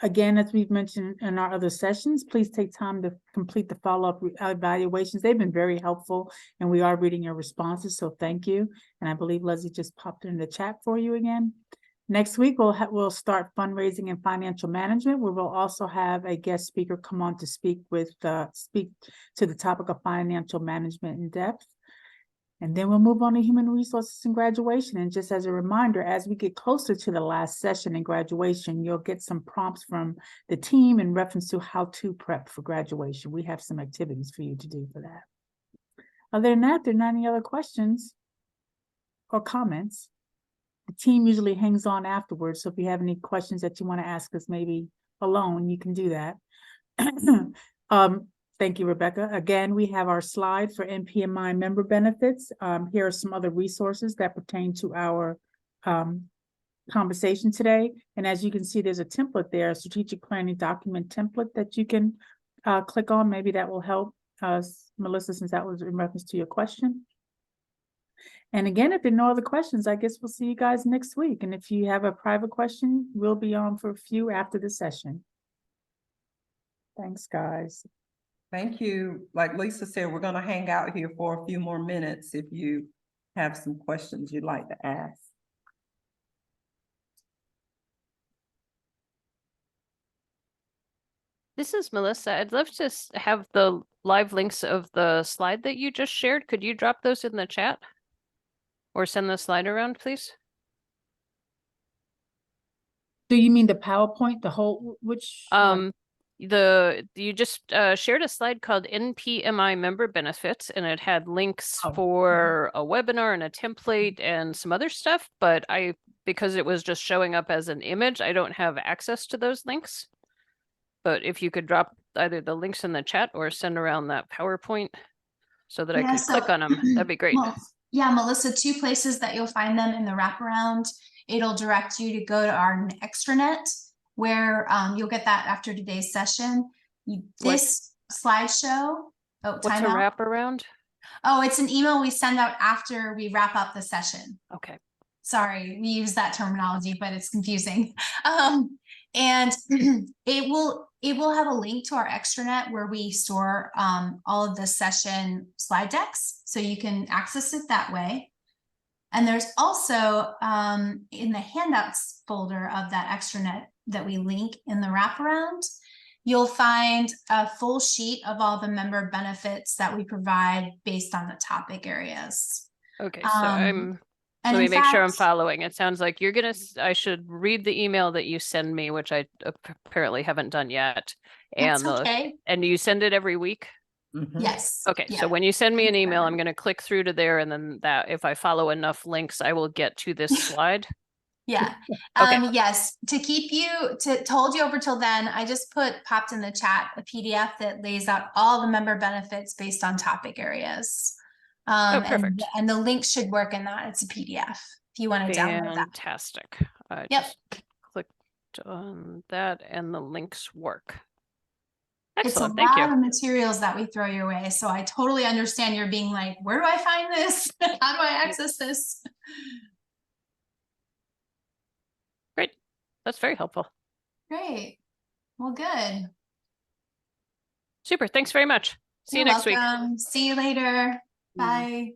Again, as we've mentioned in our other sessions, please take time to complete the follow-up evaluations. They've been very helpful, and we are reading your responses, so thank you. And I believe Leslie just popped it in the chat for you again. Next week, we'll start fundraising and financial management, where we'll also have a guest speaker come on to speak to the topic of financial management in depth. And then we'll move on to human resources and graduation. And just as a reminder, as we get closer to the last session in graduation, you'll get some prompts from the team in reference to how to prep for graduation. We have some activities for you to do for that. Other than that, there are not any other questions or comments. The team usually hangs on afterwards, so if you have any questions that you want to ask us maybe alone, you can do that. Thank you, Rebecca. Again, we have our slide for NPMI member benefits. Here are some other resources that pertain to our conversation today. And as you can see, there's a template there, a strategic planning document template that you can click on. Maybe that will help us, Melissa, since that was in reference to your question. And again, if there are no other questions, I guess we'll see you guys next week. And if you have a private question, we'll be on for a few after the session. Thanks, guys.
Thank you. Like Lisa said, we're going to hang out here for a few more minutes if you have some questions you'd like to ask.
This is Melissa. I'd love to have the live links of the slide that you just shared. Could you drop those in the chat? Or send the slide around, please?
Do you mean the PowerPoint, the whole, which?
You just shared a slide called NPMI member benefits, and it had links for a webinar and a template and some other stuff, but because it was just showing up as an image, I don't have access to those links. But if you could drop either the links in the chat or send around that PowerPoint so that I could click on them, that'd be great.
Well, yeah, Melissa, 2 places that you'll find them in the wraparound. It'll direct you to go to our extranet, where you'll get that after today's session. This slideshow. Oh,
what's a wraparound?
Oh, it's an email we send out after we wrap up the session.
Okay.
Sorry, we use that terminology, but it's confusing. And it will have a link to our extranet where we store all of the session slide decks, so you can access it that way. And there's also in the handouts folder of that extranet that we link in the wraparound, you'll find a full sheet of all the member benefits that we provide based on the topic areas.
Okay, so
and
let me
in
make sure I'm
fact-
following. It sounds like you're gonna, I should read the email that you send me, which I apparently haven't done yet.
That's
And
okay.
and you send it every week?
Yes.
Okay, so
yeah.
when you send me an email, I'm
Whatever.
gonna click through to there, and then that, if I follow enough links, I will get to this slide.
Yeah.
Okay.
Yes, to keep you to hold you over till then, I just popped in the chat a PDF that lays out all the member benefits based on topic areas.
Perfect.
And the link should work in that. It's a PDF if you want to download that.
Fantastic. I
Yep.
just clicked on that and the links work.
It's a
Excellent, thank
lot
you.
of materials that we throw your way. So I totally understand you're being like, where do I find this? How do I access this?
Great, that's very helpful.
Great. Well, good.
Super, thanks very much. See you
You're
next week.
welcome. See you later. Bye.